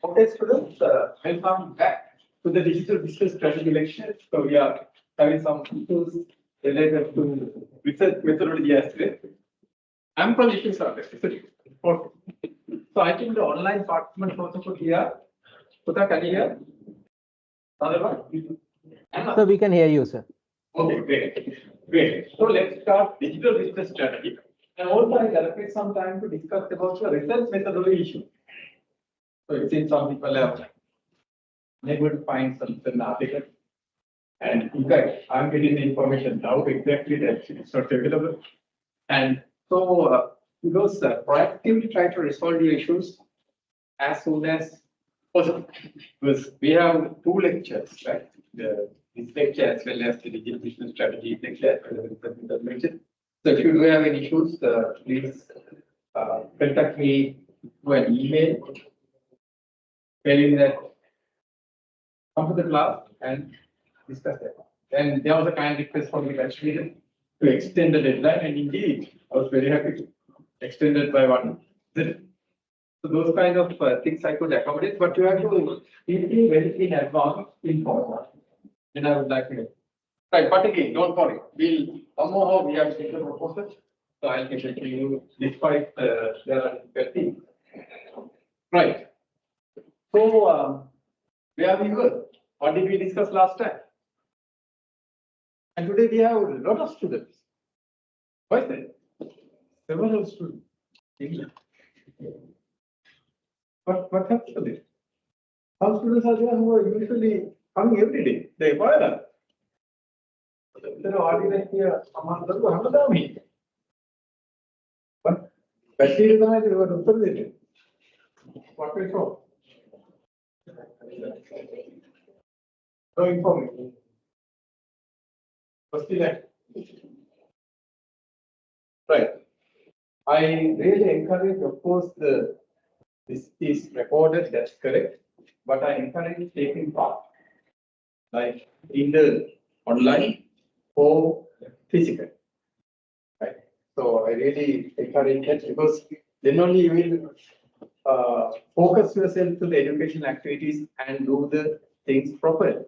Okay, students, welcome back to the digital business strategy lecture. So we are having some issues related to research methodology as well. Ample issues are there. Okay. So I think the online participants also put here. Putta, can you hear? Another one? So we can hear you, sir. Okay, great. So let's start digital business strategy. And also I allocate some time to discuss about the research methodology issue. So it seems some people have able to find some article. And in fact, I'm getting the information now exactly that it's not available. And so because proactively try to resolve the issues as soon as possible. Because we have two lectures, right? This lecture as well as the digital business strategy lecture. So if you do have any issues, please contact me through an email. Telling that come to the class and discuss that. And there was a kind request from the administrator to extend the deadline, and indeed, I was very happy to extend it by 1 minute. So those kind of things I could accommodate, but you have to be very in advance informed. Then I would like to. Right, but again, don't worry. We'll somehow we have taken the proposal, so I'll get it to you despite there are 30. Right. So, where are we good? What did we discuss last time? And today we have a lot of students. Why is that? Several students. What happens to this? Some students are there who are usually coming every day. They buy that. There are ordinary here. But what we show? No information. Right. I really encourage, of course, this is recorded, that's correct. But I encourage taking part, like either online or physical. Right. So I really encourage that because then only you will focus yourself to the education activities and do the things properly.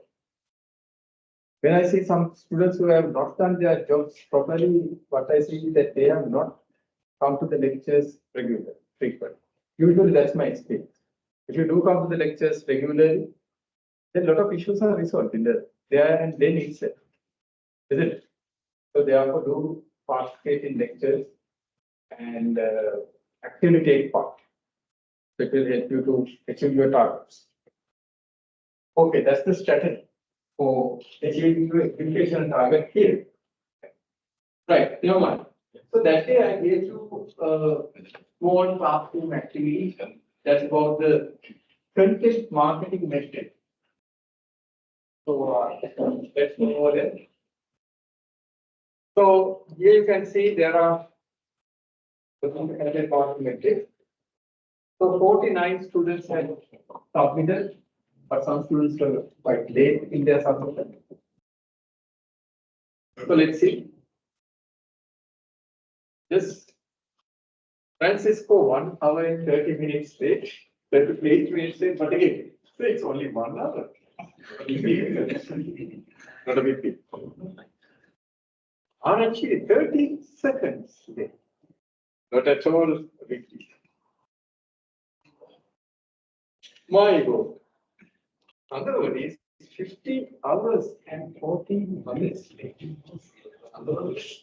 When I see some students who have not done their jobs properly, what I see is that they have not come to the lectures frequently. Usually that's my experience. If you do come to the lectures regularly, then a lot of issues are resolved in there and then itself. Isn't it? So therefore do participate in lectures and actively take part. It will help you to achieve your targets. Okay, that's the strategy for achieving your education target here. Right, never mind. So that day I gave you small classroom activity that's about the content marketing method. So let's move over there. So here you can see there are the content marketing metrics. So 49 students have submitted, but some students were quite late in their submission. So let's see. This Francisco 1 hour and 30 minutes late, 38 minutes late, but again, so it's only 1 hour. Not a big deal. Or actually 30 seconds late. Not at all a big deal. My God. Other one is 50 hours and 14 minutes late.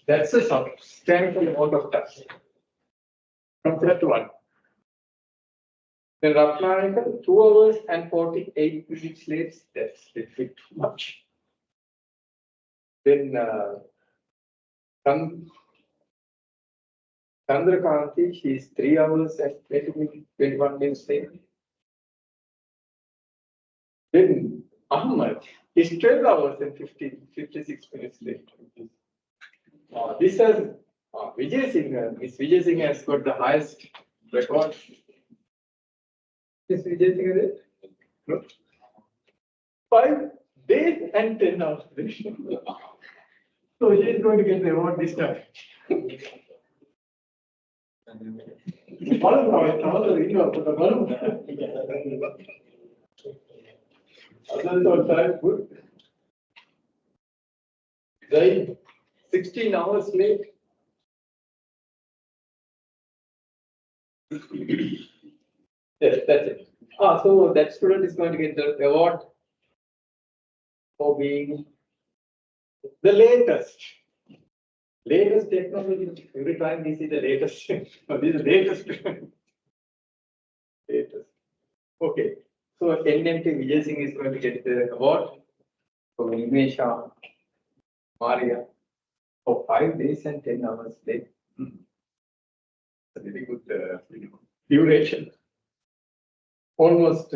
That's a substantial amount of time. Compared to one. Then Ratnayaka, 2 hours and 48 minutes late. That's a bit too much. Then Chandrakanti, she's 3 hours and 21 minutes late. Then Ahmad is 12 hours and 56 minutes late. This has Vijay Singh. Miss Vijay Singh has got the highest record. Miss Vijay Singh is it? No. 5 days and 10 hours. So he is going to get the award this time. Colombo, another India, but the Colombo. Others are time good. Right, 16 hours late. Yes, that's it. So that student is going to get the award for being the latest. Latest technology. Every time we see the latest. No, this is the latest. Latest. Okay. So NMT Vijay Singh is going to get the award for Nimesha Maria for 5 days and 10 hours late. A very good duration. Almost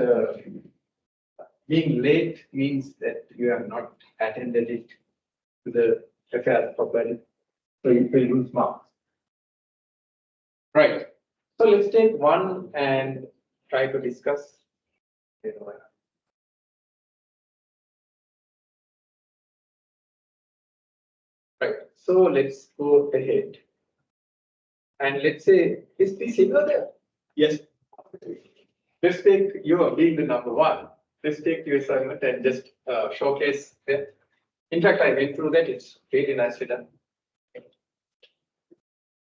being late means that you have not attended it to the affairs properly. So you will lose marks. Right. So let's take one and try to discuss. Right. So let's go ahead. And let's say, is this similar there? Yes. Let's take you being the number one. Let's take your assignment and just showcase it. In fact, I went through that. It's really nicely done.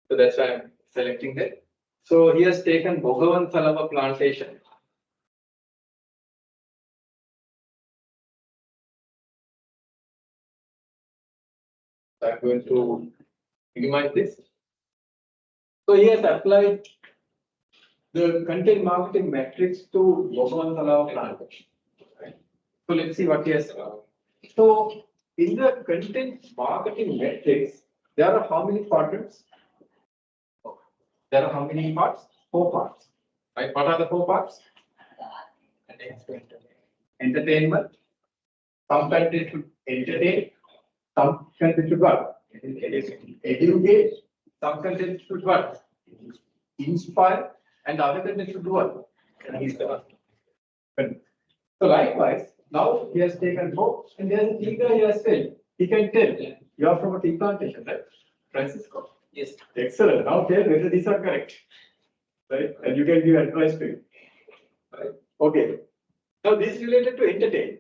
So that's why I'm selecting that. So he has taken Bhogavan Thalava plantation. So I'm going to minimize this. So he has applied the content marketing metrics to Bhogavan Thalava plantation. Right? So let's see what he has. So in the content marketing metrics, there are how many quadrants? There are how many parts? 4 parts. Right? What are the 4 parts? Entertainment. Some content should entertain. Some content should what? Educate. Some content should what? Inspire. And other content should do what? So likewise, now he has taken both, and there's a tea guy here as well. He can tell you are from a tea plantation, right? Francisco. Yes. Excellent. Now tell whether these are correct. Right? And you can give advice to him. Right? Okay. Now this is related to entertain.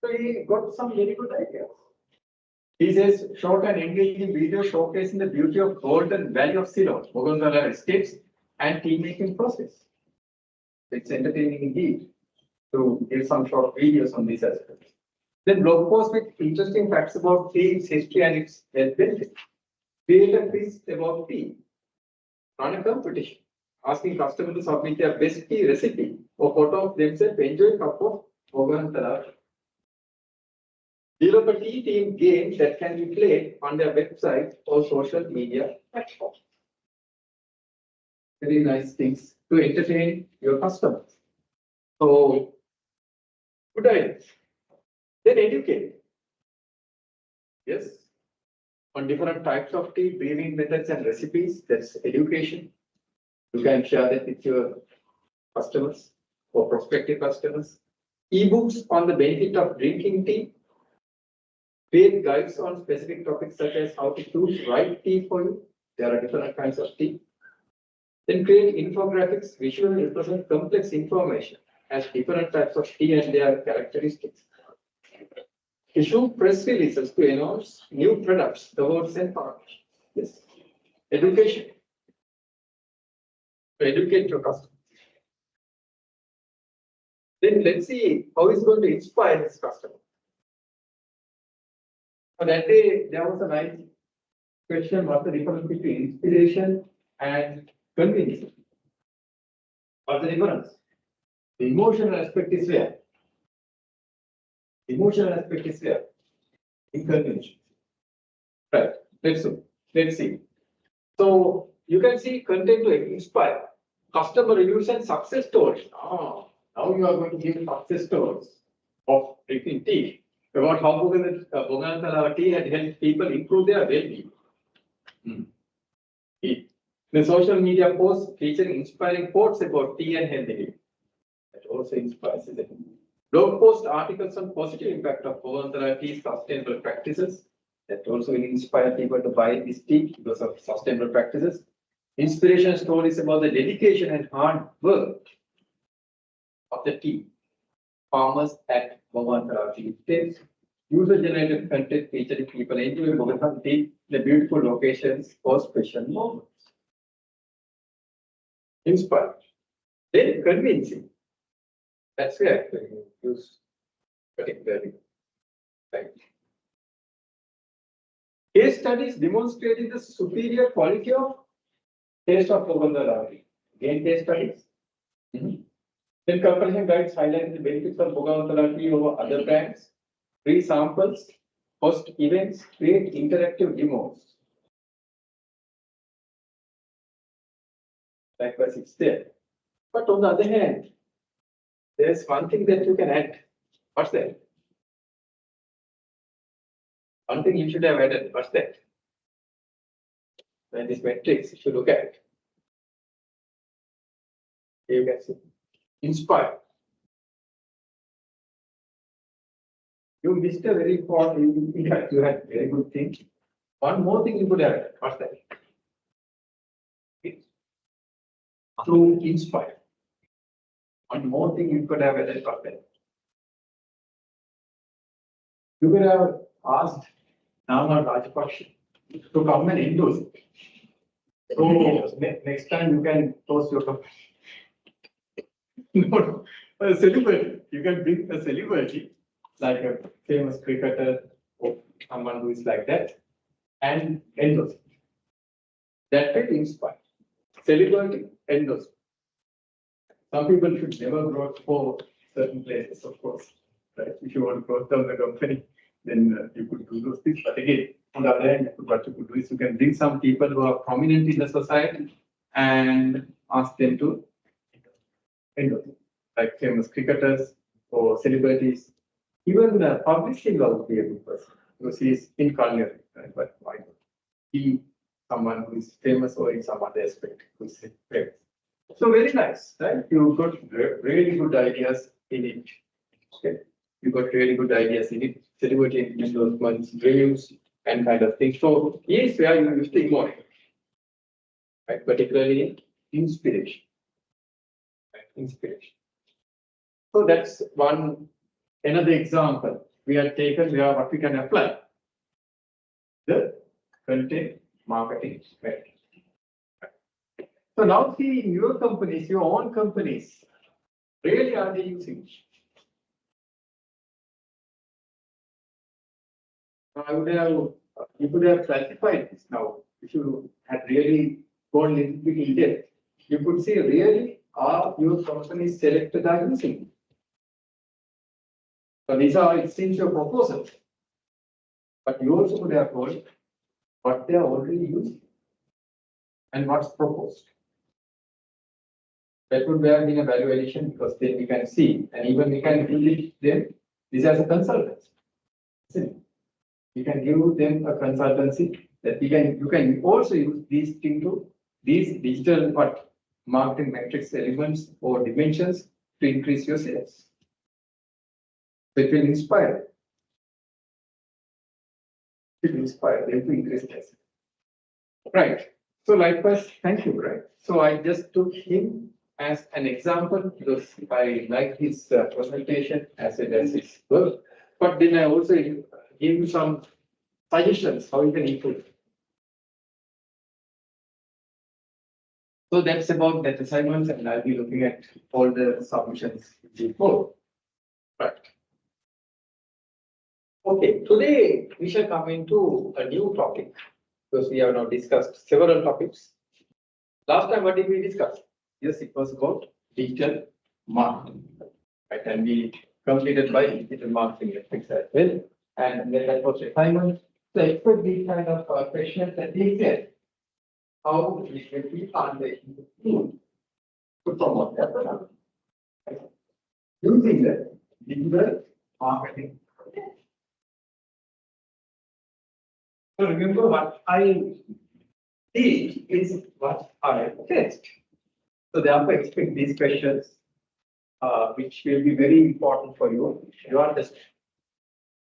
So he got some very good ideas. He says short and engaging video showcasing the beauty of Golden Valley of Ceylon, Bogondala estates, and tea making process. It's entertaining indeed to give some short videos on these aspects. Then blog post with interesting facts about tea, its history, and its health benefits. Create a quiz about tea. Run a competition, asking customers to submit their best tea recipe or photo of themselves enjoying a cup of Bogondala. Develop a tea team game that can be played on their website or social media platform. Very nice things to entertain your customers. So, good ideas. Then educate. Yes. On different types of tea, brewing methods and recipes. That's education. You can share that with your customers or prospective customers. Ebooks on the benefit of drinking tea. Create guides on specific topics such as how to choose right tea for you. There are different kinds of tea. Then create infographics visually represent complex information as different types of tea and their characteristics. Issue press releases to announce new products, awards and partnerships. Yes. Education. To educate your customers. Then let's see how he's going to inspire his customer. So that day there was a nice question: what's the difference between inspiration and convenience? What's the difference? The emotional aspect is there. Emotional aspect is there. Inconvenience. Right. Let's see. Let's see. So you can see content to inspire. Customer reviews and success stories. Now you are going to give success stories of drinking tea about how Bogandala tea had helped people improve their well-being. The social media posts featuring inspiring quotes about tea and healthy living. That also inspires, isn't it? Blog post articles on positive impact of Bogandala tea sustainable practices. That also will inspire people to buy this tea because of sustainable practices. Inspiration stories about the dedication and hard work of the tea farmers at Bhagwan Tea Estates. User-generated content featuring people enjoy Bhagwan tea in the beautiful locations for special moments. Inspired. Then convincing. That's where you use particularly. Right. Case studies demonstrating the superior quality of taste of Bhagwan. Again, case studies. Then comparison guides highlight the benefits of Bhagwan tea over other brands. Free samples, host events, create interactive demos. Likewise, it's there. But on the other hand, there's one thing that you can add. What's that? One thing you should have added. What's that? When this matrix, if you look at it, you can see inspire. You missed a very important. You had very good thing. One more thing you could have added. What's that? To inspire. One more thing you could have added. What's that? You could have asked Nama Rajapaksa to come and endorse it. So next time you can toast your cup. No, a celebrity. You can bring a celebrity like a famous cricketer or someone who is like that and endorse it. That will inspire. Celebrity endorse. Some people should never grow for certain places, of course. Right? If you want to close down the company, then you could do those things. But again, on the other hand, what you could do is you can bring some people who are prominent in the society and ask them to endorse it, like famous cricketers or celebrities. Even publishing would be a good person because he is in culinary, right? But why not? He, someone who is famous or in some other aspect who is famous. So very nice, right? You got really good ideas in it. Okay, you got really good ideas in it. Celebrity endorsements, reviews, and kind of things. So yes, where you use the emotion, right? Particularly inspiration, right? Inspiration. So that's one. Another example we have taken where what we can apply the content marketing strategy. So now see in your companies, your own companies, really are they using it? I would have, you could have classified this now. If you had really gone a little bit in depth, you could see really are your companies selected are using it. So these are, it seems, your proposals. But you also could have told what they are already using and what's proposed. That would have been a value addition because then we can see and even we can use them this as a consultant. You can give them a consultancy that you can also use these these digital marketing metrics elements or dimensions to increase your sales. So it will inspire. It will inspire them to increase their sales. Right. So likewise, thank you, right? So I just took him as an example because I like his presentation as well as his work. But then I also give you some suggestions how you can improve. So that's about that assignments, and I'll be looking at all the submissions before. Right. Okay, today we shall come into a new topic because we have now discussed several topics. Last time, what did we discuss? Yes, it was about digital marketing. Right, and we completed by digital marketing metrics as well. And then that was assignment. So expect these kind of questions that they get. How we can be translating to promote their product. Using the digital marketing. So remember what I teach is what I test. So therefore expect these questions, which will be very important for you. You understand.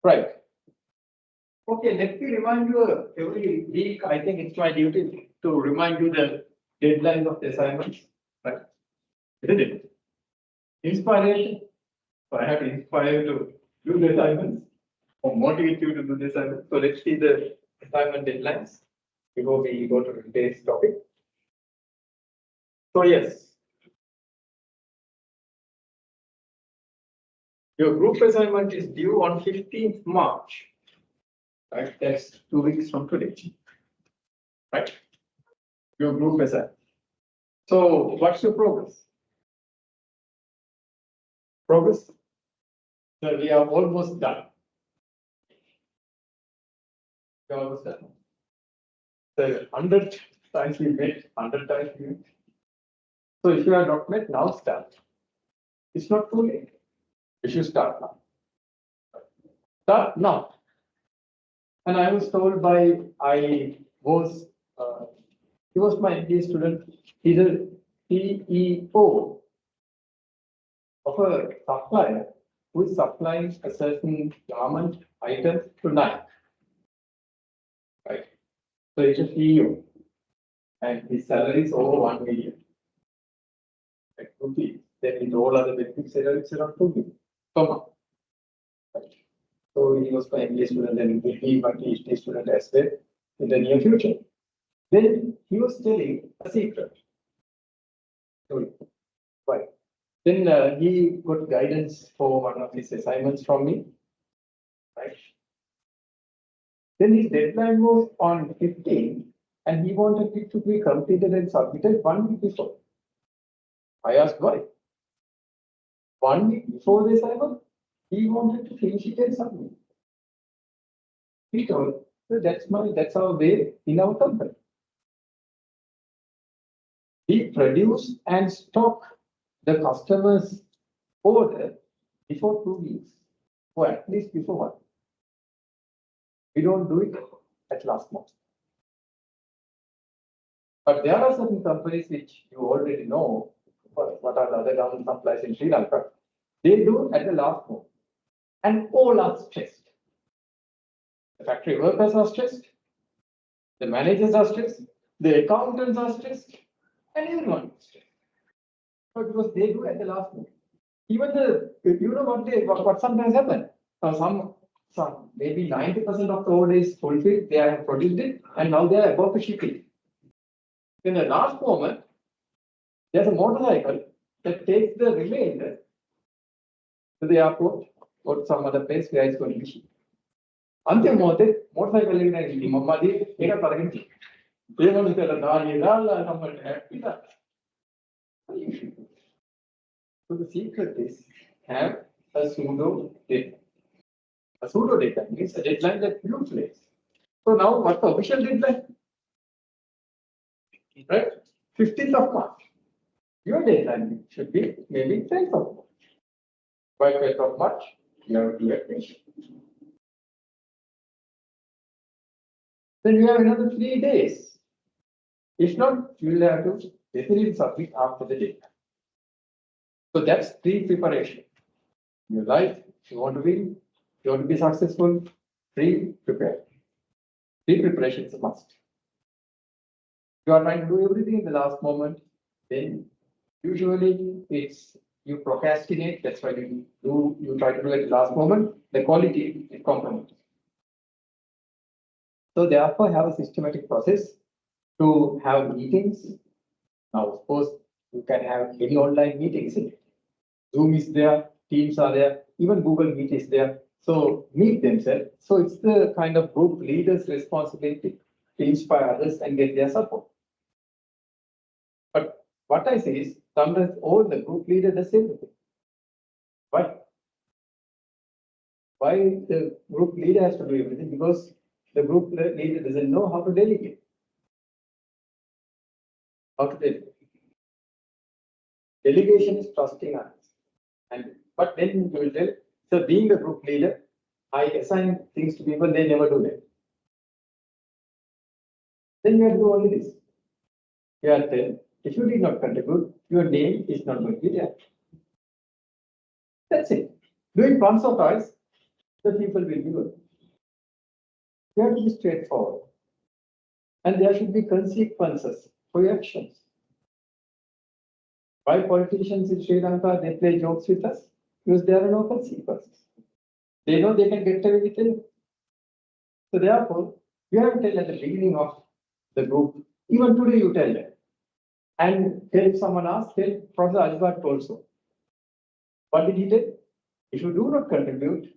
Right. Okay, let me remind you every week. I think it's my duty to remind you the deadlines of the assignments. Right? Isn't it? Inspiration. So I have to inspire you to do the assignments or motivate you to do the assignments. So let's see the assignment deadlines before we go to today's topic. So yes, your group assignment is due on 15th March. Right, that's 2 weeks from today. Right, your group assignment. So what's your progress? Progress? So we are almost done. We are almost done. The 100 times we met, 100 times we met. So if you are not met, now start. It's not too late. You should start now. Start now. And I was told by, he was my MBA student, he's a CEO of a supplier who is supplying a certain garment item to Nike. Right? So he's a CEO and his salary is over 1 million. Like rupees. Then with all other benefits, it's around 2 million per month. Right? So he was my MBA student and will be my PhD student as well in the near future. Then he was telling a secret. Right. Then he got guidance for one of his assignments from me. Right. Then his deadline was on 15 and he wanted it to be completed and submitted 1 week before. I asked why. 1 week before the assignment, he wanted to finish it and submit. He told, so that's our way in our company. We produce and stock the customer's order before 2 weeks, or at least before 1. We don't do it at last month. But there are certain companies which you already know what are the other government supplies in Sri Lanka. They do at the last moment. And all are stressed. The factory workers are stressed. The managers are stressed. The accountants are stressed. And everyone is stressed. But because they do at the last moment. Even you know what sometimes happen? Some maybe 90% of the order is fulfilled. They have produced it and now they are about to ship it. In the last moment, there's a motorcycle that takes the remainder to the airport or some other place where it's going to be shipped. Until motorcycle is going to be Mamadi, they are targeting. They want to tell a Dali, somebody happy that. So the secret is have a pseudo data. A pseudo data means a deadline that you place. So now what's the official deadline? Right? 15th of March. Your deadline should be maybe 10th of March. By 10th of March, you have to do it. Then you have another 3 days. If not, you will have to definitely submit after the deadline. So that's pre-preparation. Your life, you want to win, you want to be successful, pre-prepare. Pre-preparation is a must. You are trying to do everything in the last moment, then usually it's you procrastinate, that's why you try to do it at the last moment, the quality is compromised. So therefore have a systematic process to have meetings. Now, of course, you can have any online meetings. Zoom is there, Teams are there, even Google Meet is there. So meet themselves. So it's the kind of group leaders' responsibility to inspire others and get their support. But what I say is sometimes all the group leader does everything. Why? Why the group leader has to do everything? Because the group leader doesn't know how to delegate. How to delegate. Delegation is trusting others. But then you will tell, so being the group leader, I assign things to people, they never do that. Then you have to do only this. You have to tell, if you did not contribute, your name is not going to be there. That's it. Do it once or twice, the people will be good. You have to be straightforward. And there should be consequences for your actions. Why politicians in Sri Lanka, they play jokes with us? Because there are no consequences. They know they can get away with it. So therefore, you have to tell at the beginning of the group, even today you tell them. And tell if someone asks, tell Professor Ajbat also. What did he tell? If you do not contribute,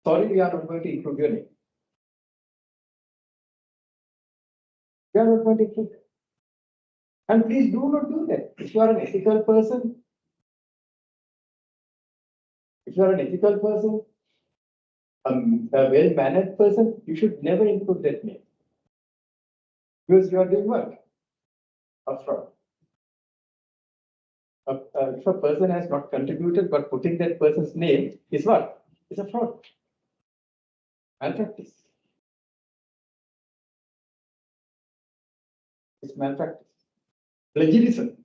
sorry, we are not going to include your name. We are not going to include it. And please do not do that. If you are an ethical person, a well-mannered person, you should never include that name. Because you are doing what? A fraud. If a person has not contributed, but putting that person's name is what? It's a fraud. Malpractice. It's malpractice. Plagiarism.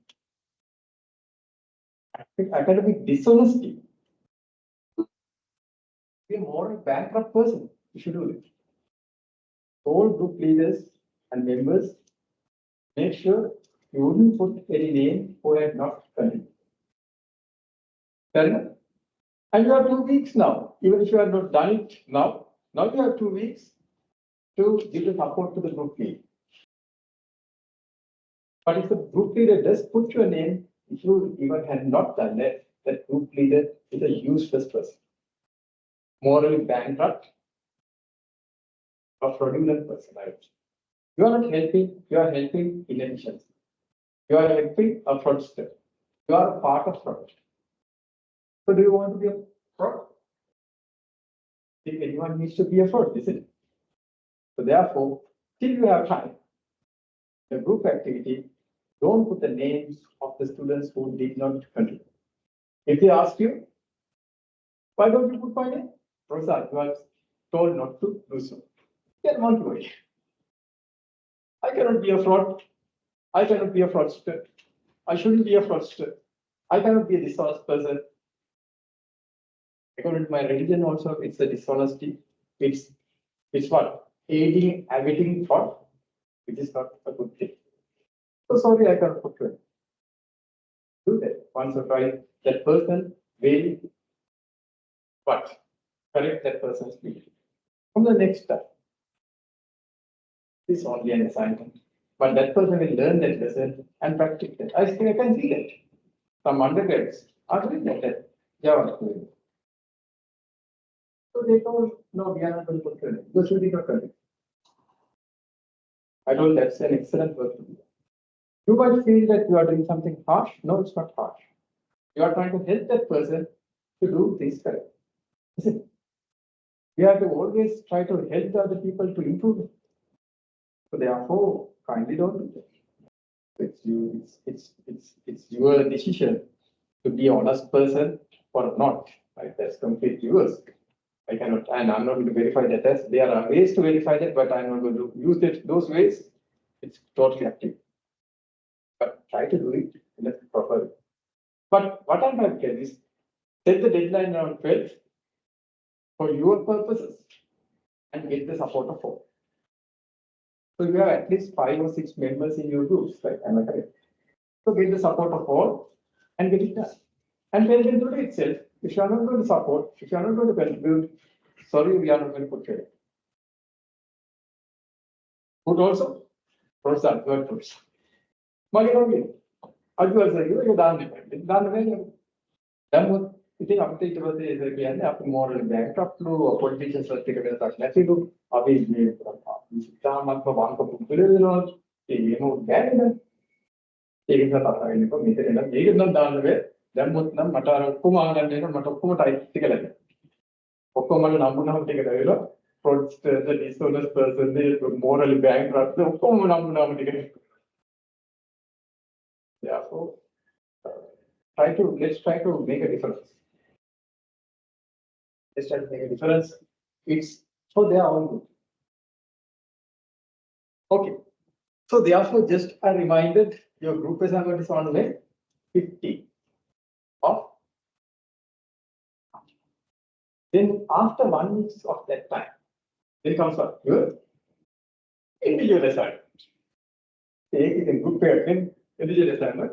Academic dishonesty. Be a moral bankrupt person. You should do it. All group leaders and members, make sure you wouldn't put any name who had not contributed. Fair enough? And you have 2 weeks now. Even if you have not done it now you have 2 weeks to give the support to the group leader. But if the group leader does put your name, if you even had not done that, that group leader is a useless person. Morally bankrupt, a fraudulent person, right? You are not helping, you are helping inefficiency. You are helping a fraudster. You are a part of fraud. So do you want to be a fraud? If anyone needs to be a fraud, isn't it? So therefore, till you have time, the group activity, don't put the names of the students who did not contribute. If they ask you, why don't you put my name? Professor, you are told not to do so. Then want to worry. I cannot be a fraud. I cannot be a fraudster. I shouldn't be a fraudster. I cannot be a dishonest person. According to my religion also, it's a dishonesty. It's what? Aiding, abetting fraud, which is not a good thing. So sorry, I cannot put you. Do that once or twice. That person will what? Correct that person's belief. From the next time, this is only an assignment. But that person will learn that lesson and practice it. I think I can see that. Some undergrads are doing that. Java. So they told, no, we are not going to put credit. Because we did not credit. I told that's an excellent work to do. You might feel that you are doing something harsh. No, it's not harsh. You are trying to help that person to do things correct. Listen, we have to always try to help the other people to improve it. So therefore, kindly don't do that. It's your decision to be an honest person or not. Right? That's completely yours. I cannot, and I'm not going to verify that test. There are ways to verify that, but I'm not going to use those ways. It's totally active. But try to do it in a proper way. But what I'm going to tell is set the deadline around 12 for your purposes and get the support of all. So you have at least 5 or 6 members in your groups, right? Am I correct? So get the support of all and get it done. And tell them today itself, if you are not going to support, if you are not going to contribute, sorry, we are not going to put credit. Put also, Professor, word Professor. Magarogi, advisor, you done it. Done ඉතින් අපිට ඊට පස්සේ ඒක කියන්නේ අපි morale බෑන්ක්‍රප්ට් ලු පොලිටිෂියන්ස් වත් එක වෙනසක් නැතිලු අපි මේ ඉතාමත්ම වංක පුදුල වෙනවා ඒකම බෑනේ ඒක නිසා තමයි මේක මෙතන මේක නම් දාන්න බෑ දැම්මොත් නම් මට අර ඔක්කොම ආගන්න වෙනවා මට ඔක්කොම ටයිප් ටික ලැබෙනවා ඔක්කොම මට නම්බුනම ටික ලැබෙනවා fraudster the dishonest person the morally bankrupt ඔක්කොම නම්බුනම ටික therefore let's try to make a difference. Let's try to make a difference. It's for their own good. Okay. So therefore, just a reminder, your group assignment is on May 15 of. Then after 1 week of that time, then comes what? Your individual assignment. Take it in group pair, individual assignment.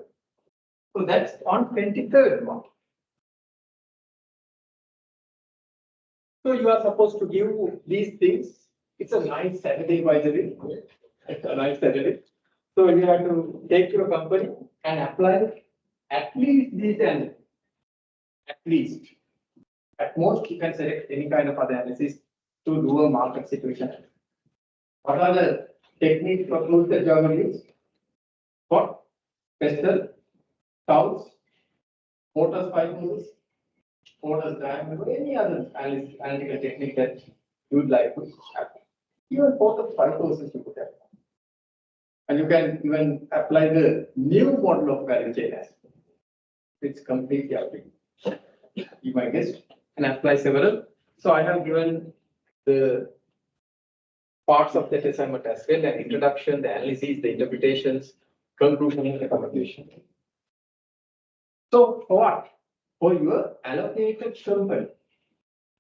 So that's on 23rd March. So you are supposed to give these things. It's a nice Saturday, by the way. It's a nice Saturday. So you have to take your company and apply at least these and at least. At most, you can select any kind of other analysis to do a market situation. What are the techniques proposed that German use? What? Pestle, cows, Porter's fibers, Porter's diameter, any other analytical technique that you would like to apply. Even Porter's fibers you could apply. And you can even apply the new model of value chain as well. It's completely applicable. You might guess and apply several. So I have given the parts of that assignment as well, the introduction, the analysis, the interpretations, conclusion, and recommendation. So for what? For your allocated company,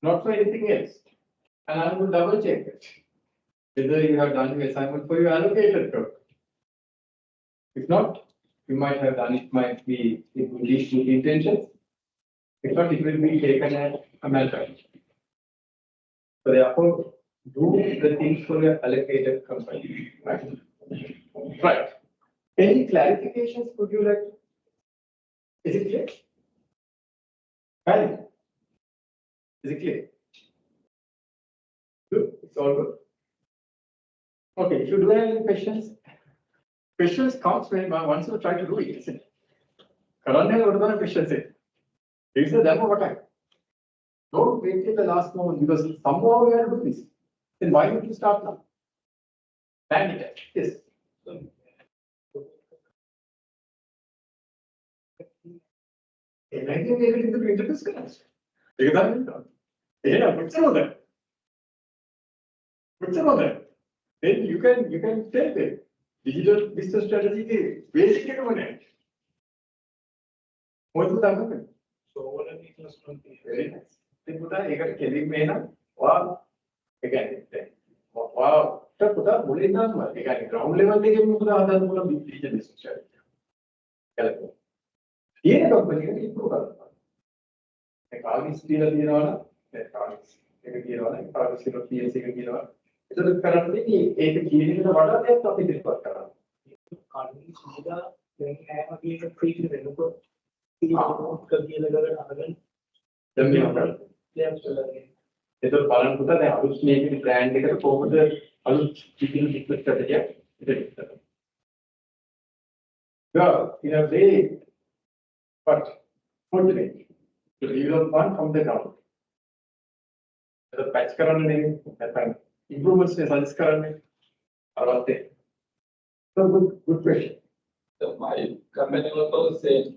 not for anything else. And I will double check it. Whether you have done your assignment for your allocated company. If not, you might have done it, might be it will lead to intentions. If not, it will be taken as a malpractice. So therefore, do the things for your allocated company. Right. Right. Any clarifications would you like? Is it clear? Fine. Is it clear? Good. It's all good. Okay. If you do have any questions, questions comes when once you try to do it, isn't it? Currently, what are the questions? It's a demo what time. Don't wait till the last moment because somehow you have to do this. Then why would you start now? Plan it. Yes. I think everything is going to discuss. Yeah, put some on that. Put some on that. Then you can tell them digital business strategy basic component. What would happen? So what are the very nice. Then put a kelly mena. Wow. Again, wow. So put a bullet number. Again, ground level they give me the other one of digital business strategy. Here company can improve. The car is still a zero. The car is a zero. The car is still a zero. So the currently a key in the water, they have to be for car. Currently, when I have a free developer, he won't be a Itu paling kita nih harus making brand kita forward harus bikin business strategy itu. Yeah, in a way, but fortunately, to develop one from the ground. The patch करने में, improvements में suggest करने, और आते. So good question. So my company also said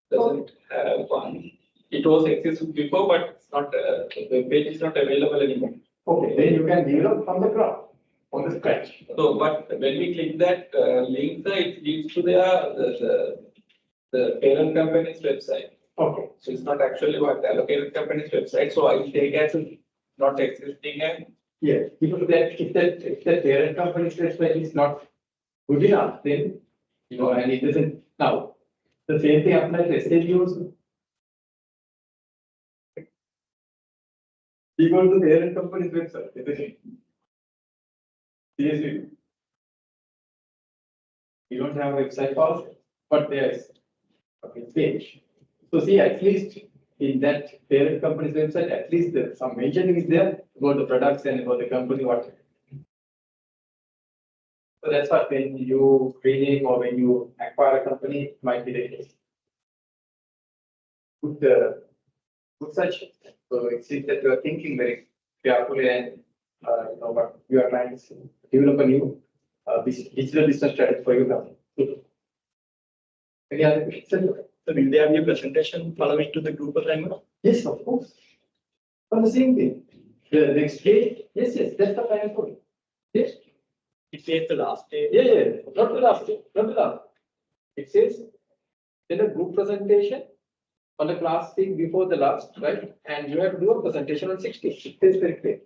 doesn't have one. It was existed before, but it's not. The page is not available anymore. Okay, then you can develop from the ground, on the scratch. So, but when we click that link, it leads to the parent company's website. Okay. So it's not actually what the allocated company's website. So I take as not existing and yes, because if that parent company's website is not good enough, then and it doesn't now. The same thing applies to SAP also. You go to the parent company's website, isn't it? Seriously. You don't have a website also, but there is a page. So see, at least in that parent company's website, at least some mentioning is there about the products and about the company, what. So that's what when you rename or when you acquire a company, it might be the case. Good such. So it seems that you are thinking very carefully and what you are trying to develop a new digital business strategy for your company. Any other questions? So will there be a presentation following to the group assignment? Yes, of course. On the same thing. The next day, yes, that's the plan for it. Yes. It says the last day. Yeah, not the last day, not the last. It says then a group presentation on the class thing before the last, right? And you have to do a presentation on 16th. It is very clear.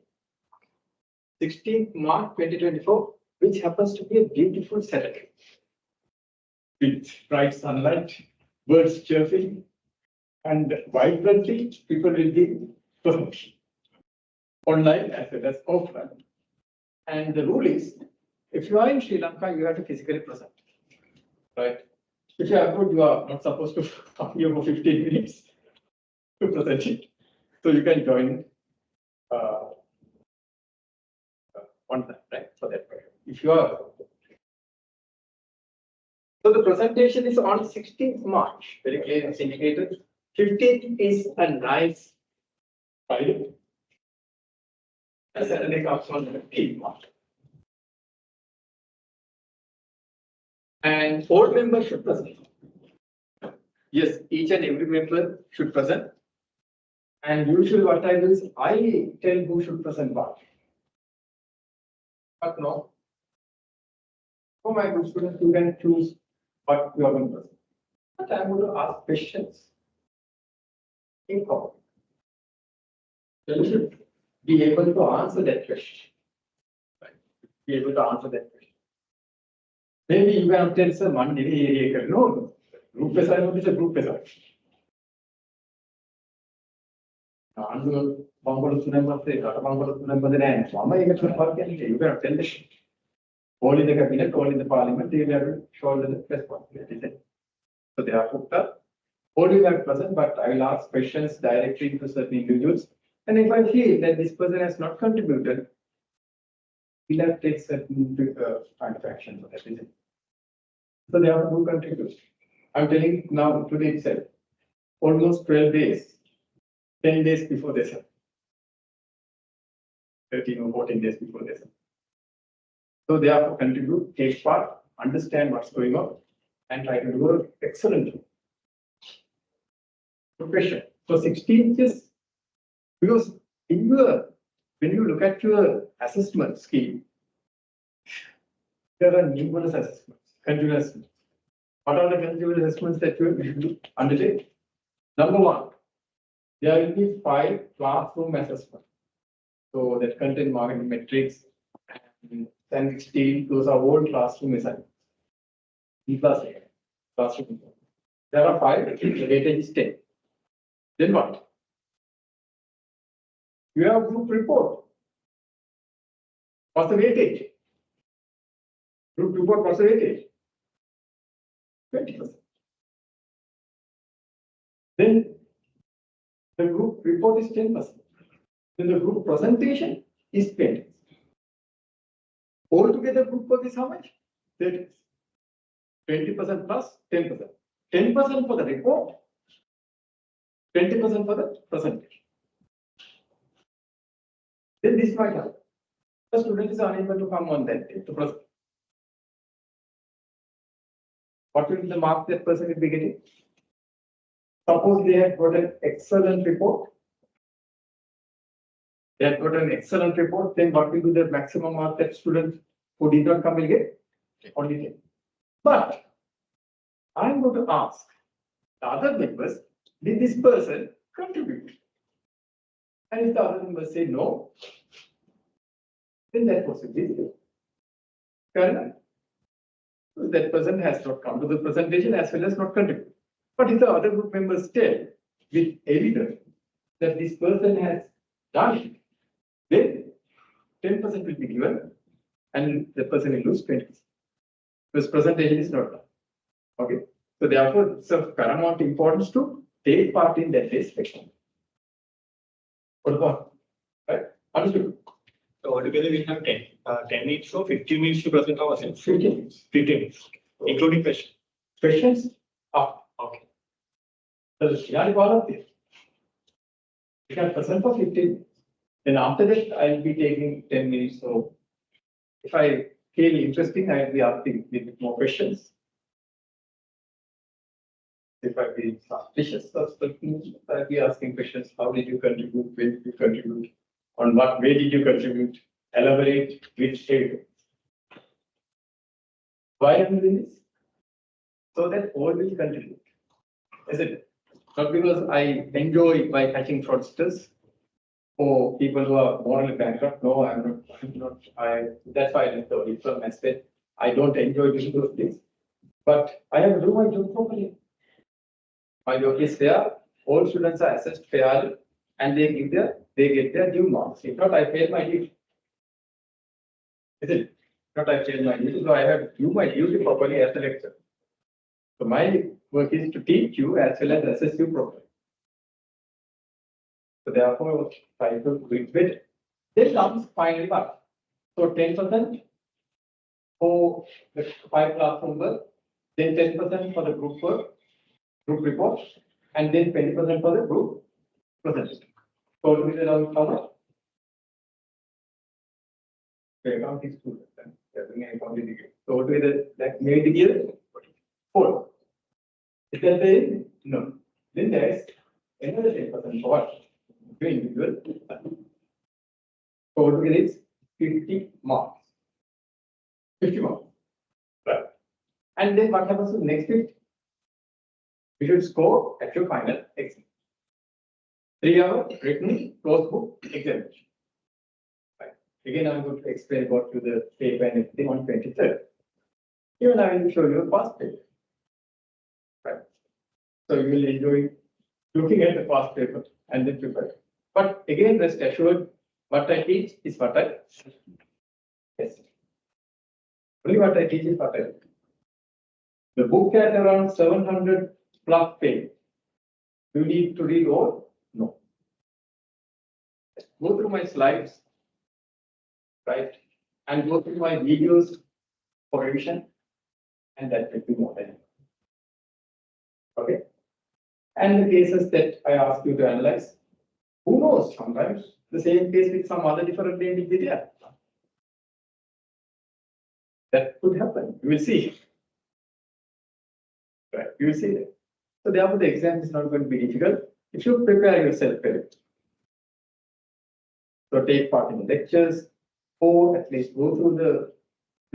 16th March 2024 which happens to be a beautiful setting with bright sunlight, birds chirping, and vibrantly people will be present online as well as offline. And the rule is, if you are in Sri Lanka, you have to physically present, right? If you are abroad, you are not supposed to come here for 15 minutes to present it. So you can join on that, right? For that period. If you are. So the presentation is on 16th March, very clearly it's indicated. 15th is a nice Friday. And Saturday comes on 15th March. And all members should present. Yes, each and every member should present. And usually what I do is I tell who should present what. But no. For my good students, you can choose what you are going to present. But I'm going to ask questions. In common. So you should be able to answer that question. Right? Be able to answer that question. Maybe you can tell someone, no, group assignment is a group assignment. You cannot tell this. All in the cabinet, all in the parliament, they have to shoulder the responsibility. So they are hooked up. All you have present, but I will ask questions directly to certain individuals. And if I feel that this person has not contributed, we'll have to take certain kind of action for that. So they have to contribute. I'm telling now today itself, almost 12 days, 10 days before this, 13 or 14 days before this. So they have to contribute, take part, understand what's going on, and try to do an excellent job. Good question. So 16 is because in your, when you look at your assessment scheme, there are numerous assessments, continuous. What are the continuous assessments that you usually undertake? Number one, there will be 5 classroom assessments. So that content marketing metrics and 16, those are all classroom assignments. Classroom. There are 5, the weightage is 10. Then what? You have group report. What's the weightage? Group report, what's the weightage? 20%. Then the group report is 10%. Then the group presentation is 20%. Altogether group work is how much? 30%. 20% plus 10%. 10% for the report, 20% for the presentation. Then this might happen. The student is unable to come on that day to present. What will be the mark that person will be getting? Suppose they have got an excellent report. They have got an excellent report, then what will be the maximum mark that student who did not come will get? Only 10. But I am going to ask the other members, did this person contribute? And if the other members say no, then that person will be zero. Correct? So that person has not come to the presentation as well as not contributed. But if the other group members tell with evidence that this person has done it, then 10% will be given and the person will lose 20%. Because presentation is not done. Okay. So therefore, it's of paramount importance to take part in that day's section. What about? Right? Understood? So altogether we have 10 minutes, so 15 minutes to present ourselves. 15 minutes. 15 minutes, including questions. Questions? Okay. So we can present for 15 minutes. Then after that, I'll be taking 10 minutes. So if I feel interesting, I'll be asking a bit more questions. If I feel suspicious, I'll be asking questions. How did you contribute? When did you contribute? On what way did you contribute? Elaborate which area. Why am I doing this? So that all will contribute. Is it? Not because I enjoy by catching fraudsters, for people who are morally bankrupt. No, I'm not, that's why I left the diploma aspect. I don't enjoy doing those things, but I have to do my job properly. My job is fair, all students are assessed fairly, and they get their due marks. If not, I fail my duty. Isn't it? Not I fail my duty, so I have to do my duty properly as a lecturer. So my work is to teach you as well as assess you properly. So therefore, try to do it better. Then comes finally what? So 10% for the 5 classroom work, then 10% for the group work, group report, and then 20% for the group presentation. So to be around how much? Okay, accounting students. They're doing an accounting degree. So to be the like maybe the year 4. Is that the no? Then there's another 10% for what? To individual. So altogether it's 50 marks. 50 marks. Right. And then what happens to the next 50? You should score at your final exam. 3-hour written closed book examination. Right. Again, I'm going to explain about you the paper and everything on 23rd. Even I will show you a past paper. Right. So you will enjoy looking at the past paper and then prepare. But again, rest assured, what I teach is what I yes. Only what I teach is what I do. The book has around 700 plus pages. Do you need to read all? No. Go through my slides, right? And go through my videos for revision, and that will be more than enough. Okay. And the cases that I ask you to analyze, who knows? Sometimes the same case with some other different name will be there. That could happen. You will see. Right. You will see that. So therefore, the exam is not going to be difficult if you prepare yourself well. So take part in the lectures, or at least go through the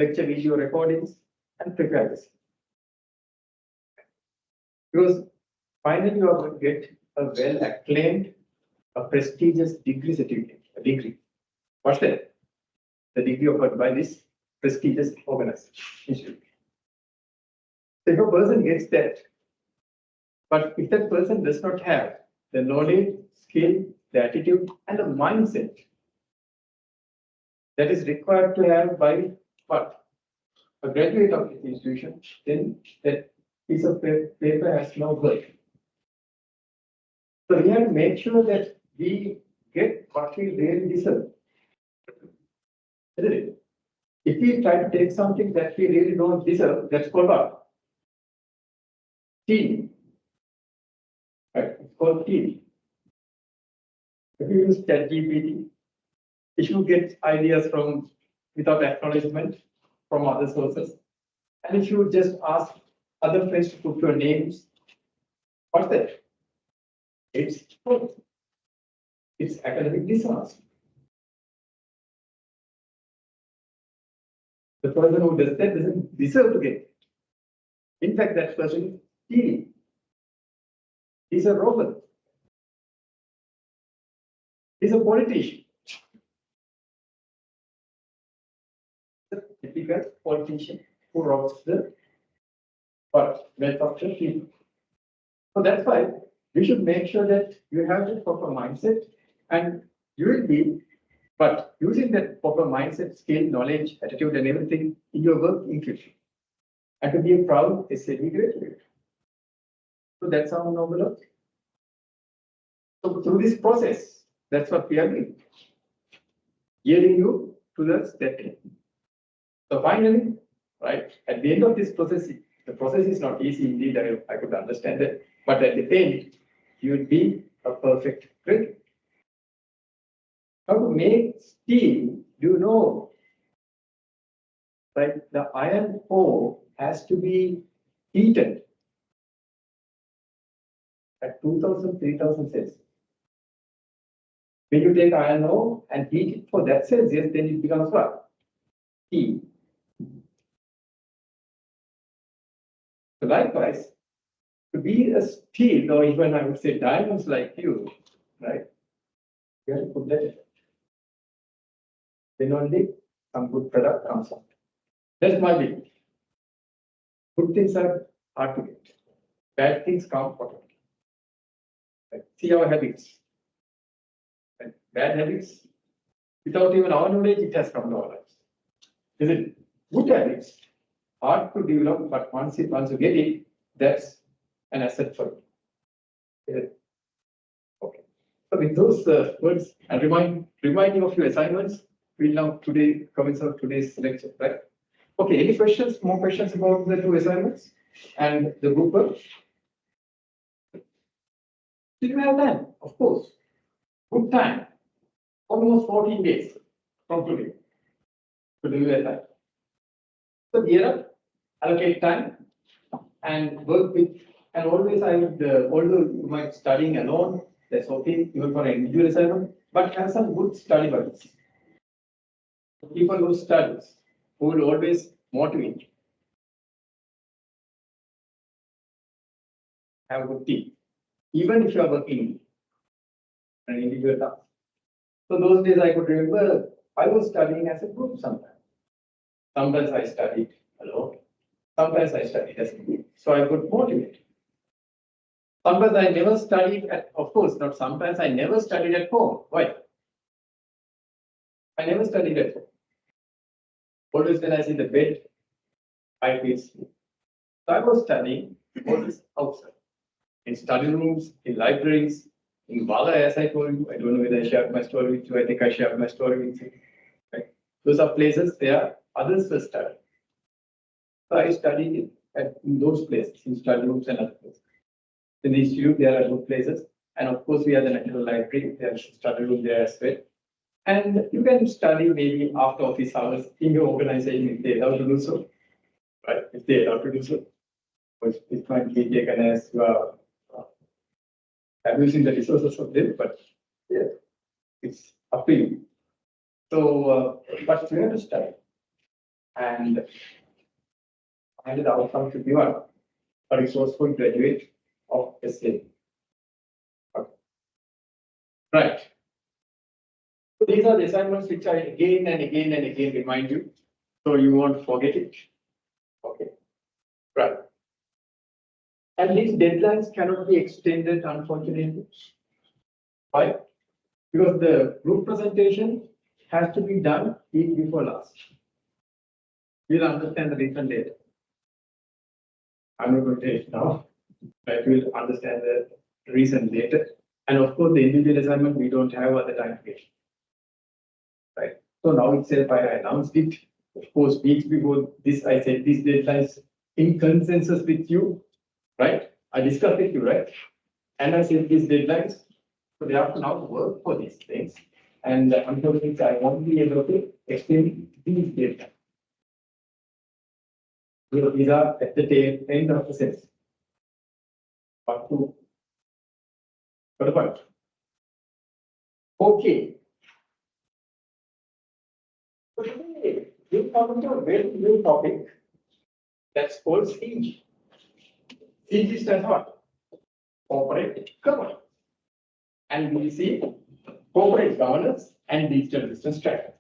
lecture video recordings and prepare this. Because finally, you are going to get a well acclaimed, a prestigious degree certificate, a degree. What's that? The degree offered by this prestigious organization. So if a person gets that, but if that person does not have the knowledge, skill, the attitude, and the mindset that is required to have by what? A graduate of this institution, then that piece of paper has no worth. So we have to make sure that we get what we really deserve. Isn't it? If we try to take something that we really don't deserve, that's called what? Stealing. Right? It's called stealing. If you use ChatGPT, if you get ideas from without acknowledgement from other sources, and if you just ask other friends to put your names, what's that? It's fraud. It's academic dishonest. The person who does that doesn't deserve to get it. In fact, that person is stealing. He's a robber. He's a politician. The typical politician who robs the wealth of the people. So that's why you should make sure that you have the proper mindset, and you will be, but using that proper mindset, skill, knowledge, attitude, and everything in your work in future. And to be a proud SAB graduate. So that's how noble works. So through this process, that's what we are doing. Gearing you to the step. So finally, right, at the end of this process, the process is not easy indeed, I could understand that. But at the end, you will be a perfect graduate. How to make steel, do you know? Right, the iron ore has to be heated at 2000, 3000 Celsius. When you take iron ore and heat it for that Celsius, then it becomes what? Steel. So likewise, to be a steel, or even I would say diamonds like you, right? You have to put that. Then only some good product comes out. That's my belief. Good things are hard to get. Bad things come automatically. Right? See our habits. Right? Bad habits, without even our knowledge, it has come to our lives. Is it good habits? Hard to develop, but once you get it, that's an asset for you. Is it? Okay. So with those words, and remind you of your assignments, we'll now commence our today's lecture, right? Okay, any questions, more questions about the two assignments and the group work? Did we have time? Of course. Good time. Almost 14 days from today to do that. So gear up, allocate time, and work with. And always I would, although you might studying alone, that's okay, even for an individual assignment, but have some good study buddies. People who studies, who will always motivate you. Have a good team, even if you are working an individual task. So those days I could remember I was studying as a group sometimes. Sometimes I studied alone. Sometimes I studied as a group. So I could motivate. Sometimes I never studied of course, not sometimes I never studied at home. Why? I never studied at home. Always when I sit in the bed, I feel sleep. So I was studying always outside. In study rooms, in libraries, in Galle, as I told you. I don't know whether I shared my story with you. I think I shared my story with you. Right? Those are places where others were studying. So I studied in those places, in study rooms and other places. In the institute, there are good places. And of course, we have the National Library. There's a study room there as well. And you can study maybe after office hours in your organization if they allow to do so. Right? If they allow to do so. Because it might be taken as you are abusing the resources of them, but yeah, it's up to you. So, but you have to study. And the outcome should be one, a resourceful graduate of SA. Okay. Right. So these are the assignments which I again and again and again remind you, so you won't forget it. Okay. Right. And these deadlines cannot be extended, unfortunately. Why? Because the group presentation has to be done week before last. We'll understand the reason later. I'm not going to tell it now, but we'll understand the reason later. And of course, the individual assignment, we don't have at the time to get. Right. So now itself, I announced it. Of course, weeks before this, I said these deadlines in consensus with you, right? I discussed with you, right? And I said these deadlines. So they have to now work for these things. And unfortunately, I won't be able to extend these deadlines. These are at the tail end of the sense. Part 2. Got the point? Okay. So today, we come to a very new topic that's called CG. CG stands for what? Corporate governance. And we see corporate governance and digital business strategy.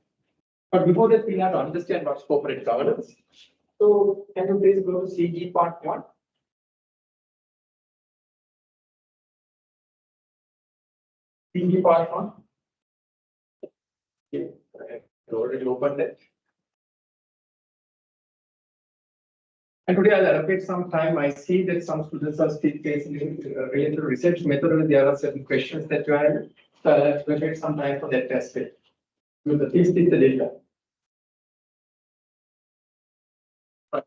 But before that, we have to understand what's corporate governance. So can you please go to CG part 1? CG part 1. Okay, I have already opened that. And today I'll allocate some time. I see that some students are still facing related to research methodology. There are certain questions that you have. So I'll allocate some time for that as well. So the fifth is the data. Right.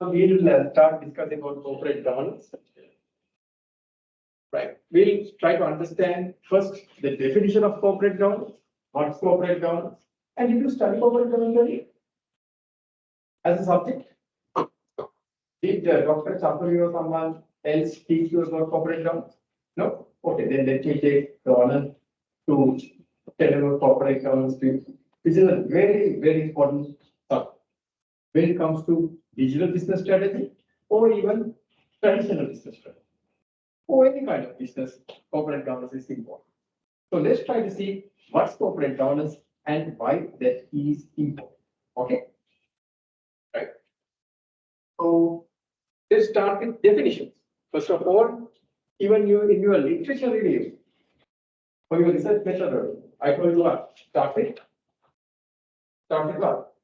So we will start discussing about corporate governance. Right. We'll try to understand first the definition of corporate governance. What's corporate governance? And did you study corporate governance as a subject? Did Dr. Chapuri or someone else teach you about corporate governance? No? Okay, then let me take the honor to tell about corporate governance to you. This is a very, very important topic when it comes to digital business strategy or even traditional business strategy. Or any kind of business, corporate governance is important. So let's try to see what's corporate governance and why that is important. Okay. Right. So let's start with definitions. First of all, even you in your literature review for your research methodology, I told you what? Start with what?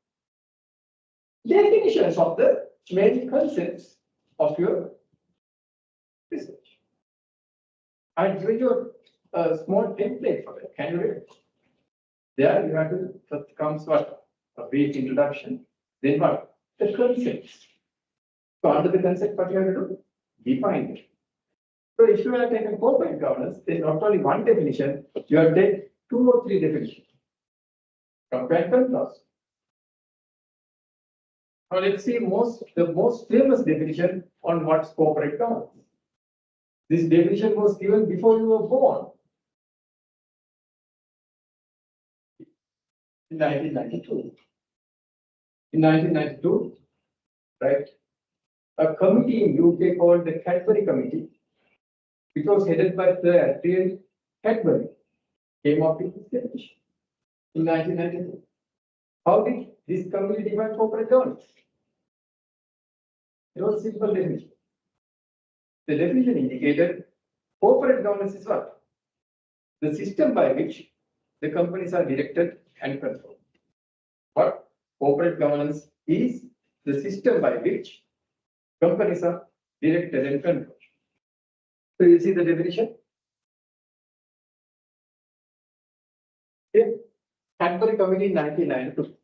Definitions of the main concepts of your research. I'll give you a small template for that. Can you read it? There you have to first comes what? A brief introduction. Then what? The concepts. So under the concept, what you have to do? Define it. So if you have taken corporate governance, there's not only one definition, you have taken 2 or 3 definitions. Compare and contrast. Now let's see the most famous definition on what's corporate governance. This definition was given before you were born. In 1992. In 1992, right, a committee in UK called the Cadbury Committee, which was headed by Sir Adrian Cadbury, came up with this definition in 1992. How did this committee define corporate governance? It was a simple definition. The definition indicated corporate governance is what? The system by which the companies are directed and controlled. What corporate governance is the system by which companies are directed and controlled. So you see the definition? Okay. Cadbury Committee 1992.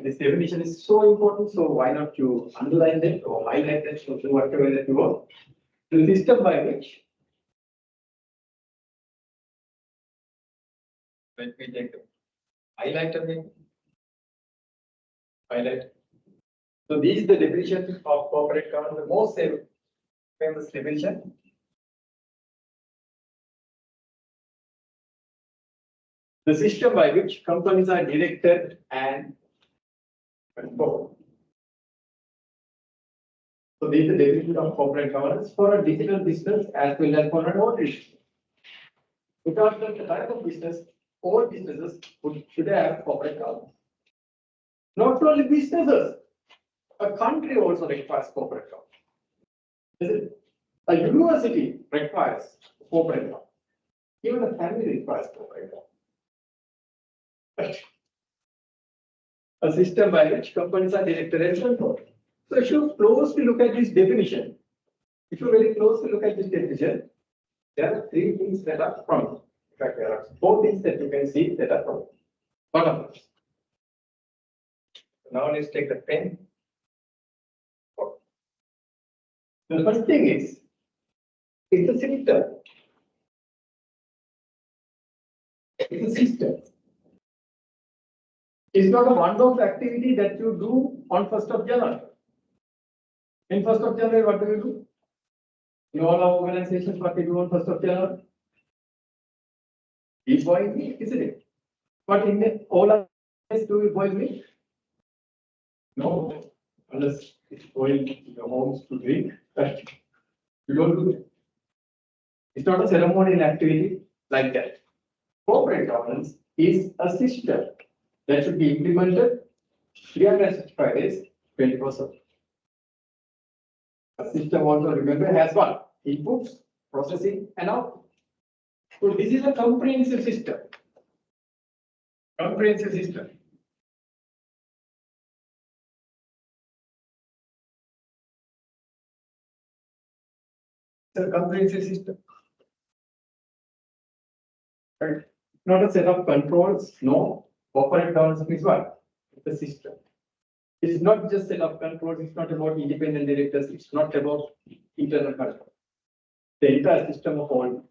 This definition is so important, so why not you underline it or highlight it or do whatever that you want. The system by which, let me take a highlighter here. Highlight. So these are the definitions of corporate governance, the most famous definition. The system by which companies are directed and controlled. So this is the definition of corporate governance for a digital business as well as for an audit. Because of the type of business, all businesses should have corporate governance. Not only businesses, a country also requires corporate governance. A university requires corporate governance. Even a family requires corporate governance. A system by which companies are directed and controlled. So if you closely look at this definition, if you very closely look at this definition, there are 3 things that are prominent. In fact, there are 4 things that you can see that are prominent. One of them. Now let's take the pen. The first thing is, it's a system. It's a system. It's not a one-off activity that you do on 1st of January. In 1st of January, what do you do? In all our organizations, what we do on 1st of January? We boil meat, isn't it? But in all our organizations, do we boil meat? No, unless it's boiled in your homes to drink. You don't do it. It's not a ceremonial activity like that. Corporate governance is a system that should be implemented 365 days, 24/7. A system also, remember, has what? Inputs, processing, and output. So this is a comprehensive system. Comprehensive system. It's a comprehensive system. Right? Not a set of controls, no. Corporate governance is what? It's a system. It is not just set of controls, it's not about independent directors, it's not about internal control. The entire system of all.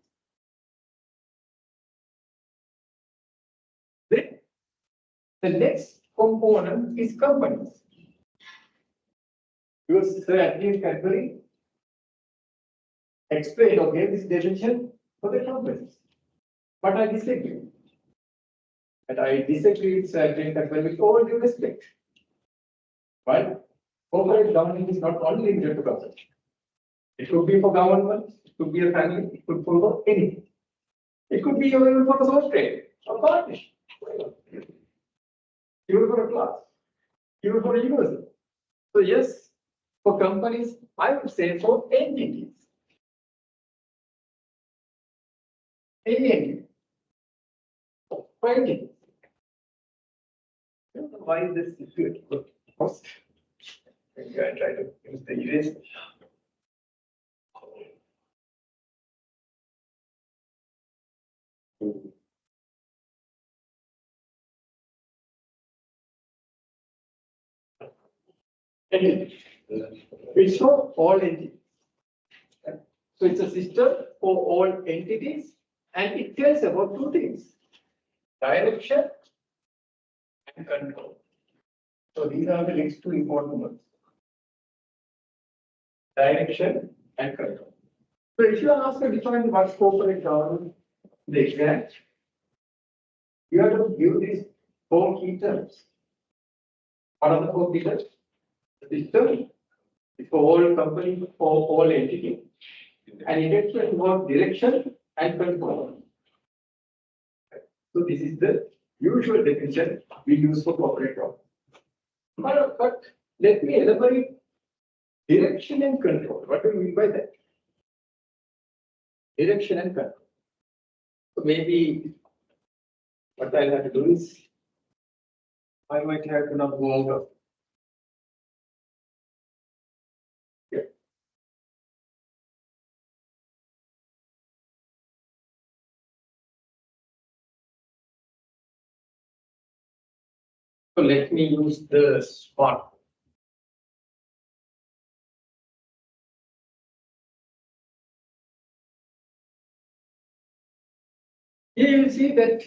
Then the next component is companies. Because Sir Adrian Cadbury explained or gave this definition for the companies. But I disagree. And I disagree with Sir Adrian Cadbury with all due respect. But corporate governance is not only limited to consumption. It could be for government, it could be a family, it could be for anything. It could be even for a sole trade, a partnership, even for a class, even for a university. So yes, for companies, I would say for entities. Any entity. For entities. I don't know why this is good. Maybe I try to use the eraser. Entity. It's for all entities. So it's a system for all entities and it tells about two things, direction and control. So these are the next two important ones. Direction and control. So if you are asked to define what's corporate governance in the exam, you have to give these four key terms. What are the four key terms? The system is for all companies, for all entities, and it explains about direction and control. So this is the usual definition we use for corporate governance. But let me elaborate direction and control. What do you mean by that? Direction and control. So maybe what I'll have to do is I might have to now go out of. Here. So let me use the smart. Here you will see that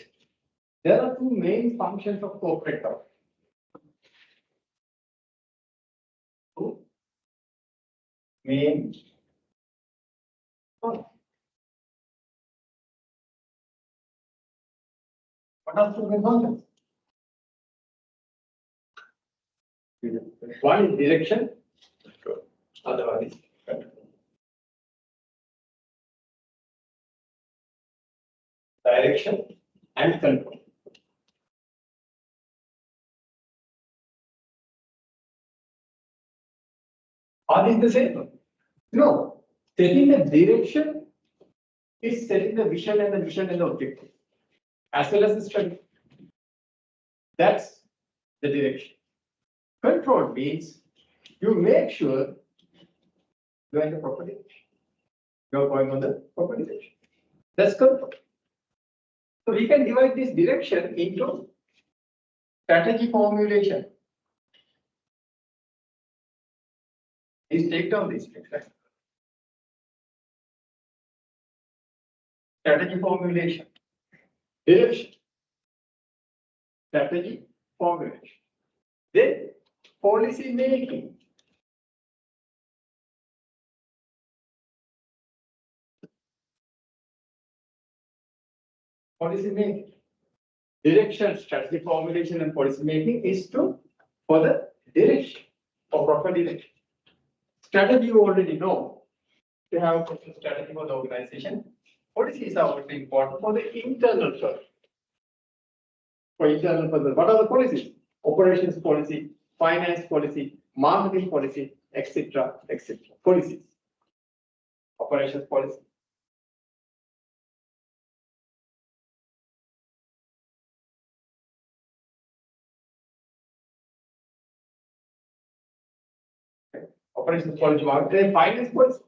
there are two main functions of corporate governance. Two main. What are two main functions? One is direction, other one is control. Direction and control. Are these the same? No. Setting the direction is setting the vision and the objective, as well as the strategy. That's the direction. Control means you make sure you are in the proper direction. You are going on the proper direction. That's control. So we can divide this direction into strategy formulation. Please take down this. Strategy formulation. Direction. Strategy formulation. Then policy making. Policy making. Direction, strategy formulation, and policy making is for the direction, for proper direction. Strategy you already know. You have a proper strategy for the organization. Policies are also important for the internal purpose. For internal purpose, what are the policies? Operations policy, finance policy, marketing policy, etc., etc. Policies. Operations policy. Operations policy, marketing, finance policy.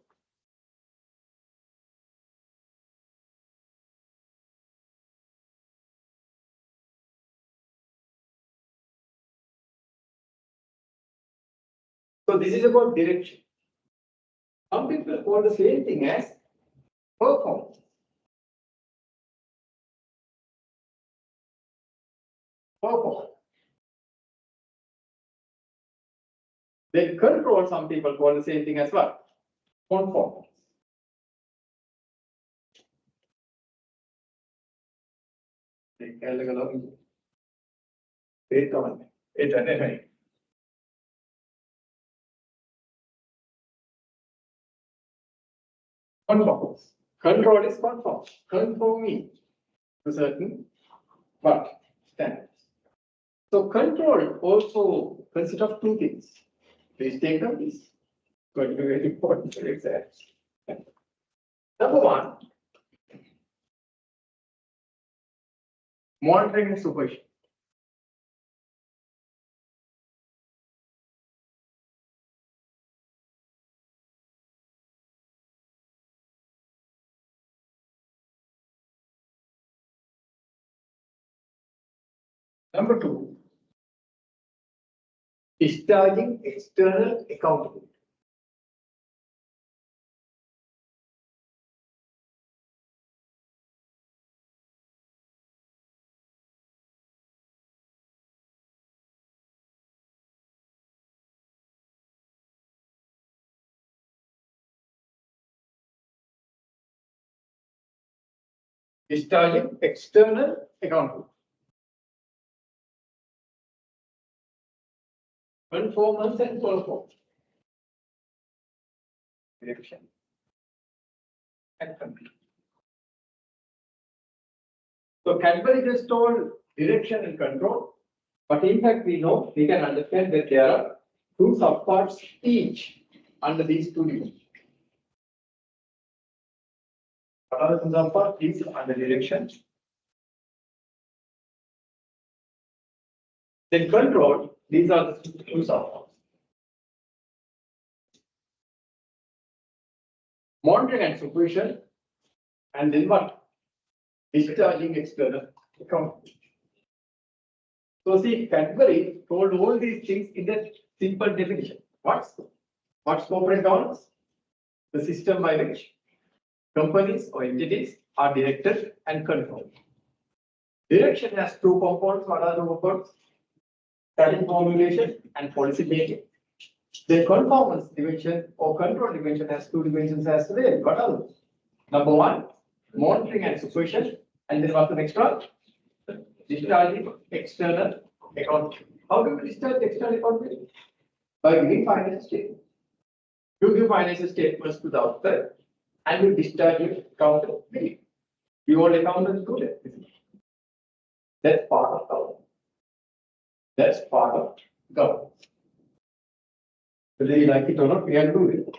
So this is about direction. Some people call the same thing as performance. Performance. Then control, some people call the same thing as well. Conformance. Conforms. Control is conform. Conforming to certain what? Standards. So control also consists of two things. Please take note this. Going to be very important for exams. Number one, monitoring and supervision. Number two, discharging external accountability. Discharging external accountability. Conformance and performance. Direction and control. So Cadbury just told direction and control, but in fact we know, we can understand that there are two subparts each under these two divisions. What are the subparts? These under direction. Then control, these are the two subparts. Monitoring and supervision, and then what? Discharging external accountability. So see, Cadbury told all these things in that simple definition. What's corporate governance? The system by which companies or entities are directed and controlled. Direction has two components. What are the components? Strategy formulation and policy making. The conformance dimension or control dimension has two dimensions as well. What are those? Number one, monitoring and supervision, and then what's the next one? Discharging external accountability. How do we discharge external accountability? By giving financial statements. You give financial statements to the outside and you discharge your accountability. You hold accountants do that. That's part of governance. That's part of governance. Whether you like it or not, we have to do it.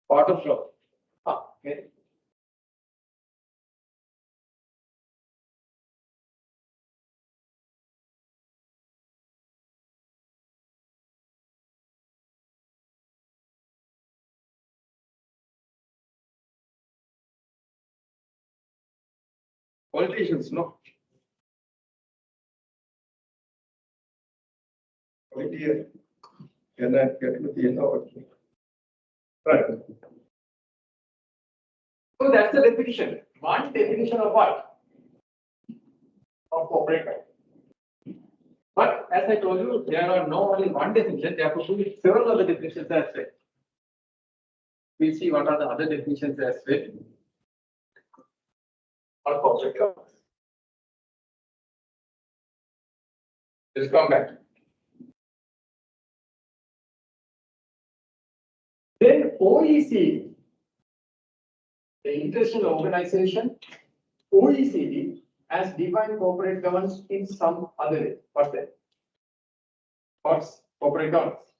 Part of law. Okay. Politicians, no. Politicians. And that get to the end of it. Right. So that's the definition. One definition of what? Of corporate governance. But as I told you, there are no only one definition, there could be several other definitions as well. We'll see what are the other definitions as well. Of corporate governance. Let's come back. Then OECD, the International Organization, OECD has defined corporate governance in some other way. What's that? What's corporate governance?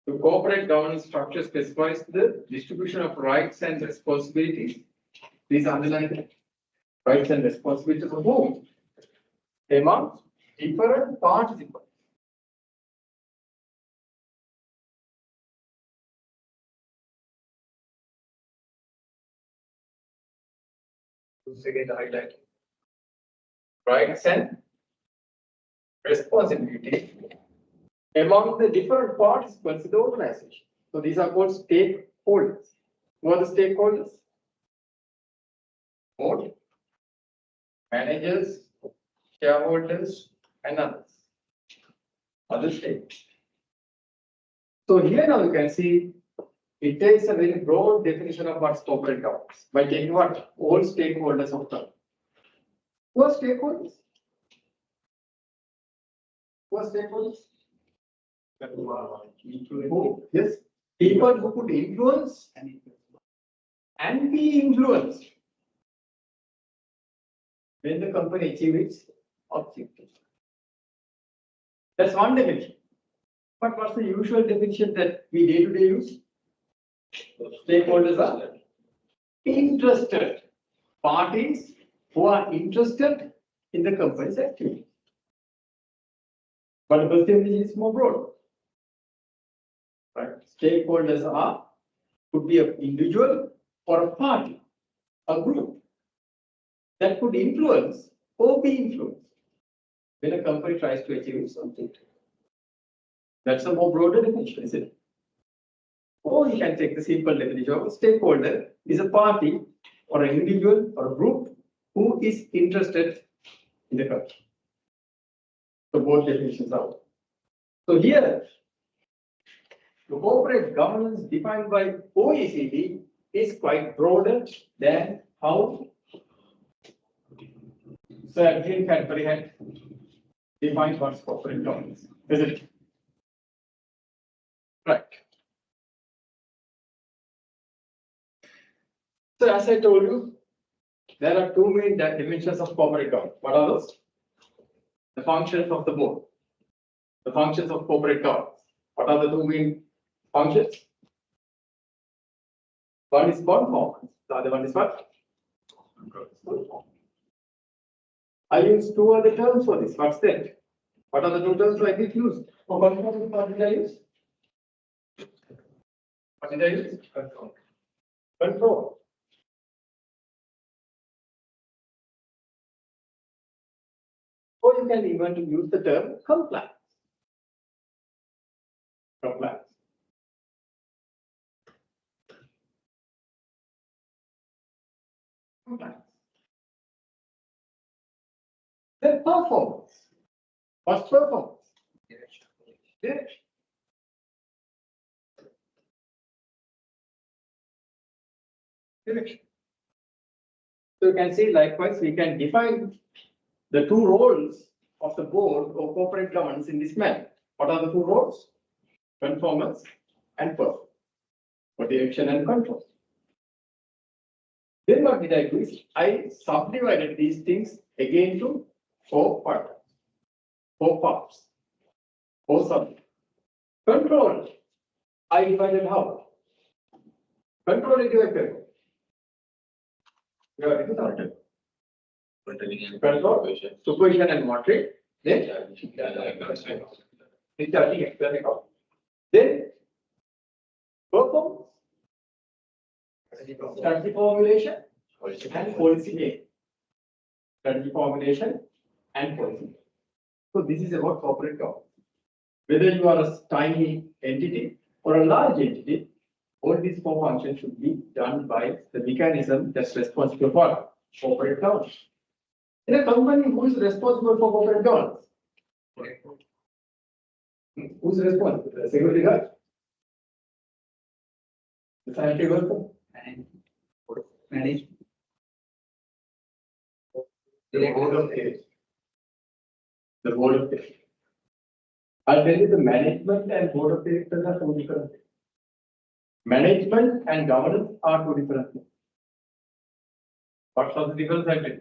The corporate governance structure specifies the distribution of rights and responsibilities. These underline rights and responsibilities of whom? Among different participants. Again, highlight rights and responsibilities among the different participants in the organization. So these are called stakeholders. Who are the stakeholders? Board, managers, shareholders, and others. Other stakes. So here now you can see it takes a very broad definition of what's corporate governance by taking what all stakeholders of the. Who are stakeholders? Who are stakeholders? Who? Yes, people who could influence and be influenced when the company achieves its objectives. That's one definition. But what's the usual definition that we day-to-day use? Stakeholders are interested parties who are interested in the company's activity. But the first definition is more broad. Right? Stakeholders are could be an individual or a party, a group that could influence or be influenced when a company tries to achieve something. That's a more broader definition, isn't it? Or you can take the simple definition of a stakeholder is a party or an individual or a group who is interested in the company. So both definitions are. So here, the corporate governance defined by OECD is quite broader than how Sir Jim Cadbury had defined what's corporate governance, isn't it? Right. So as I told you, there are two main dimensions of corporate governance. What are those? The functions of the board. The functions of corporate governance. What are the two main functions? One is performance. The other one is what? I use two other terms for this. What's that? What are the two terms I did use? For performance, what did I use? What did I use? Control. Control. Or you can even use the term compliance. Compliance. Compliance. Then performance. What's performance? Direction. Direction. So you can see likewise we can define the two roles of the board or corporate governance in this manner. What are the two roles? Conformance and performance. For direction and control. Then what did I do is I subdivided these things again to four parts. Four parts. Four subjects. Control. I divided how? Control is divided. Control, supervision and monitoring. Then Then performance. Strategy formulation and policy making. Strategy formulation and policy. So this is about corporate governance. Whether you are a tiny entity or a large entity, all these four functions should be done by the mechanism that's responsible for corporate governance. In a company, who is responsible for corporate governance? Who's responsible? The security guard? The sanitary worker? Management. The board of directors. The board of directors. I'll tell you the management and board of directors are two different things. Management and governance are two different things. What's the difference I tell you?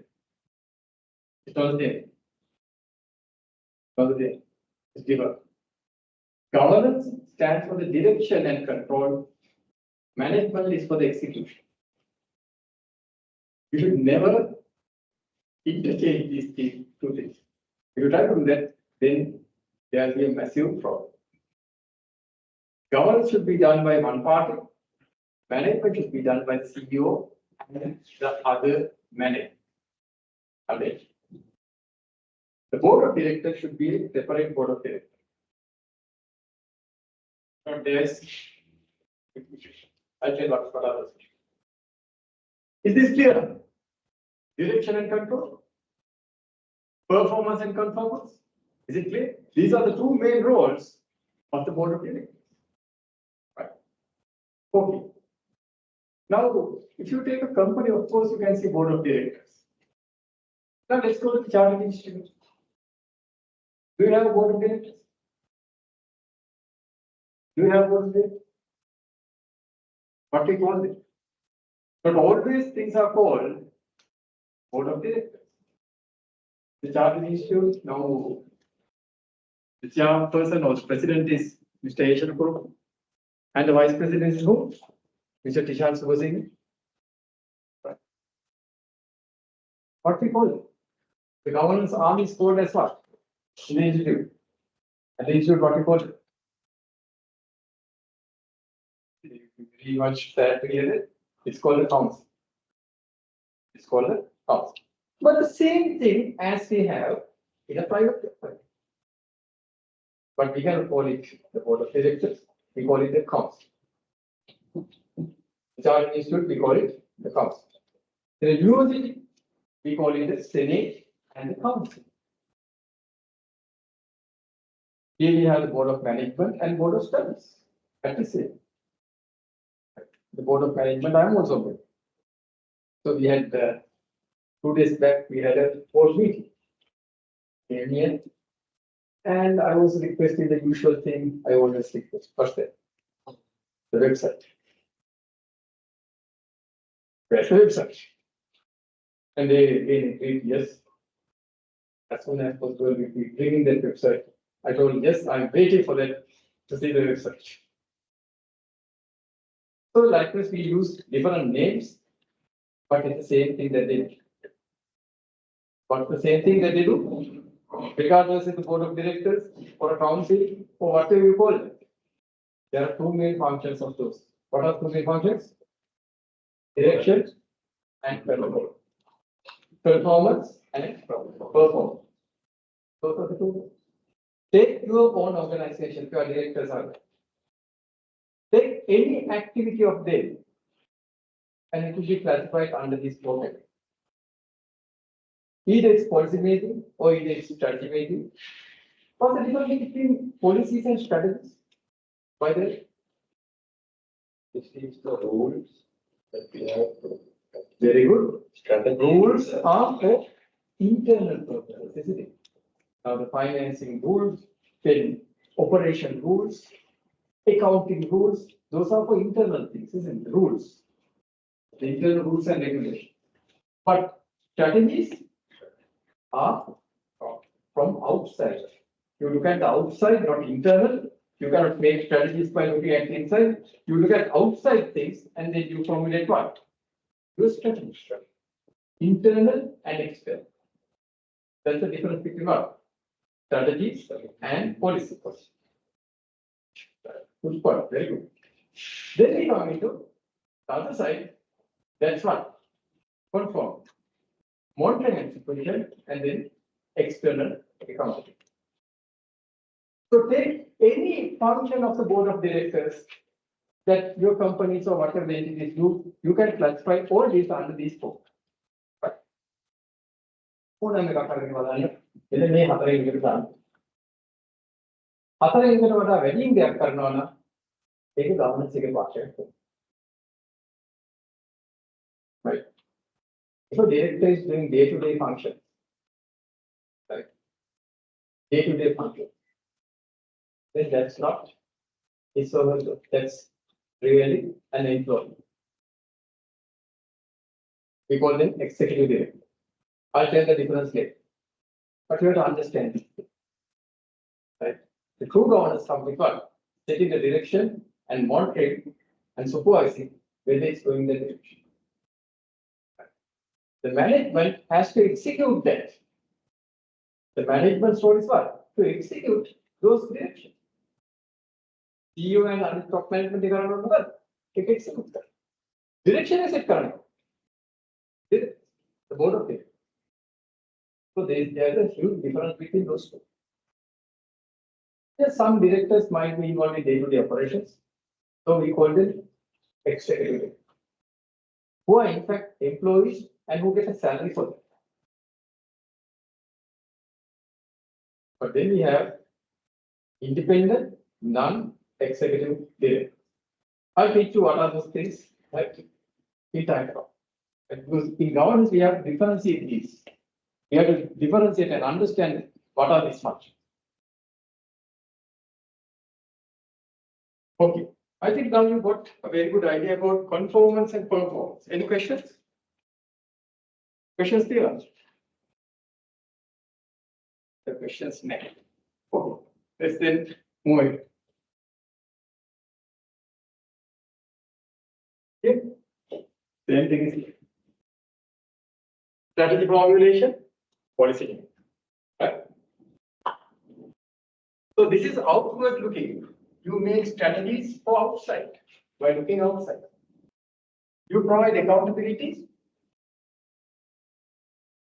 It's all the same. All the same. It's different. Governance stands for the direction and control. Management is for the execution. You should never interchange these two things. If you try to do that, then there will be a massive problem. Governance should be done by one party. Management should be done by the CEO and the other manager. The board of directors should be a separate board of directors. So there's, I'll tell you what others. Is this clear? Direction and control? Performance and conformance? Is it clear? These are the two main roles of the board of directors. Right. Okay. Now, if you take a company, of course, you can see board of directors. Now, let's go to the chartered institute. Do you have a board of directors? Do you have a board of directors? What we call it? But always things are called board of directors. The chartered institute, now, the chairperson or the president is Mr. Asian Group, and the vice president is who? Mr. Tishan Subasingh. What we call it? The governance arm is called as what? In the institute. And the institute, what we call it? Very much sad to hear it. It's called a council. It's called a council. But the same thing as we have in a private company. But we can call it the board of directors. We call it the council. The chartered institute, we call it the council. In a university, we call it the senate and the council. Here we have the board of management and board of studies. At the same. The board of management, I am also there. So we had 2 days back, we had a board meeting. Came here, and I was requesting the usual thing I always request. First thing, the website. Where's the website? And they agreed, yes. As soon as possible, we'll be bringing that website. I told them, yes, I'm waiting for that to see the website. So likewise, we use different names, but it's the same thing that they do. What's the same thing that they do? Regardless of the board of directors or a council or whatever you call it. There are 2 main functions of those. What are 2 main functions? Direction and performance. Performance and performance. Those are the 2. Take your own organization, if your directors are there. Take any activity of them, and it will be classified under this pocket. Either it's policy making or either it's strategy making. What's the difference between policies and strategies? By the way, This is the rules that we have to. very good. Strategy. Rules are for internal purposes, isn't it? Now the financing rules, then operation rules, accounting rules, those are for internal things, isn't it? Rules. The internal rules and regulations. But strategies are from outside. You look at the outside, not internal. You cannot make strategies by looking at inside. You look at outside things and then you formulate what? Your strategy. Internal and external. That's the difference between what? Strategies and policy. Good point, very good. Then we come into the other side. That's what? Conform. Monitoring and supervision, and then external accounting. So take any function of the board of directors that your companies or whatever the entities do, you can classify all these under these 4. Right? එතන මේ 4 එකට දාන්න. 4 එකට වඩා වැඩියෙන් දෙයක් කරනවා නම් ඒක governance එකේ පාර්ශ්වයක්. Right. So director is doing day-to-day functions. Right. Day-to-day function. Then that's not his or her job. That's really an employee. We call them executive director. I'll tell the difference later. But you have to understand this. Right? The true governance comes with what? Setting the direction and monitoring and supervising whether it's going in the direction. The management has to execute that. The management's role is what? To execute those directions. CEO and other top management they are not well. It execute that. Direction is it current. The board of directors. So there's a huge difference between those 2. Yes, some directors might be involved in day-to-day operations. So we call them executive, who are in fact employees and who get a salary for that. But then we have independent, non-executive directors. I'll teach you what are those things like in time. Because in governance, we have to differentiate these. We have to differentiate and understand what are these functions. Okay, I think now you got a very good idea about conformance and performance. Any questions? Questions there? The questions next. Okay, let's then move ahead. Okay, same thing is here. Strategy formulation, policy. Right? So this is outward looking. You make strategies for outside by looking outside. You provide accountabilities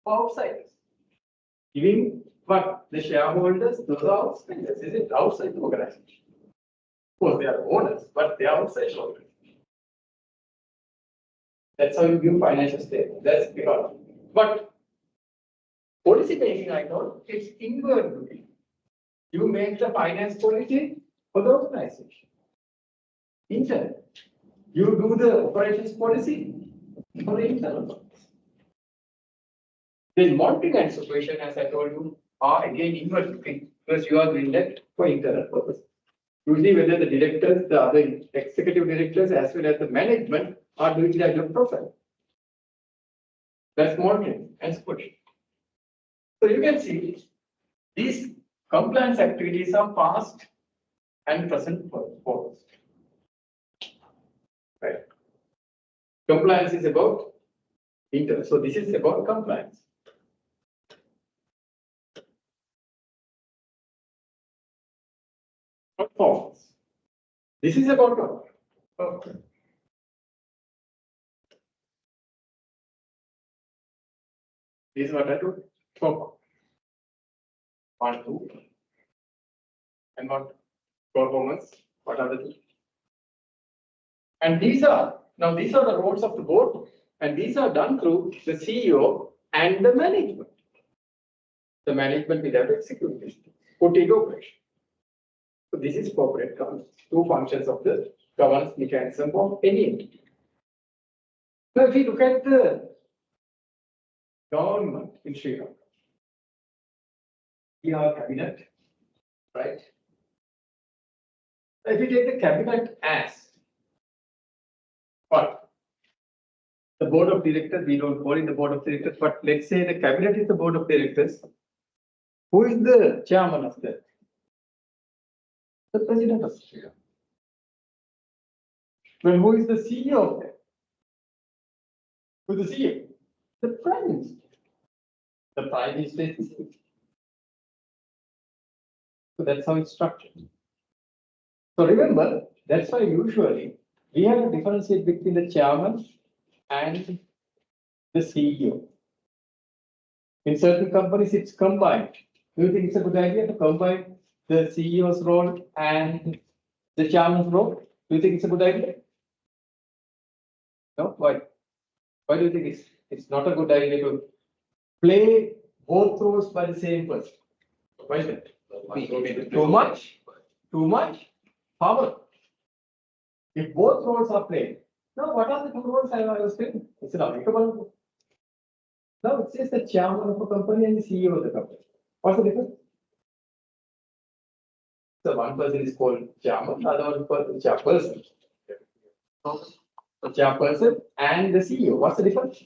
for outsiders. Giving what the shareholders, those are outsiders, is it outside the organization? Of course, they are owners, but they are outside the organization. That's how you give financial statement. That's because, but policy making, I know, it's inward looking. You make the finance policy for the organization. Internal. You do the operations policy for the internal purpose. Then monitoring and supervision, as I told you, are again inward looking because you are doing that for internal purpose. Usually, whether the directors, the other executive directors, as well as the management are doing that job profile. That's monitoring and supervision. So you can see these compliance activities are past and present purpose. Right. Compliance is about internal. So this is about compliance. Performance. This is about what? Okay. This is what I do. Performance. 1, 2. And what? Performance. What are the two? And these are now these are the roles of the board, and these are done through the CEO and the management. The management will have to execute this, put into operation. So this is corporate governance, two functions of the governance mechanism of any entity. Now, if you look at the government in Sri Lanka, we have cabinet, right? If you take the cabinet as what? The board of directors, we don't call it the board of directors, but let's say the cabinet is the board of directors. Who is the chairman of that? The president of Sri Lanka. Well, who is the CEO of that? Who is the CEO? The prime minister. The prime minister is the CEO. So that's how it's structured. So remember, that's why usually we have to differentiate between the chairman and the CEO. In certain companies, it's combined. Do you think it's a good idea to combine the CEO's role and the chairman's role? Do you think it's a good idea? No? Why? Why do you think it's not a good idea to play both roles by the same person? Why is that? Too much power. If both roles are played, now what are the two roles I was saying? It's an applicable. Now it says the chairman of a company and the CEO of the company. What's the difference? So one person is called chairman, the other one is chairperson. The chairperson and the CEO. What's the difference?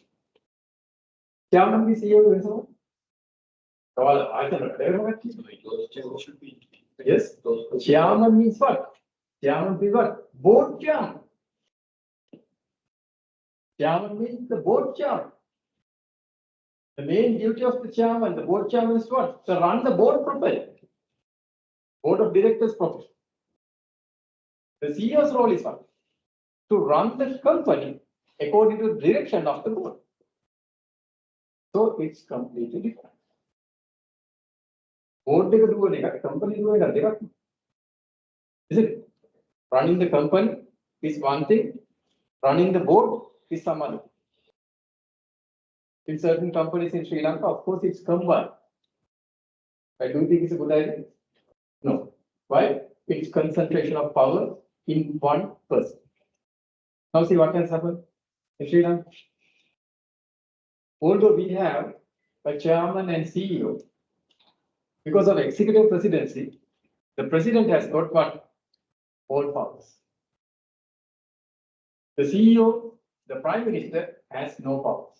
Chairman and CEO is what? Well, I can yes. Chairman means what? Chairman means what? Board chairman. Chairman means the board chairman. The main duty of the chairman, the board chairman is what? To run the board properly. Board of directors properly. The CEO's role is what? To run the company according to the direction of the board. So it's completely different. Board එක දුවන එක company දුවන එක දෙකක්. Is it? Running the company is one thing. Running the board is some other. In certain companies in Sri Lanka, of course, it's combined. I don't think it's a good idea. No. Why? It's concentration of power in one person. Now see what has happened in Sri Lanka. Although we have a chairman and CEO, because of executive presidency, the president has got what? All powers. The CEO, the prime minister, has no powers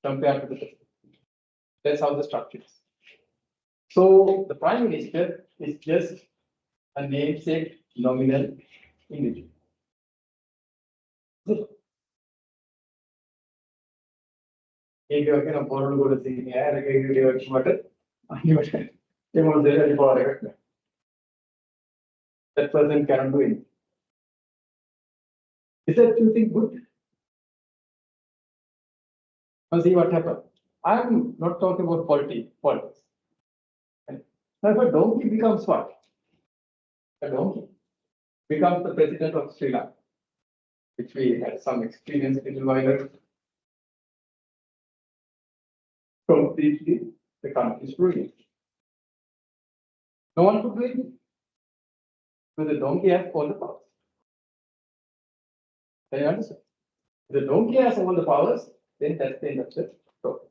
compared to the president. That's how the structure is. So the prime minister is just a namesake nominal individual. If you can afford to go to the air, that person cannot do it. Is that you think good? Now see what happened. I'm not talking about politics. Now if a donkey becomes what? A donkey becomes the president of Sri Lanka, which we had some experience in the minor. Completely, the country is ruined. No one could do it. Because the donkey has all the powers. Can you understand? If the donkey has all the powers, then that's the end of the story.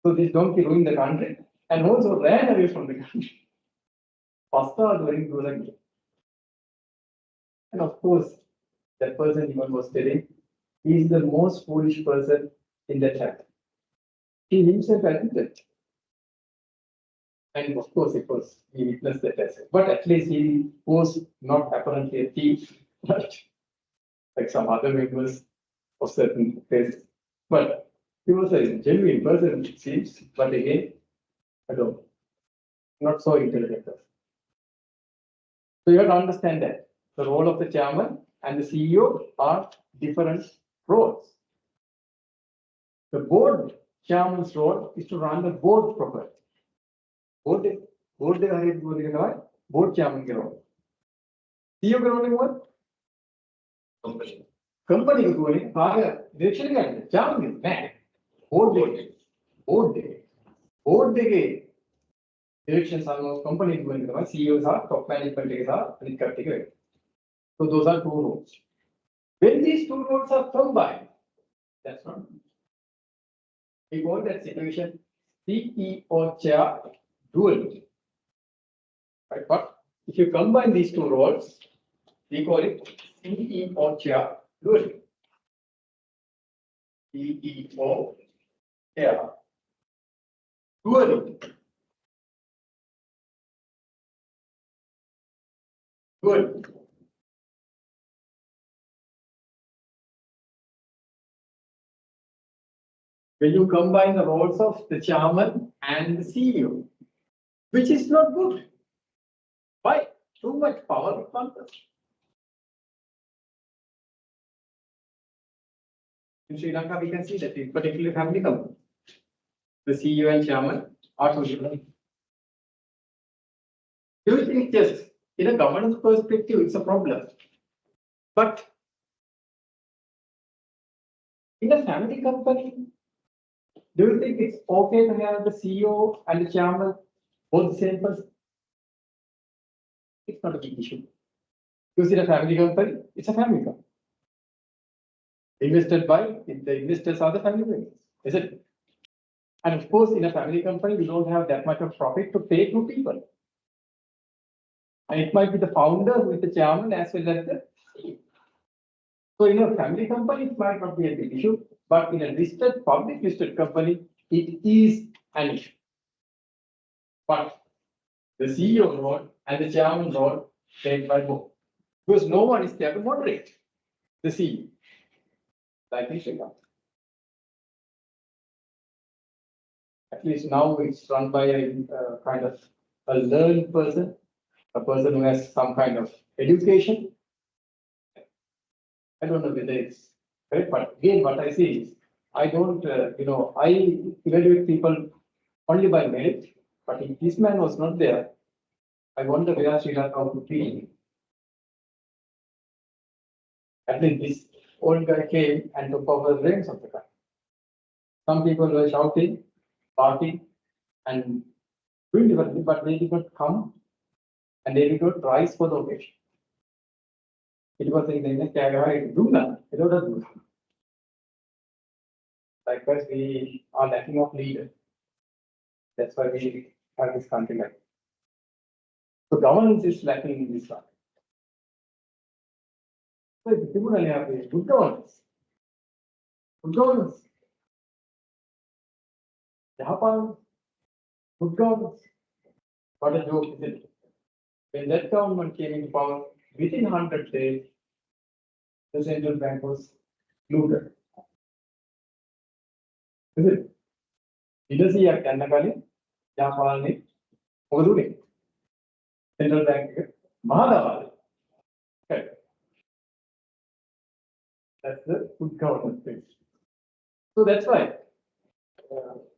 So this donkey ruined the country and also ran away from the country. Pasta during Gulag. And of course, that person even was telling, he is the most foolish person in the chat. He himself admitted. And of course, it was, he witnessed that as well. But at least he was not apparently a thief, right? Like some other members of certain places. But he was a genuine person, it seems. But again, I don't know. Not so intelligent. So you have to understand that the role of the chairman and the CEO are different roles. The board chairman's role is to run the board properly. Board chairman के role. CEO के role what? Company के role है direction क्या है? Chairman है board के direction सालों company के role CEO साथ top management के साथ lead करते हैं. So those are two roles. When these two roles are combined, that's not. We call that situation CEO chair dual. Right? But if you combine these two roles, we call it CEO chair dual. CEO chair dual. Dual. When you combine the roles of the chairman and the CEO, which is not good. Why? Too much power with one person. In Sri Lanka, we can see that in particular family company, the CEO and chairman are so different. Do you think just in a governance perspective, it's a problem? But in a family company, do you think it's okay to have the CEO and the chairman both the same person? It's not a big issue. Because in a family company, it's a family company. Invested by, the investors are the family members, is it? And of course, in a family company, we don't have that much of profit to pay to people. And it might be the founder with the chairman as well as the CEO. So in a family company, it might not be a big issue, but in a listed, public listed company, it is an issue. But the CEO role and the chairman role played by both. Because no one is there to moderate the CEO. Like in Sri Lanka. At least now it's run by a kind of a learned person, a person who has some kind of education. I don't know whether it's correct, but again, what I see is I don't, I evaluate people only by merit. But if this man was not there, I wonder where Sri Lanka would be. At least this old guy came and took over the reins of the country. Some people were shouting, barking, and doing differently, but they did not come and they did not rise for the occasion. It was in the category Duna. Likewise, we are lacking of leaders. That's why we have this country like. So governance is lacking in this one. So it's similarly have good governance. Good governance. Japan, good governance. What a joke, isn't it? When that government came into power, within 100 days, the central bank was looted. Is it? Idasiya Kanakali, Japani, Oduni. Central bank, Mahadavali. Okay. That's the good governance thing. So that's why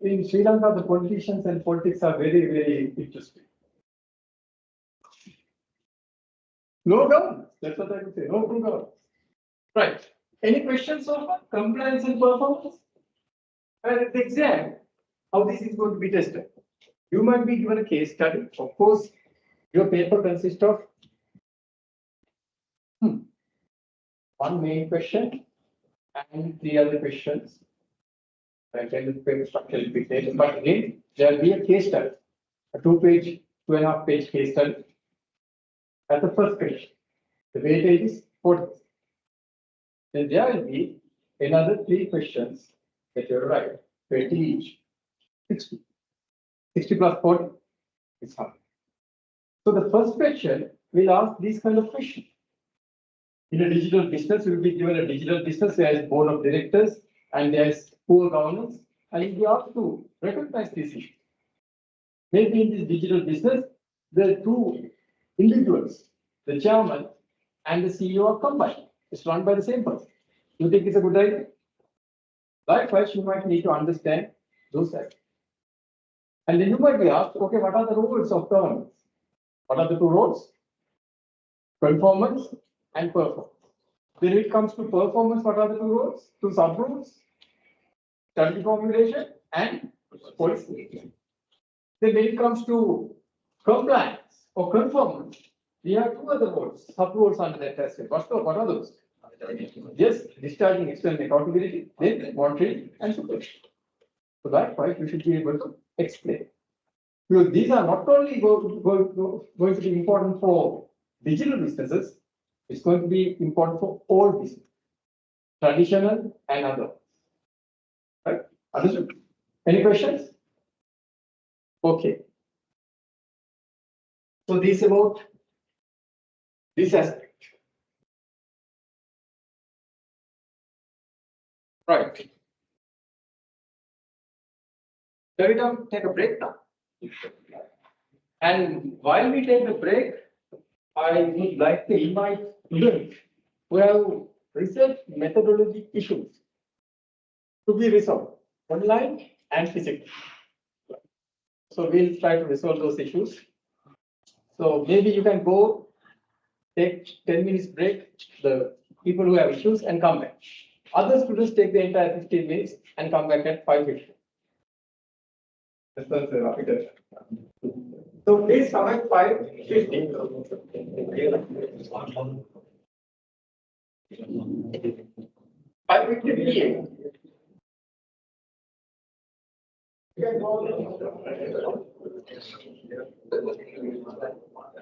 in Sri Lanka, the politicians and politics are very, very interesting. No governance. That's what I would say. No good governance. Right. Any questions so far? Compliance and performance? And at the exam, how this is going to be tested? You might be given a case study. Of course, your paper consists of one main question and three other questions. I tell you the paper structure will be taken, but again, there will be a case study, a 2-page, 2.5-page case study. That's the first question. The weightage is 40. Then there will be another 3 questions that you write, 20 each, 60. 60 plus 40 is 100. So the first question will ask these kind of questions. In a digital business, you will be given a digital business, there is board of directors and there is poor governance, and you will be asked to recognize these issues. Maybe in this digital business, the 2 individuals, the chairman and the CEO are combined. It's run by the same person. You think it's a good idea? Likewise, you might need to understand those sides. And then you might be asked, okay, what are the rules of governance? What are the 2 roles? Conformance and performance. When it comes to performance, what are the 2 roles? 2 sub-rules? Strategy formulation and policy. Then when it comes to compliance or conformance, we have 2 other roles, sub-rules under that aspect. What are those? Yes, discharging external accountability, then monitoring and supervision. So likewise, you should be able to explain. Because these are not only going to be important for digital businesses, it's going to be important for all businesses, traditional and other. Right? Understood? Any questions? Okay. So this about this aspect. Right. Shall we take a break now? And while we take the break, I would like to invite students who have research methodology issues to be resolved online and physically. So we'll try to resolve those issues. So maybe you can go take 10 minutes break, the people who have issues, and come back. Other students take the entire 15 minutes and come back at 5:50. So please come at 5:50. 5:50 PM.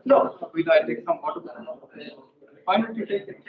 No, we will take some water. Why don't you take it?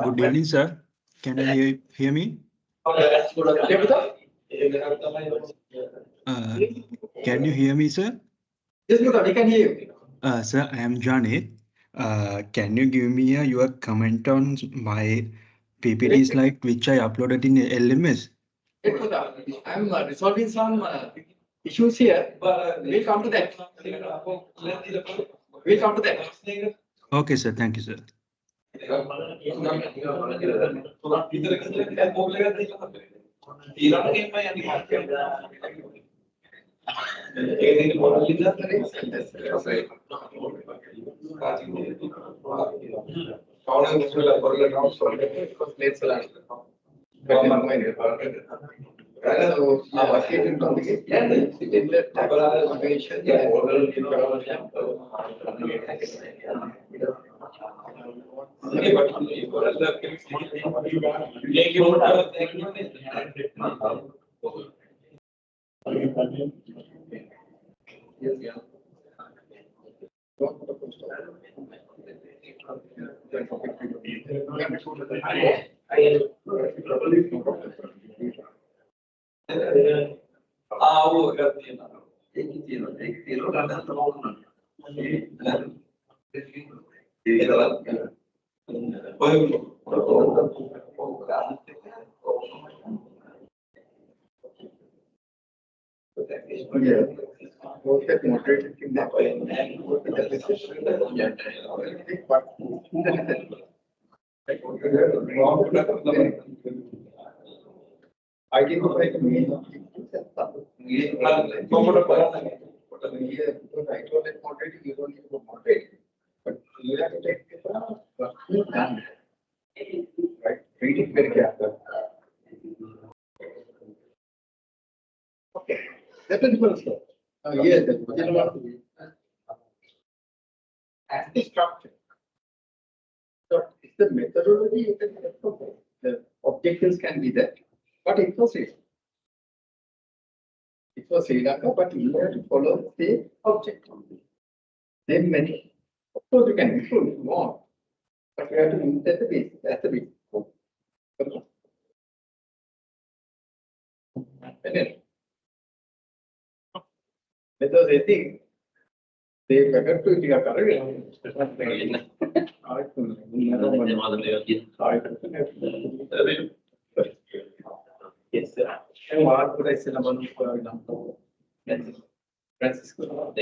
Good evening, sir. Can you hear me? Can you hear me, sir? Yes, Mutha, we can hear you. Sir, I am Janit. Can you give me your comment on my PPT slide which I uploaded in LMS? Yes, Mutha, I'm resolving some issues here, but we'll come to that. We'll come to that. Okay, sir. Thank you, sir. Identify the main moderate, you don't need to moderate, but you have to take it done. Right? Read it very carefully. Okay. That is first. Yes, that's what you want to be. As the structure. So it's the methodology you can get from there. The objectives can be that. But it was Srilanka, but you have to follow the objective. Then many, of course, you can improve more, but you have to use that the base. That's the base. Because I think they better to take a career. Yes, sir. And what would I say about for example? Francisco.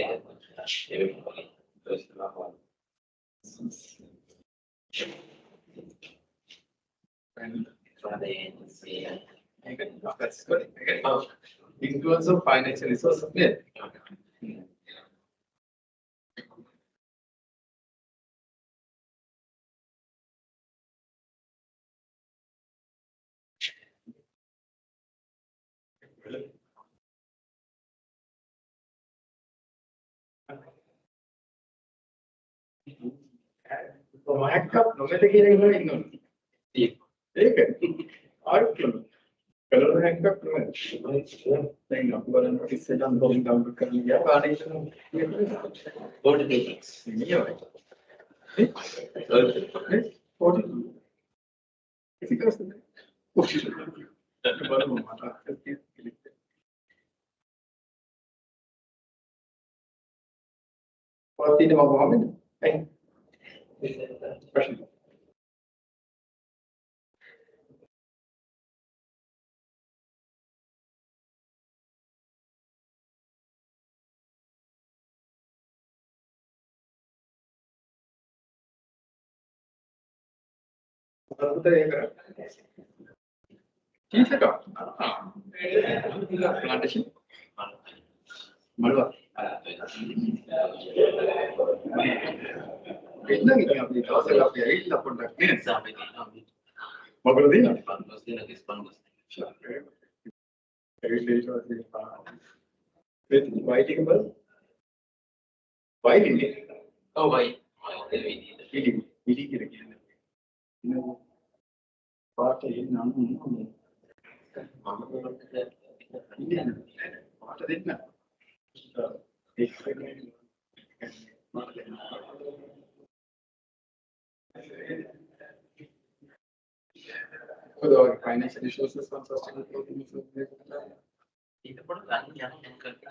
And that's good. Influence of financial resources. මහක්කක් නොමැත කියන එක නෝ ඉන්නවා. ඒක. ආයෙත් කරනවා. Colour හැක්කක් නොමැත. දැන් අපි බලන්න ඉස්සෙල්ලා බොම් ඩවුන්ලෝඩ් කරන්න ගියා. කාණේ බෝඩ් දෙකක්. නියමයි. බෝඩ් ඉතිකස්ද? බලමු මට ක්ලික්. පස්සේ මම මොකද? ප්‍රශ්න. plantation. Malwa. Kita kita अपनी क्लास का तैयारी लपट रखते हैं सामने मगर देना बस देना किस पर बस फिर वाइट के बाद वाइट नहीं ओ भाई इली की रखी है बात है नाम बात देखना एक second financial resources from sustainable growth initiatives. Itu pun kan yang kerja.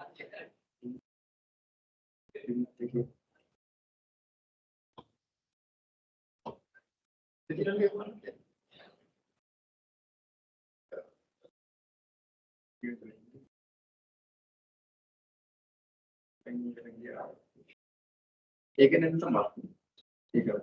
Digital government. एक ने तो मार ठीक है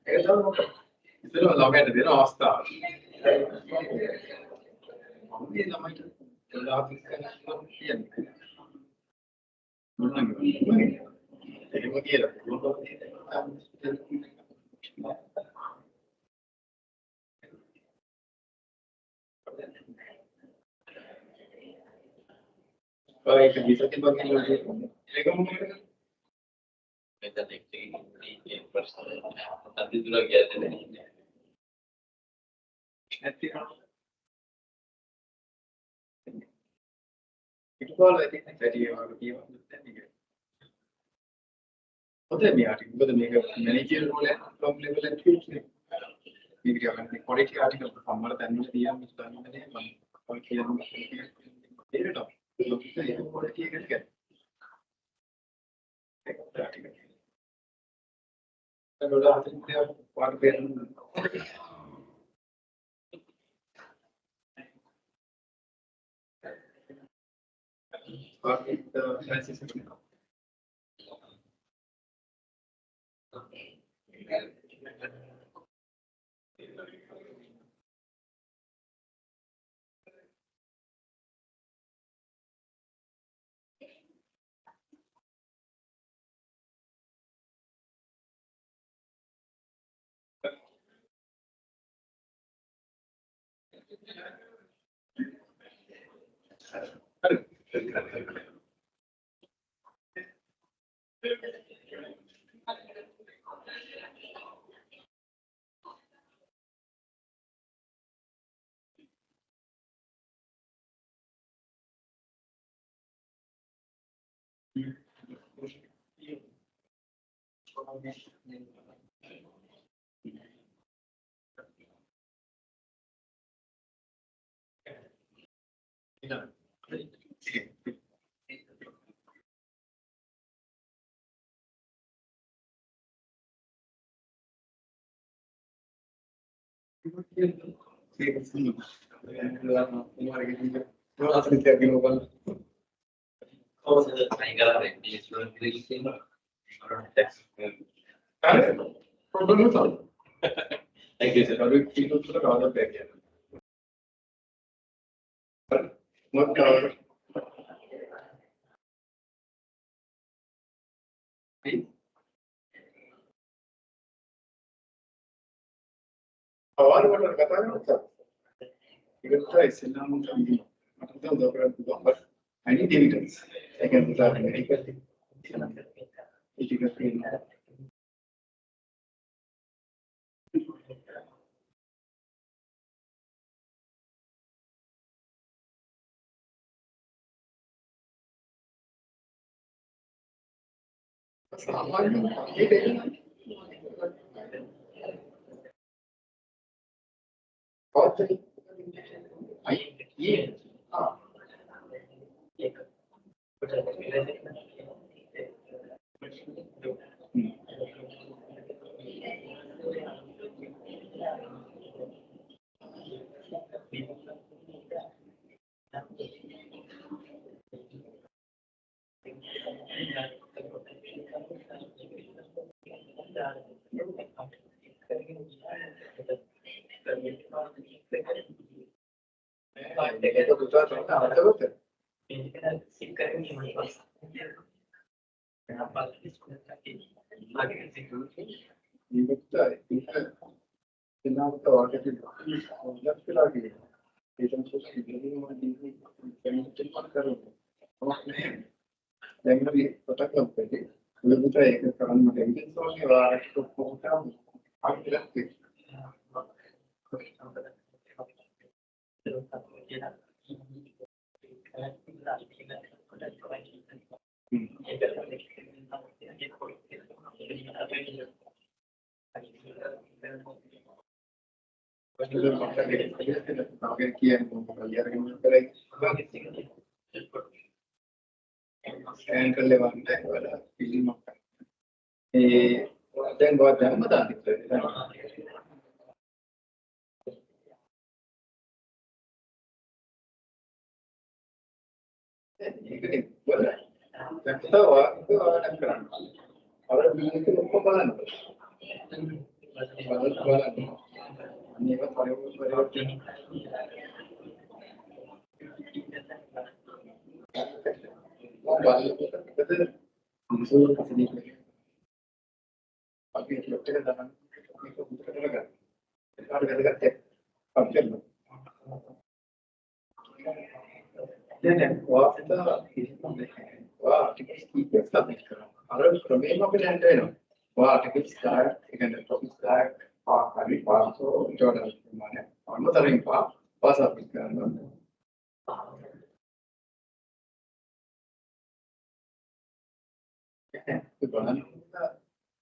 Yes, Itu log ada dia awasta. Ini namanya log kan jadi begitu. Baik, bisa kita bagi lagi. Kita देखते हैं personal अभी दूर गया थे नहीं itu kalau itu jadi orang dia itu होता है आर्टिकल बदल में मैनेजर रोल है टॉप लेवल है ठीक है डिग्री अगर क्वालिटी आर्टिकल हमारा तैयार दिया मिस्टर ने और किया दे रहा तो ये क्वालिटी है क्या article kalau artinya warga itu versi sebenarnya Thank you, sir. Not cover. Awal water kata kan? Even try Srilanka. I don't know the but I need evidence. I can do that medically. Then what Ramadan then what the articles keep established. Other domain of it and articles that again the topics that are very fast so Jordan another in part was up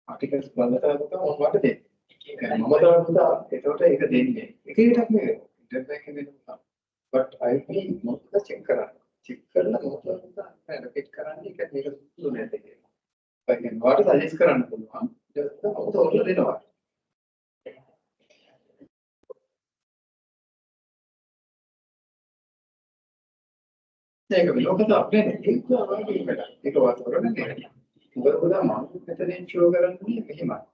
articles what are they? But I feel most of the check most of the allocate currently can make a student. Again, what is suggest current? Just the already know. Take a look at the update. It was already. Udah mampu kita ni show ni gimana?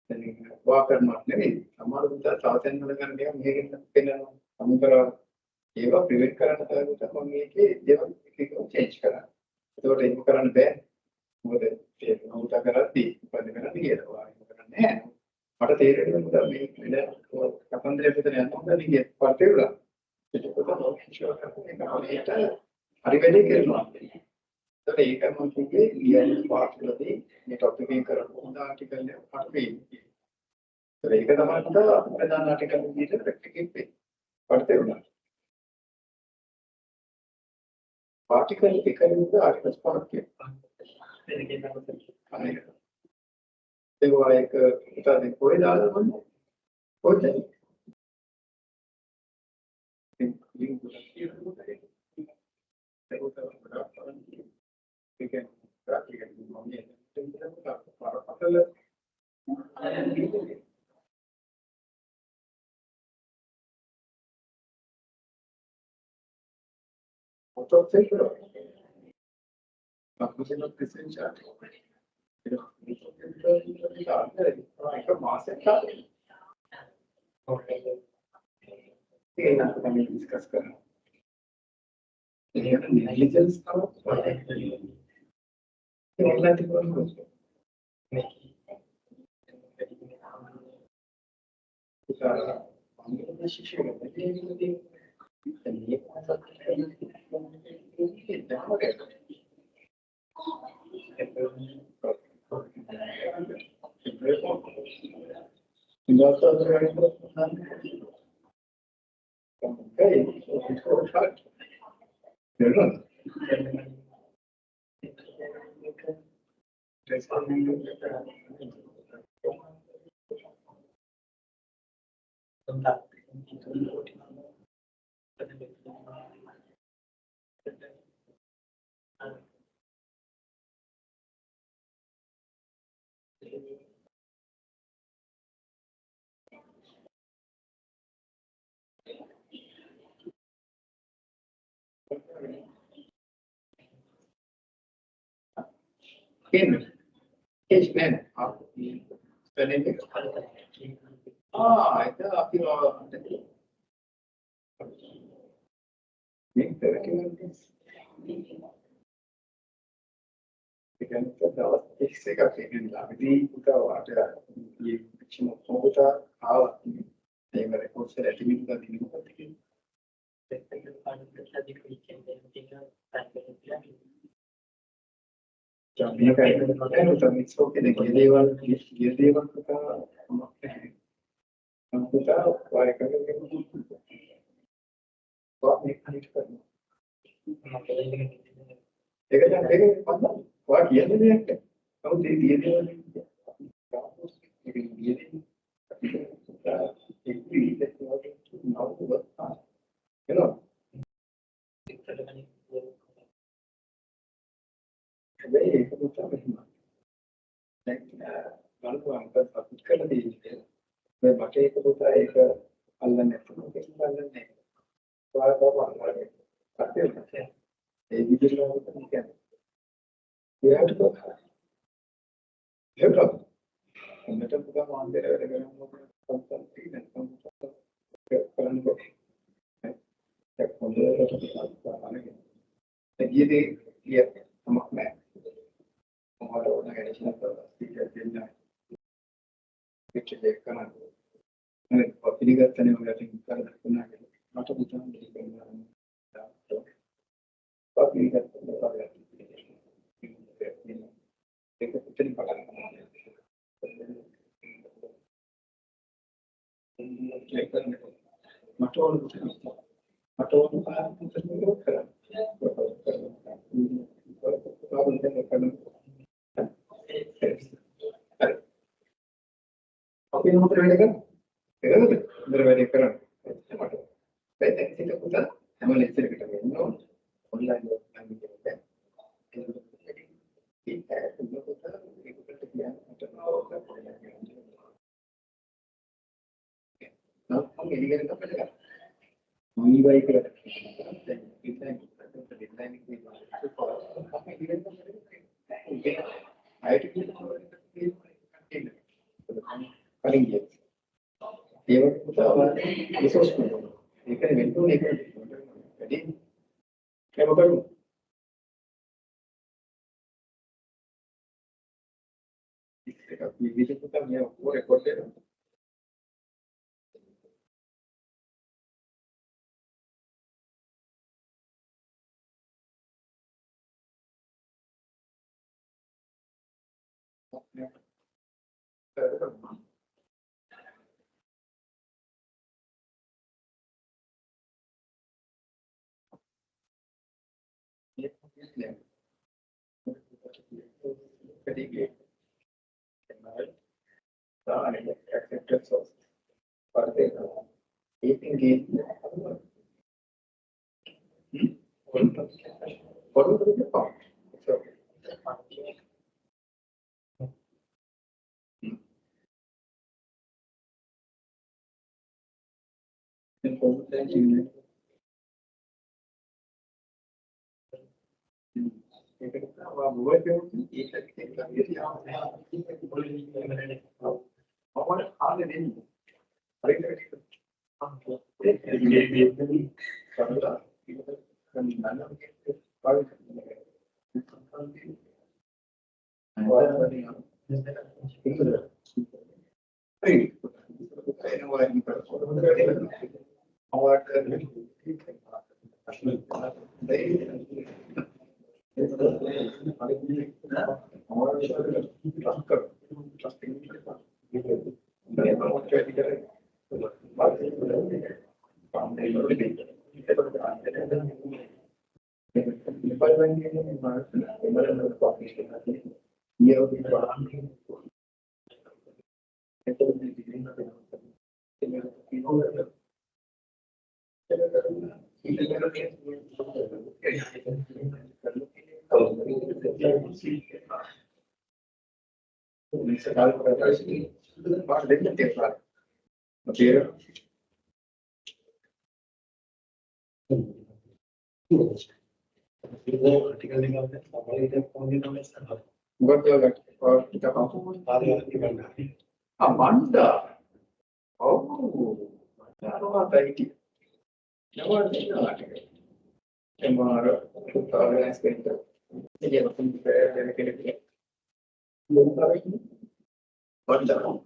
Then walker mat ni, हमारे उधर South End में kan dia mungkin kena हमको ඒවා prevent කරන්න තරමට මම මේකේ දේවල් එක චේන්ජ් කරා. ඒකට ඒක කරන්න බෑ. මොකද ඒක නෝට කරද්දී ඉපද කරන්න කියලා. ඒක කරන්නේ නැහැ. මට තේරෙන්නේ මොකද මේ වෙන කතන්දරයක් විතර යනවා නම් ඉන්නේ පටේවලා. ඒකත් නෝෂෝ කරන්නේ නැහැ. හරි වැඩේ කරනවා. ඒතකොට ඒක මම කිව්වේ ලියන පාර්ට් වලදී මේ ටොපික් එක කරපු හොඳ ආටිකල් එකක් අපට වෙන්නේ. ඒක තමයි අපිට ප්‍රධාන ආටිකල් විදිහට ප්‍රැක්ටිකල් වෙන්නේ. අපිට තේරුණා. ආටිකල් එකකින්ද ආටිකල් පහක් කියනවා. අනේක. ඒක වයික උදාහරණ කොහෙද දාලා මොන්නේ? කොහෙද? ලින්ක් එක කියනවා. ඒක තමයි Again, again, discuss करना negligence का online थे कौन कौन से सारा हमने शिक्षण में ये कौन सा man itu api इससे काफी अभी का वाटर ये कुछ होता हाँ ये मेरे को से रेटिंग का दिन को देखिए जब ये का है तो मिक्स होके देखिए देवल का हम कुछ वाई करेंगे तो आप एक खाली करना देखा मतलब वाट ये नहीं है हम दिए you know very kalau angkat takut kalau di मैं बाकी एक तो था एक अल्लाह ने तो अल्लाह ने करते हैं ये भी जो लोग तो क्या ये है तो है तो मैं तो पूरा मान दे रहे हैं हम लोग कंसल्टिंग एंड करने को है कौन तो आने के ये हम अपने हमारा ऑर्गेनाइजेशन का स्पीकर देना पिक्चर देखकर मैंने कॉपी करने वाला थिंग कर रखना है मतलब इतना नहीं करना तो कॉपी करने वाला एक पिक्चर निकालना लेकर मटोल का पिक्चर नहीं करा Oke, nomor kan? Berapa Baik, kita putar. Sama lecture kita minum. Online kami kita. Kita putar. Kita kemudian nah, kamu ini kan apa ya? Mami baik kita. Kita design ini. Apa ini kan? Oke. Ayo kita paling dia. Dia putar resource itu. Ini kan bentuk ini. Jadi kayak apa dulu? Bisa putar ya, record Acceptance of engagement. What is the point? So, Amanda. Oh, that's not right. Never think about it. Tomorrow, organize painter. Yeah, dedicated. What the?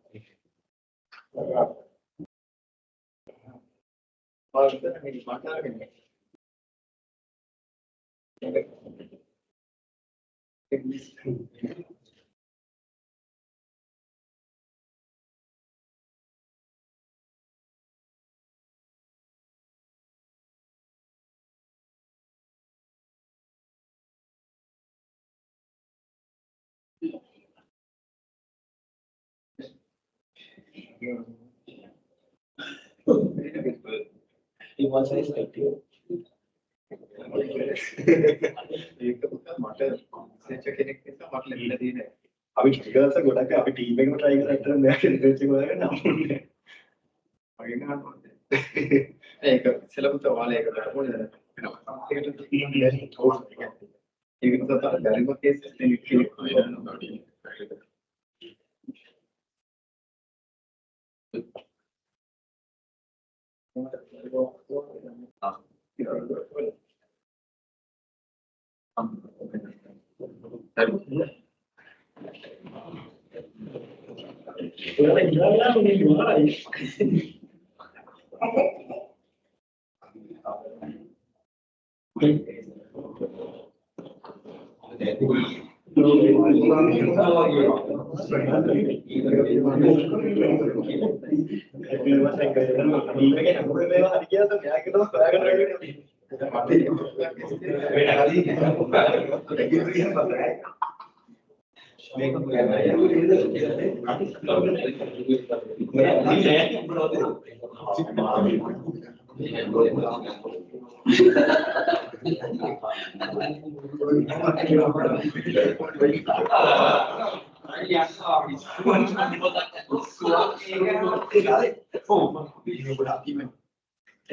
He was like you. අපි ටිකල්ස ගොඩක් අපි team එකම try කරලා මෙයාට research එක හොයාගෙන අමුන්නේ. වගේ ගන්නවා. ඒක සිලබස් ඔයාලා ඒක දාපුවද? ඒකට ඒක තමයි බැරිම කේසස්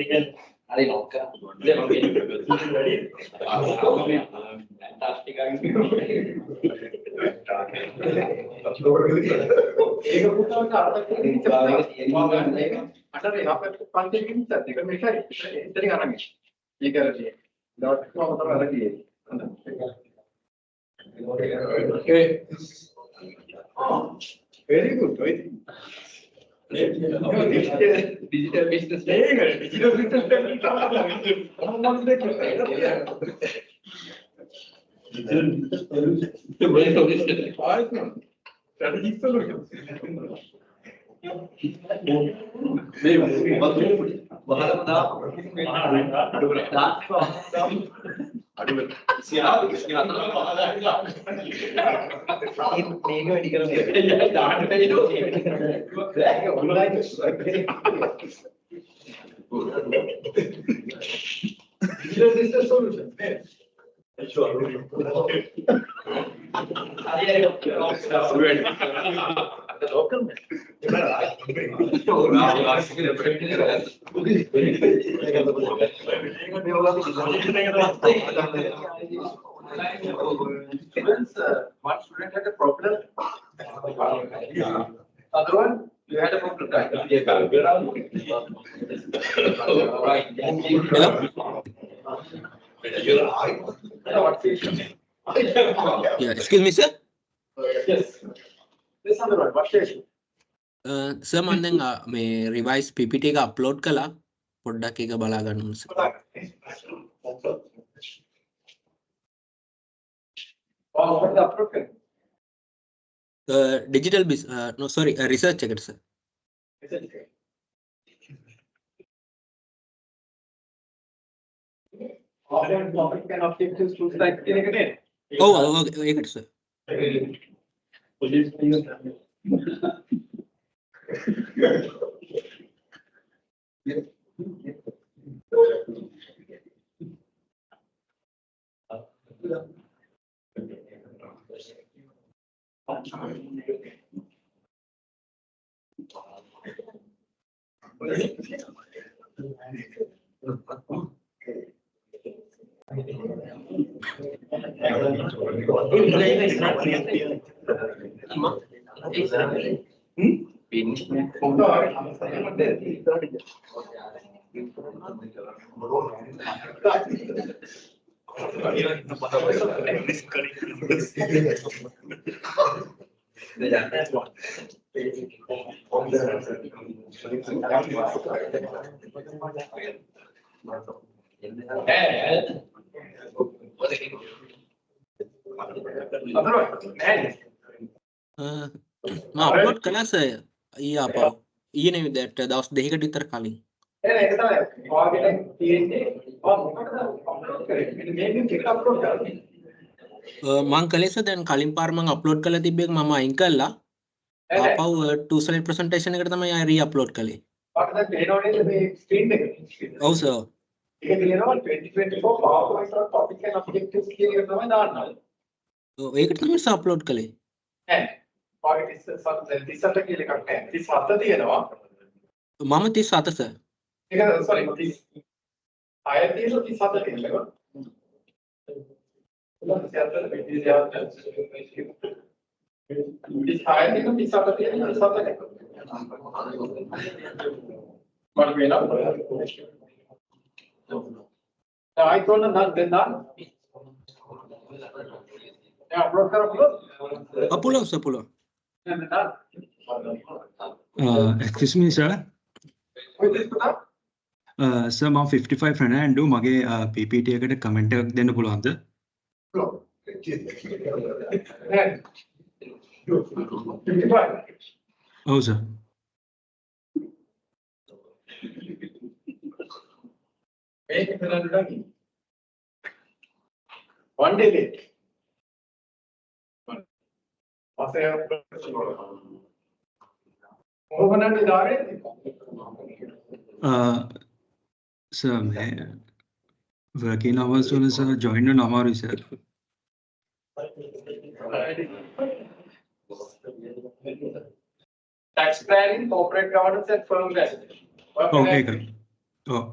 දෙකක් Hari Lanka. Fantastic. Very good, right? Digital business. Digital business. The way solution. strategic solutions. One student had a problem. Other one, you had a problem. Yeah, excuse me, sir. Yes. This other one, what station? Sir, මම දැන් මේ revise PPT එක upload කළා. පොඩ්ඩක් ඒක බලා ගන්න ඕනේ, sir. Oh, what the upload? Digital no sorry, research එකට, sir. Offline topic and objectives to like again. Oh, okay, ඒකට, sir. මම අප්ලෝඩ් කළා සර් ඊයේ ආපහු ඊයේ නෙවෙයි දැන් දවස් දෙකකට විතර කලින් ඒක තමයි ඔයාගෙන තියෙන්නේ මොකටද අප්ලෝඩ් කරේ මේකෙන් එක අප්ලෝඩ් කරන්නේ මම කළේ සර් දැන් කලින් පාර මම අප්ලෝඩ් කරලා තිබ්බ එක මම අයින් කළා ආපහු two slide presentation එකට තමයි ආයෙ re-upload කළේ ඔයාට දැන් පේනවනේ මේ ස්ක්‍රීන් එක ඔව් සර් ඒක කියනවා 2024 PowerPoint topic and objectives කියන එක තමයි දාන්න ඔව් ඒකට තමයි සර් අප්ලෝඩ් කළේ ඈ ඔයාගේ 37 කියලා එකක් නැහැ 37 තියෙනවා මම 37 සර් ඒක sorry 30 ආයෙ 37 තියෙනවා පුළුවන් සර් පුළුවන් excuse me sir. Sir මම 55 ෆර්නෑන්ඩෝ මගේ PPT එකට කමෙන්ට් එකක් දෙන්න පුළුවන්ද? ඔව් sir. One day late. Sir मैं working hours වල sir join වෙන්න අමාරුයි sir. Tax planning, corporate governance and firm management. Okay sir. Oh.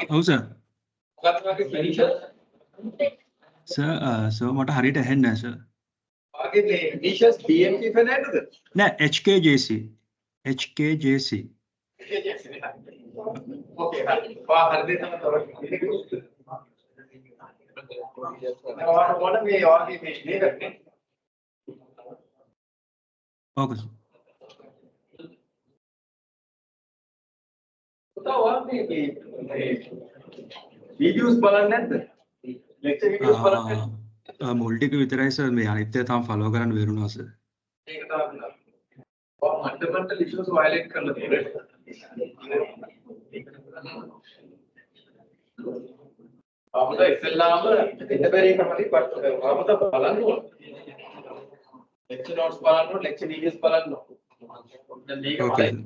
Oh sir. Sir, so මට හරියට ඇහෙන්නේ නැහැ sir. ආගේ මේ නිෂස් BMP ෆෙනයිද? නෑ HKJC. HKJC. ඕකේ හරි. හරිද තමයි තොරතුරු. මොන මේ වාගේ මේ නේද? Okay. පුතා වාගේ මේ වීඩියෝස් බලන්නේ නැද්ද? ලෙක්චර් වීඩියෝස් බලන්නේ නැද්ද? මුල් ටික විතරයි සර් මේ අනිත් ඒවා තාම ෆලෝ කරන්න බැරුණා සර්. ඒක තමයි. fundamental issues violate කරලා තියෙනවා. අපිට ඉස්සෙල්ලාම දෙන්න බැරි එක හරි අපිට බලන්න ඕන. lecture notes බලන්න ඕන, lecture videos බලන්න ඕන. දැන් මේක Okay. බලන්න.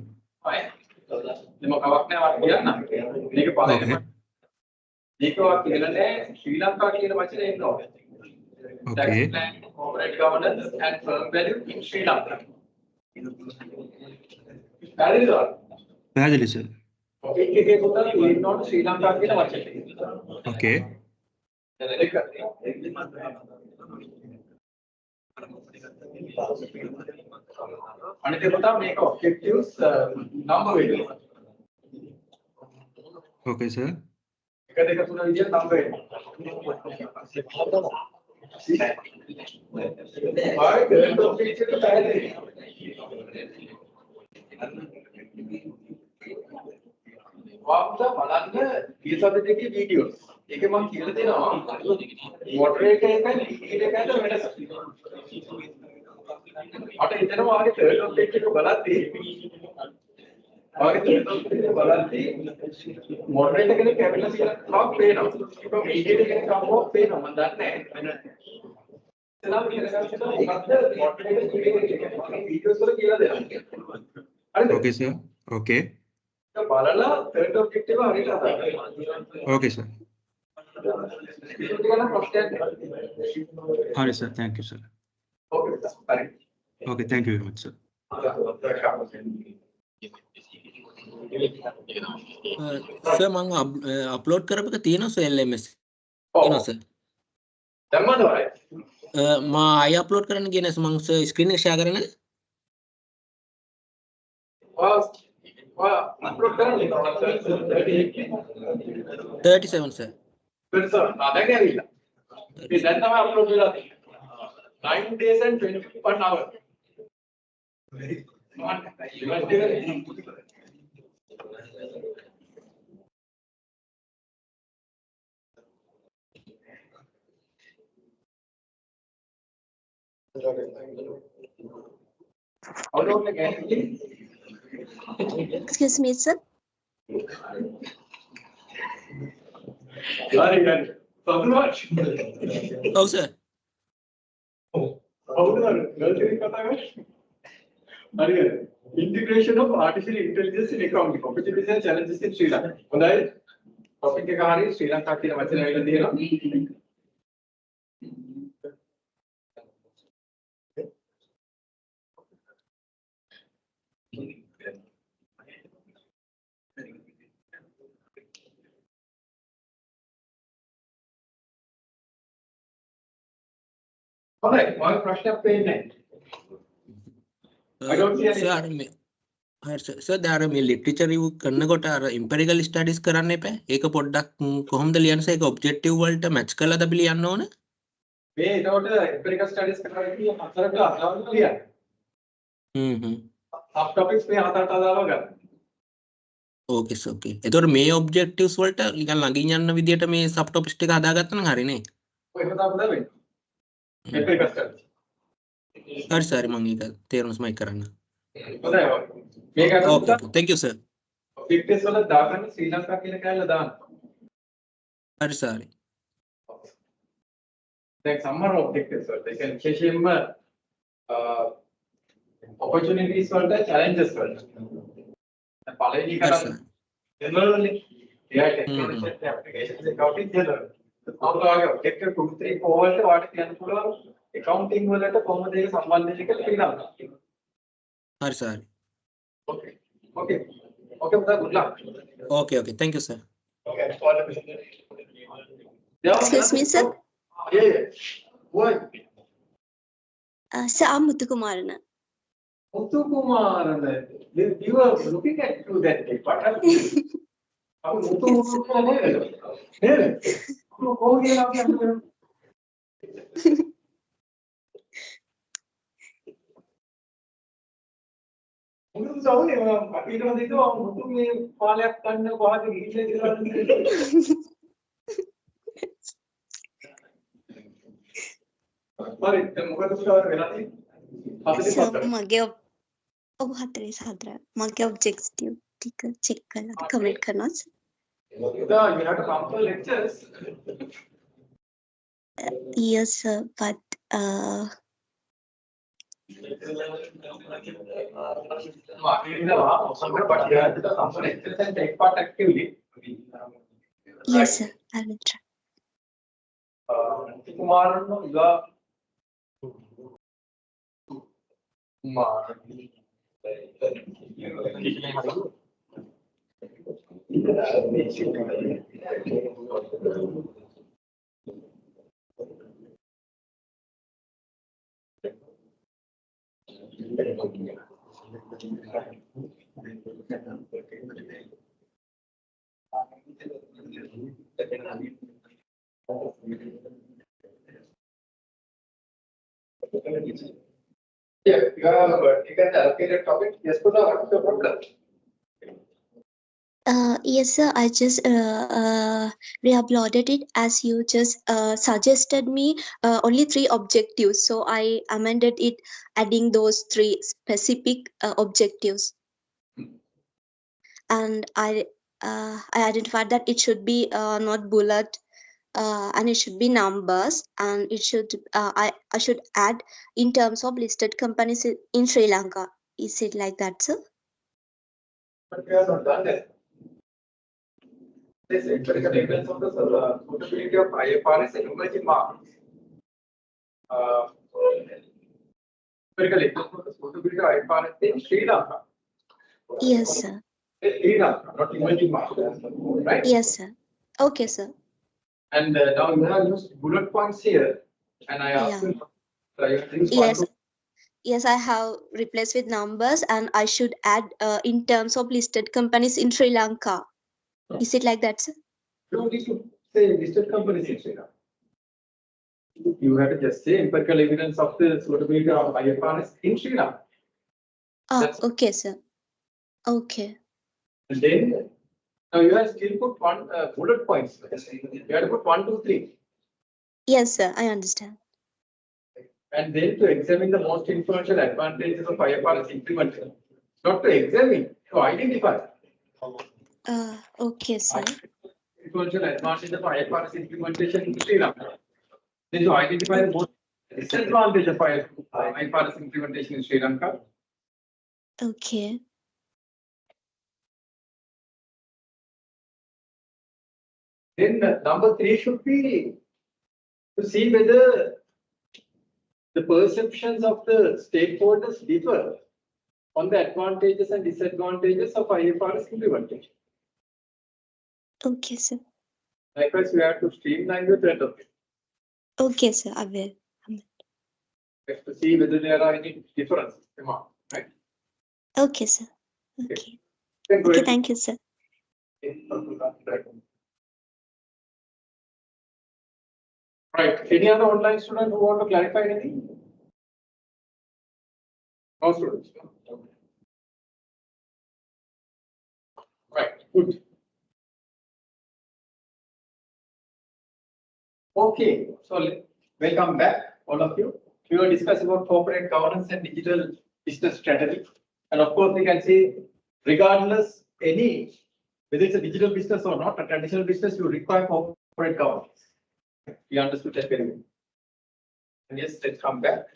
හරි. දැන් මොකක් නෑ වට කියන්න. මේක බලන්න. මේක වා කියන්නේ ශ්‍රී ලංකා කියන වචනේ එනවා. Okay. Tax plan, corporate governance and firm value in Sri Lanka. පැහැදිලිද? පැහැදිලි සර්. topic එකේ පුතා not ශ්‍රී ලංකා කියන වචනේ. Okay. ඒක අනිත් එක පුතා මේක objectives number වෙනවා. Okay sir. එක දෙක තුන විදියට number වෙනවා. ආයෙත් topic එකට පැහැදිලි. වාපුතා බලන්න ඊසත් දෙකේ වීඩියෝස්. ඒකේ මම කියලා දෙනවා මොඩරේටර් එකයි ලීඩ් එකයි අතර වෙනස. අට හිතනවා ආගේ තර්ඩ් ඔබ්ජෙක්ට් එක බලද්දී මොඩරේටර් කෙනෙක් කැපිටල් කියලා පේනවා. ඒක මීඩියට් කෙනෙක් කම්පෝක් පේනවා. මම දන්නේ නැහැ. එතනම කියලා ගන්න මොකද්ද මොඩරේටර් වීඩියෝස් වල කියලා දෙනවා. හරිද? Okay sir. Okay. බලලා තර්ඩ් ඔබ්ජෙක්ට් එක හරියට හදාගන්න. Okay sir. Hi sir. Thank you sir. Okay. Thank you very much sir. Sir මම අප්ලෝඩ් කරපු එක තියෙනවා සර් LMS. තියෙනවා සර්. දැම්මද වයි? මම අය අප්ලෝඩ් කරන්න ගියේ නැහැ මම සර් ස්ක්‍රීන් එක ෂෙයා කරන්නේ නැද්ද? අප්ලෝඩ් කරන්නේ 37 සර්. දැන් ඇවිල්ලා. මේ දැන් තමයි අප්ලෝඩ් වෙලා තියෙන්නේ. 9 days and 21 hours. Excuse me, sir. ඔව් sir. Integration of artificial intelligence in accounting. Opportunities and challenges in Sri Lanka. හොඳයි. topic එක හරිය ශ්‍රී ලංකා කියන වචනේ ඇවිල්ලා තියෙනවා. හොඳයි. මම ප්‍රශ්නයක් පේන්නේ නැහැ. I don't see any. Sir මේ හරි සර් දැන් මේ ලිටරචර් රිව්යු කරනකොට අර ඉම්පෙරිකල් ස්ටඩිස් කරන්න එපා. ඒක පොඩ්ඩක් කොහොමද ලියන්නේ සර්? ඒක ඔබ්ජෙක්ටිව් වලට මැච් කරලාද අපි ලියන්න ඕන? මේ ඒකට empirical studies කරලා ඉතින් හතරට අදාළව ලියන්න. sub topics මේ හතරට අදාළව ගන්න. ඕකේ සර් ඕකේ. එතකොට මේ ඔබ්ජෙක්ටිව්ස් වලට නිකන් ළඟින් යන විදියට මේ සබ් ටොපික්ස් ටික හදාගත්තා නම් හරිනේ. ඔය එහෙම තමයි වෙන්නේ. empirical studies. හරි සර් මම ඒක තේරුම්ස්මයි කරන්න. හොඳයි. මේක ඕකේ thank you sir. objectives වල දාගන්න ශ්‍රී ලංකා කියන කැලල දාන්න. හරි සර්. දැන් සම්මර objectives වලට ඒ කියන්නේ විශේෂයෙන්ම opportunities වලට challenges වලට. දැන් පළවෙනි එක තමයි general නේ. AI technology applications accounting general. අපලගේ objective 2 3 4 වලට වාට කියන්න පුළුවන් accounting වලට කොහොමද ඒක සම්බන්ධ වෙන්නේ කියලා කියනවා. හරි sir. Okay. Okay. Okay, brother, good luck. Okay thank you sir. Okay. Excuse me, sir. Yeah. What? Sir, I'm Muthukumarana. Muthukumaran, you were looking at you that day. What happened? Muthukumaran, Sir, mage objective check करना comment करना sir. you have to come for lectures. Yes sir, but But you have to come for lectures and take part actively. yes sir, I will try. Muthukumaran, you are yeah, you have taken the allocated topic. Yes, Puna, what is the problem? Yes sir, I just re-uploaded it as you just suggested me only 3 objectives. So I amended it, adding those 3 specific objectives. And I identified that it should be not bullet and it should be numbers, and it should I should add in terms of listed companies in Sri Lanka. Is it like that, sir? But we have not done that. This empirical evidence of the suitability of IFRS and emerging markets. Empirical evidence of the suitability of IFRS in Sri Lanka. Yes, sir. Sri Lanka, not emerging markets, right? Yes, sir. Okay, sir. And now you have used bullet points here, and I asked you, Yes. Yes, I have replaced with numbers, and I should add in terms of listed companies in Sri Lanka. Is it like that, sir? You don't need to say listed companies in Sri Lanka. You have to just say empirical evidence of the suitability of IFRS in Sri Lanka. That's okay, sir. Okay. And then now you have still put one bullet points. You have to put 1, 2, 3. Yes, sir. I understand. And then to examine the most influential advantages of IFRS implementation. Not to examine, to identify. Okay, sir. Influential advantages of IFRS implementation in Sri Lanka. Then to identify the most disadvantage of IFRS implementation in Sri Lanka. Okay. Then number 3 should be to see whether the perceptions of the stakeholders differ on the advantages and disadvantages of IFRS implementation. Okay, sir. Likewise, we have to streamline the thread of it. Okay, sir. I will. We have to see whether there are any differences, right? Okay, sir. Okay. Then Okay, thank you, sir. Right. Any other online student who want to clarify anything? No students. Right. Good. Okay. So welcome back, all of you. We will discuss about corporate governance and digital business strategy. And of course, we can say, regardless whether it's a digital business or not, a traditional business, you require corporate governance. We understood that very well. And yes, let's come back.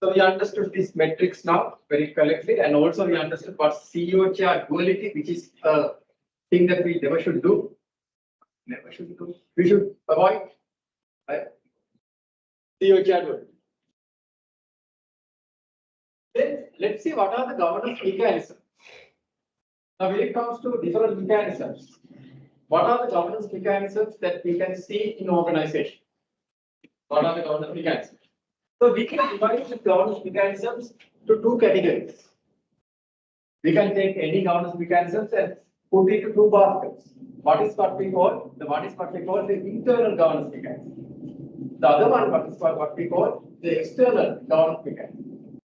So we understood these metrics now very correctly, and also we understood what CEO chair duality, which is a thing that we never should do. Never should do. We should avoid. Right? CEO chair duality. Then let's see what are the governance mechanisms. Now, when it comes to different mechanisms, what are the governance mechanisms that we can see in organization? What are the governance mechanisms? So we can divide the governance mechanisms to two categories. We can take any governance mechanisms and put it to two baskets. One is what we call the internal governance mechanism. The other one what we call the external governance mechanism.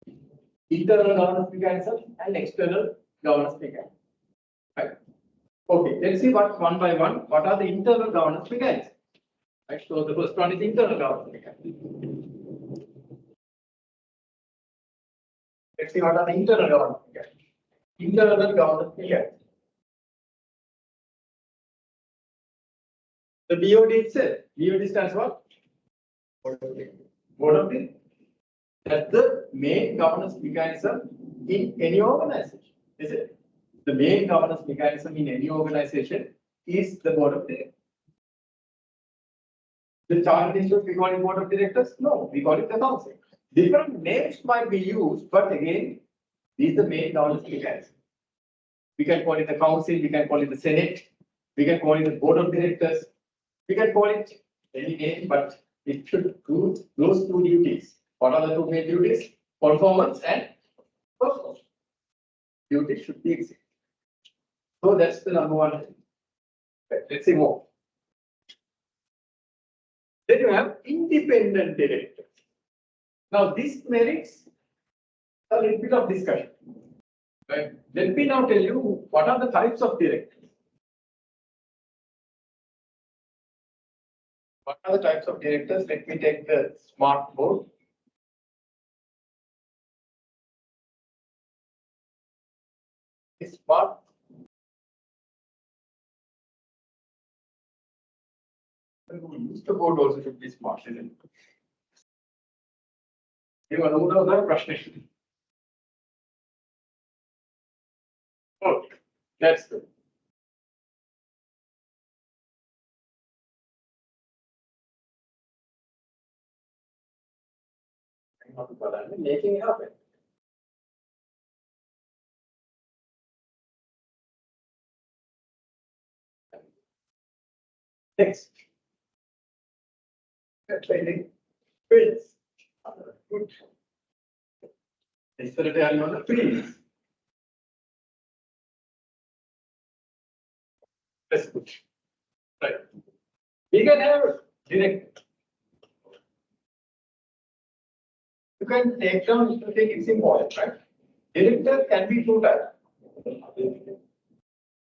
Internal governance mechanism and external governance mechanism. Right. Okay, let's see one by one. What are the internal governance mechanisms? Right. So the first one is internal governance mechanism. Let's see what are the internal governance mechanisms. Internal governance mechanism. The BOD itself. BOD stands for Board of Directors. That's the main governance mechanism in any organization, is it? The main governance mechanism in any organization is the Board of Directors. The chartered institute, we call it Board of Directors? No, we call it the Council. Different names might be used, but again, this is the main governance mechanism. We can call it the Council, we can call it the Senate, we can call it the Board of Directors, we can call it any name, but it should do those two duties. What are the two main duties? Performance and performance. Duty should be executed. So that's the number one. Let's see more. Then you have independent directors. Now this merits a little bit of discussion. Right? Let me now tell you what are the types of directors. What are the types of directors? Let me take the smart board. Smart. The board also should be smart, isn't it? You are no other question. Okay, that's good. Making it happen. Next. Training. Fields. Good. Yesterday I know the fields. That's good. Right. We can have direct. You can take down, take it important, right? Director can be two types.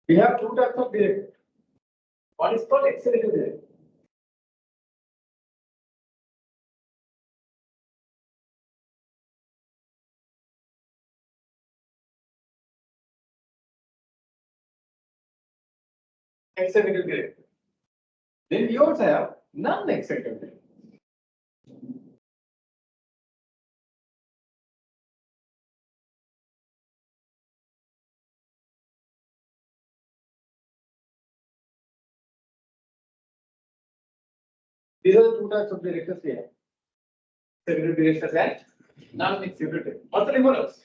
We have two types of director. One is called executive director. Executive director. Then we also have non-executive director. These are the two types of directors we have. Executive directors and non-executive. What's the difference?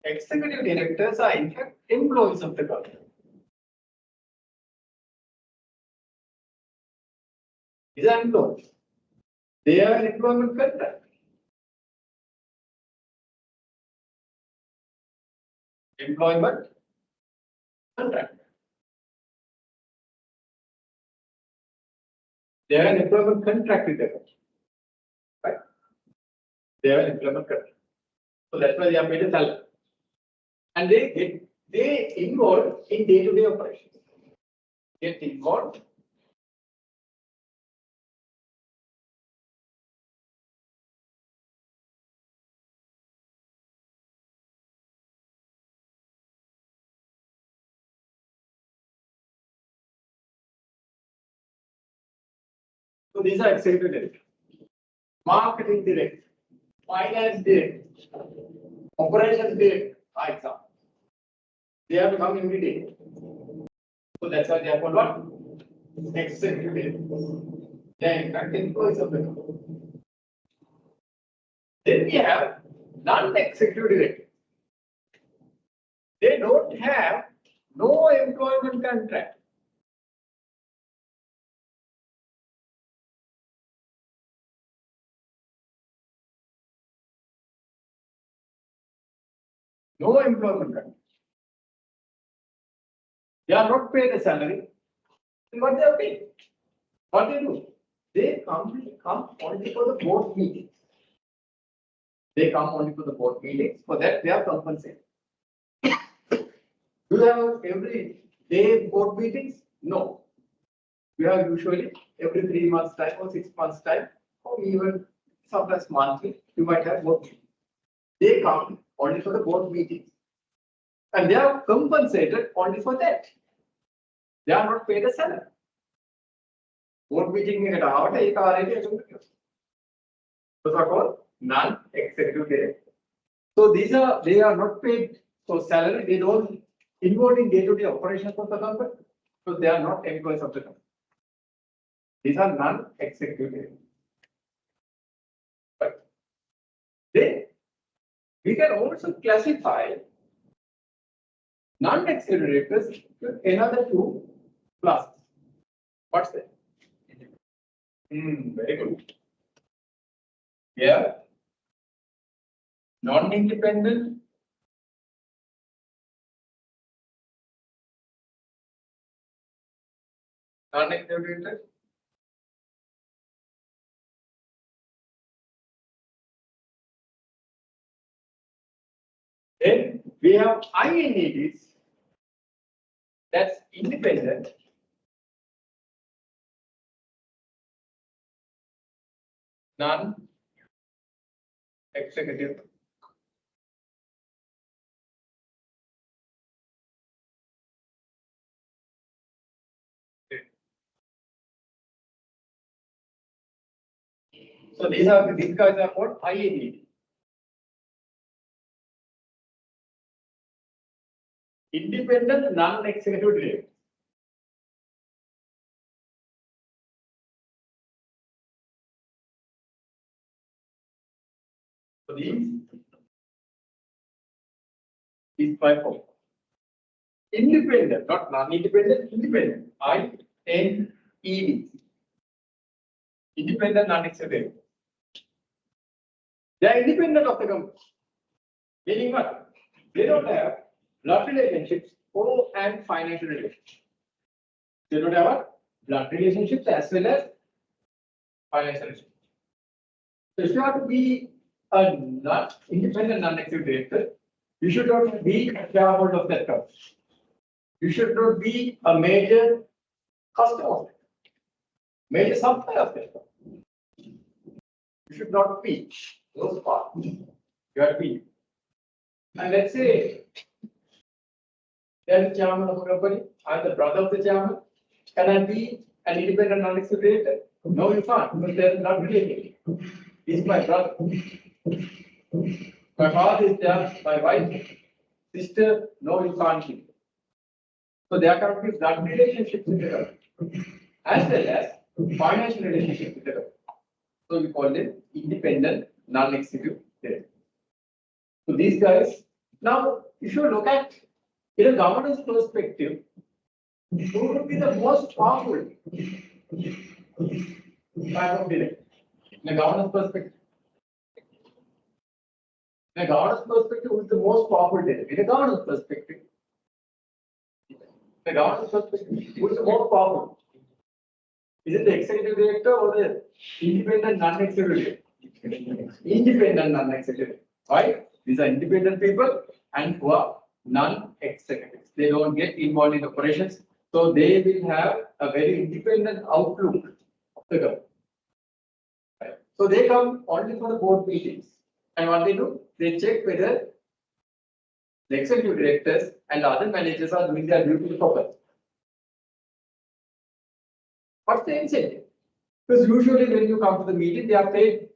Executive directors are in fact employees of the government. These are employees. They have an employment contract. Employment contract. They have an employment contract with the government. Right? They have an employment contract. So that's why they are paid a salary. And they involved in day-to-day operations. Get involved. So these are executive directors. Marketing director, finance director, operations director, for example. They have to come every day. So that's why they are called what? Executive directors. They are in fact employees of the company. Then we have non-executive directors. They don't have no employment contract. No employment contract. They are not paid a salary. Then what they are paid? What they do? They come only for the board meetings. They come only for the board meetings. For that, they are compensated. Do you have every day board meetings? No. We have usually every 3 months time or 6 months time, or even sometimes monthly. You might have board meetings. They come only for the board meetings, and they are compensated only for that. They are not paid a salary. Board meeting එකට ආවට ඒ කාර්යයට එකතු වෙනවා. Those are called non-executive directors. So they are not paid for salary. They don't involve in day-to-day operations of the company. So they are not employees of the company. These are non-executive directors. Right. Then we can also classify non-executive directors to another two classes. What's that? Very good. Yeah. Non-independent. Non-executive directors. Then we have INEDs. That's independent. Non-executive. So these guys are called INED. Independent non-executive directors. So these is by form. Independent, not non-independent, independent. INED. Independent non-executive. They are independent of the company. Meaning what? They don't have blood relationships and financial relationships. They don't have what? Blood relationships as well as financial relationships. So if you have to be a not independent non-executive director, you should not be a shareholder of that company. You should not be a major customer of it, major supplier of that company. You should not be those parts. You have to be. And let's say there's a chairman of a company, I'm the brother of the chairman. Can I be an independent non-executive director? No, you can't, because they're not related. He's my brother. My father is there, my wife, sister, no, you can't be. So there can be blood relationships with the company, as well as financial relationships with the company. So we call them independent non-executive directors. So these guys, now if you look at in a governance perspective, who would be the most powerful type of director? In a governance perspective. In a governance perspective, who is the most powerful director? In a governance perspective. In a governance perspective, who is the most powerful? Is it the executive director or the independent non-executive director? Independent non-executive. Why? These are independent people and who are non-executives. They don't get involved in operations. So they will have a very independent outlook of the government. Right? So they come only for the board meetings. And what they do? They check whether the executive directors and other managers are doing their duty properly. What's the incentive? Because usually when you come to the meeting, they are paid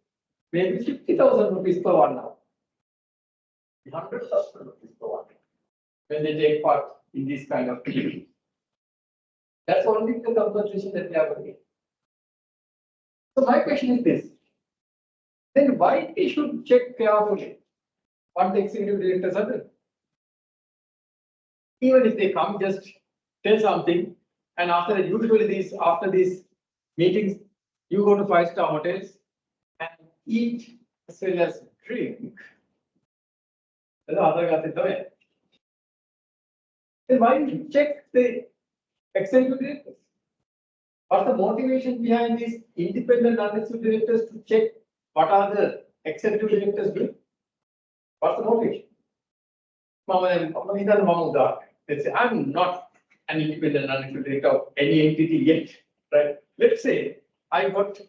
maybe 50,000 rupees per 1 hour. 100,000 rupees per 1 hour. When they take part in this kind of activity. That's only the compensation that they are getting. So my question is this. Then why we should check carefully what the executive directors are doing? Even if they come, just tell something. And after these meetings, you go to 5-star hotels and eat as well as drink. Then why don't you check the executive directors? What's the motivation behind these independent non-executive directors to check what are the executive directors doing? What's the motivation? Let's say I'm not an independent non-executive director of any entity yet, right? Let's say I got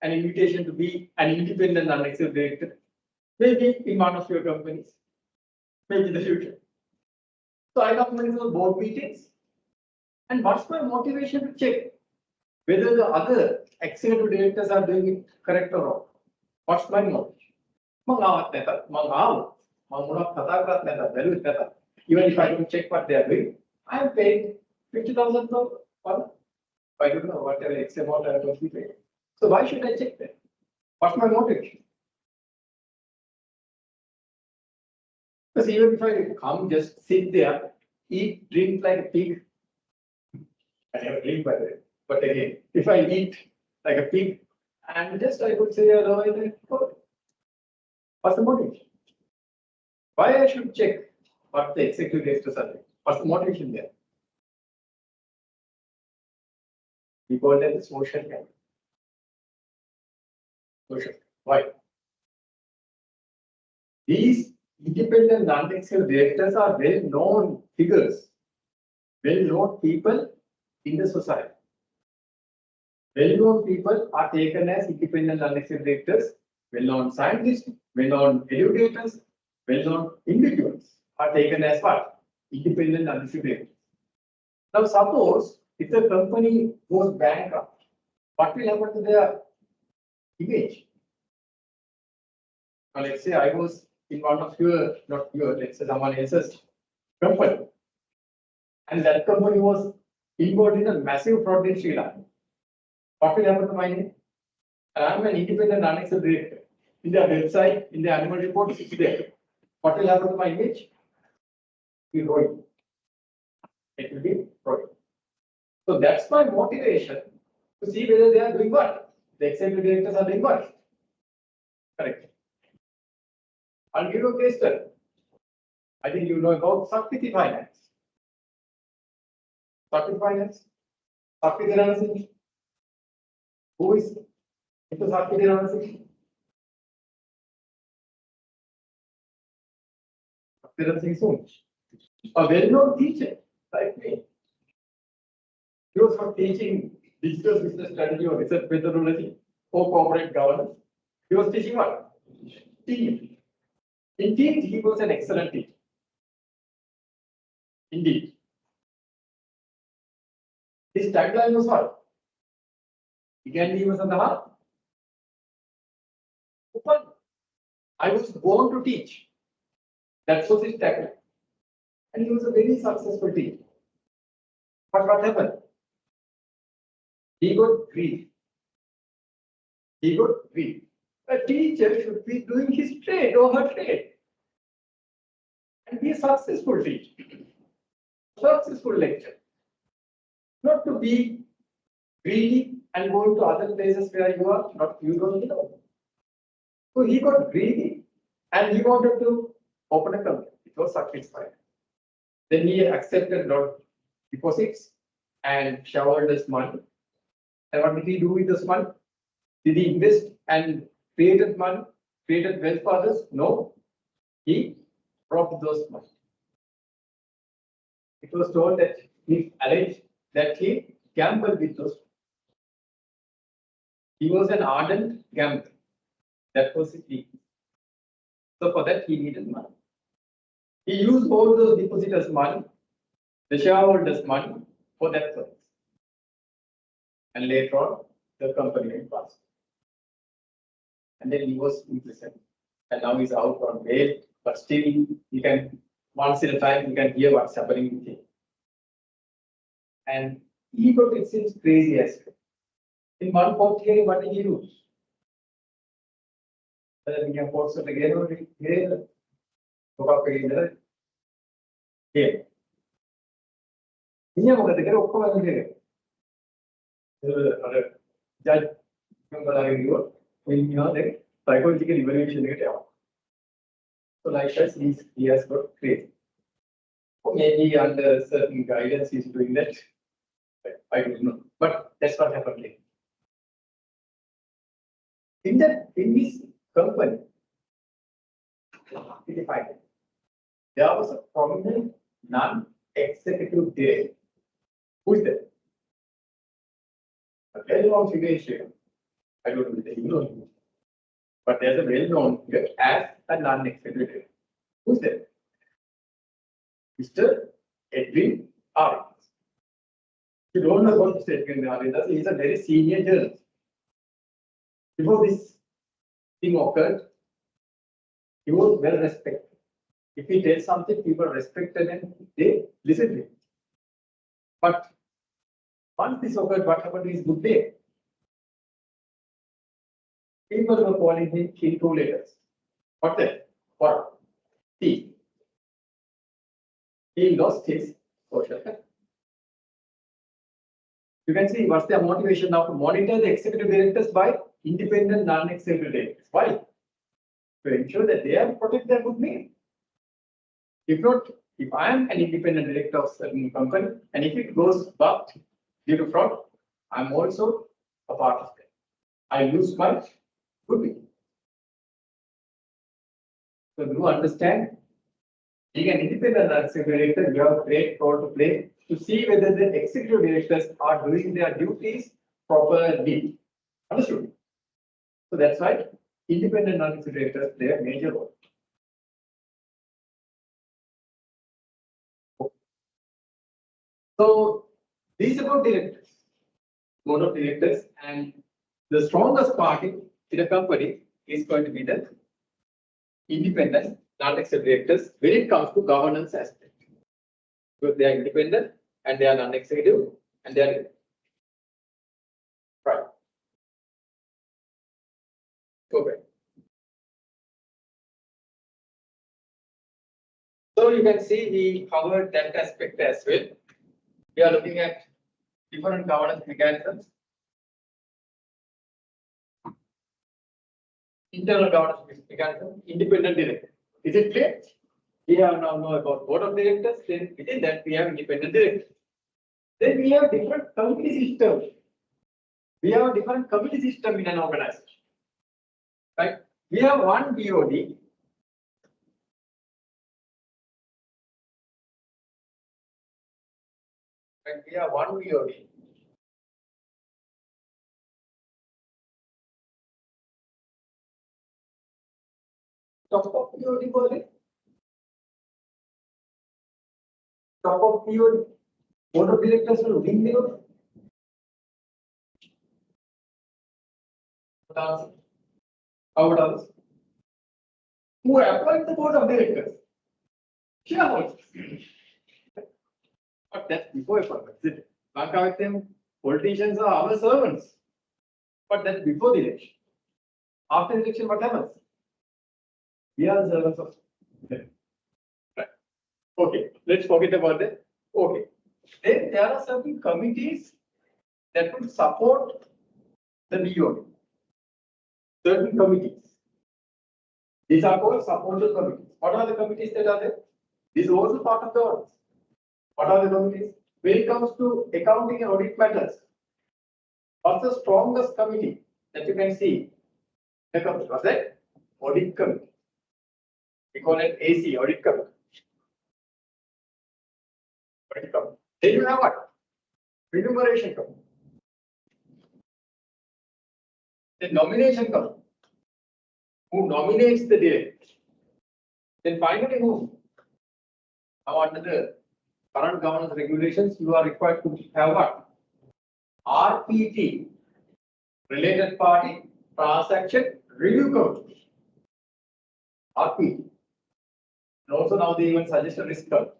an invitation to be an independent non-executive director, maybe in one of your companies, maybe in the future. So I come to the board meetings, and what's my motivation to check whether the other executive directors are doing it correct or wrong? What's my motivation? Even if I don't check what they are doing, I am paid 50,000 for I don't know whatever X amount I will be paid. So why should I check that? What's my motivation? Because even if I come, just sit there, eat, drink like a pig. I never drink by the way. But again, if I eat like a pig, and just I would say, what's the motivation? Why I should check what the executive directors are doing? What's the motivation there? We call that the social capital. Social. Why? These independent non-executive directors are well-known figures, well-known people in the society. Well-known people are taken as independent non-executive directors. Well-known scientists, well-known educators, well-known individuals are taken as what? Independent non-executive directors. Now, suppose if the company goes bankrupt, what will happen to their image? Now, let's say I was in one of your, not your, let's say someone else's company, and that company was involved in a massive fraud in Srilanka. What will happen to my name? I am an independent non-executive director. In their website, in the annual report, it's there. What will happen to my image? It will be ruined. It will be ruined. So that's my motivation to see whether they are doing what. The executive directors are doing what. Correct. I'll give you a case study. I think you know about Sakriti Finance. Sakriti Finance. Sakriti Ranasingh. Who is into Sakriti Ranasingh? Sakriti Ranasingh soon. A well-known teacher like me. He was for teaching digital business strategy or research methodology or corporate governance. He was teaching what? Team. In teams, he was an excellent teacher. Indeed. His tagline was what? He was on the heart. Open. I was born to teach. That was his tagline. And he was a very successful teacher. But what happened? He got grief. He got grief. A teacher should be doing his trade or her trade. And be a successful teacher. Successful lecturer. Not to be greedy and go into other places where you are not, you don't know. So he got greedy and he wanted to open a company. It was satisfied. Then he accepted a lot of deposits and showered this money. And what did he do with this money? Did he invest and created money, created wealth for others? No. He robbed those money. It was told that he alleged that he gambled with those. He was an ardent gambler. That was his weakness. So for that he needed money. He used all those depositors' money, the shareholders' money for that purpose. And later on, the company went bust. And then he was imprisoned. And now he's out on bail, but still you can, once in a time, you can hear what's happening with him. And he got, it seems crazy as well. In one court hearing, what did he lose? We have courts again or here. Here. ඉන්නේ මොකද කියලා ඔක්කොම අහන්නේ. අර ජජ් මෙම්බර්ලාගේ ගියොත් වෙන්නේ psychological evaluation එකට යනවා. So likewise, he has got great. Or maybe under certain guidance he's doing that. I don't know. But that's what happened later. In this company, there was a prominent non-executive director. Who is that? A well-known figure here. I don't know if you know him. But there's a well-known figure as a non-executive director. Who's that? Mr. Edwin Arias. You don't know about Mr. Edwin Arias. He's a very senior journalist. Before this thing occurred, he was well respected. If he tells something, people respected and they listened to him. But once this occurred, what happened to his good day? People were calling him in 2 letters. What's that? What? T. He lost his social capital. You can see what's their motivation now to monitor the executive directors by independent non-executive directors. Why? To ensure that they have protect their good name. If not, if I am an independent director of certain company and if it goes bust due to fraud, I'm also a part of that. I lose my goodwill. So do understand, being an independent non-executive director, you have a great role to play to see whether the executive directors are doing their duties properly. Understood? So that's why independent non-executive directors play a major role. So these are about directors, board of directors, and the strongest party in a company is going to be the independent non-executive directors when it comes to governance aspect. Because they are independent and they are non-executive and they are right. Okay. So you can see we covered that aspect as well. We are looking at different governance mechanisms. Internal governance mechanism, independent director. Is it clear? We have now know about board of directors, then within that we have independent directors. Then we have different committee systems. We have a different committee system in an organization. Right? We have one BOD. Right? We have one BOD. Top of BOD बोले top of BOD board of directors will win BOD. How about others? Who appoint the board of directors? Shareholders. But that's before appointment, isn't it? Lanka with them, politicians are our servants. But that's before the election. After the election, what happens? We are the servants of them. Right. Okay, let's forget about that. Okay. Then there are certain committees that would support the BOD. Certain committees. These are called supportive committees. What are the committees that are there? These are also part of governance. What are the committees? When it comes to accounting and audit matters, what's the strongest committee that you can see? The committee was that audit committee. We call it AC, audit committee. Audit committee. Then you have what? Remuneration committee. The nomination committee. Who nominates the director? Then finally who? Now under the current governance regulations, you are required to have what? RPT, related party transaction review committee. RPT. And also now they even suggest a risk committee.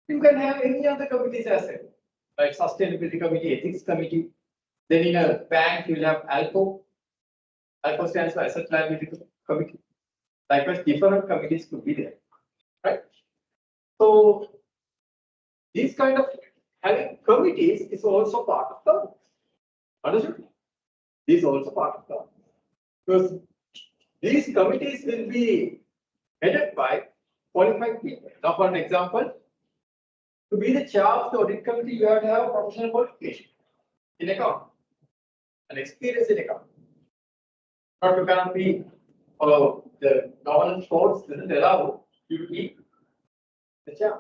You can have any other committees as well, like sustainability committee, ethics committee. Then in a bank, you will have ALCO. ALCO stands for Asset Liability Committee. Likewise, different committees could be there, right? So these kind of having committees is also part of governance. Understood? This is also part of governance. Because these committees will be headed by qualified people. Now, for an example, to be the chair of the audit committee, you have to have a professional qualification in account, an experience in account. Not you cannot be, the governance codes doesn't allow you to be the chair.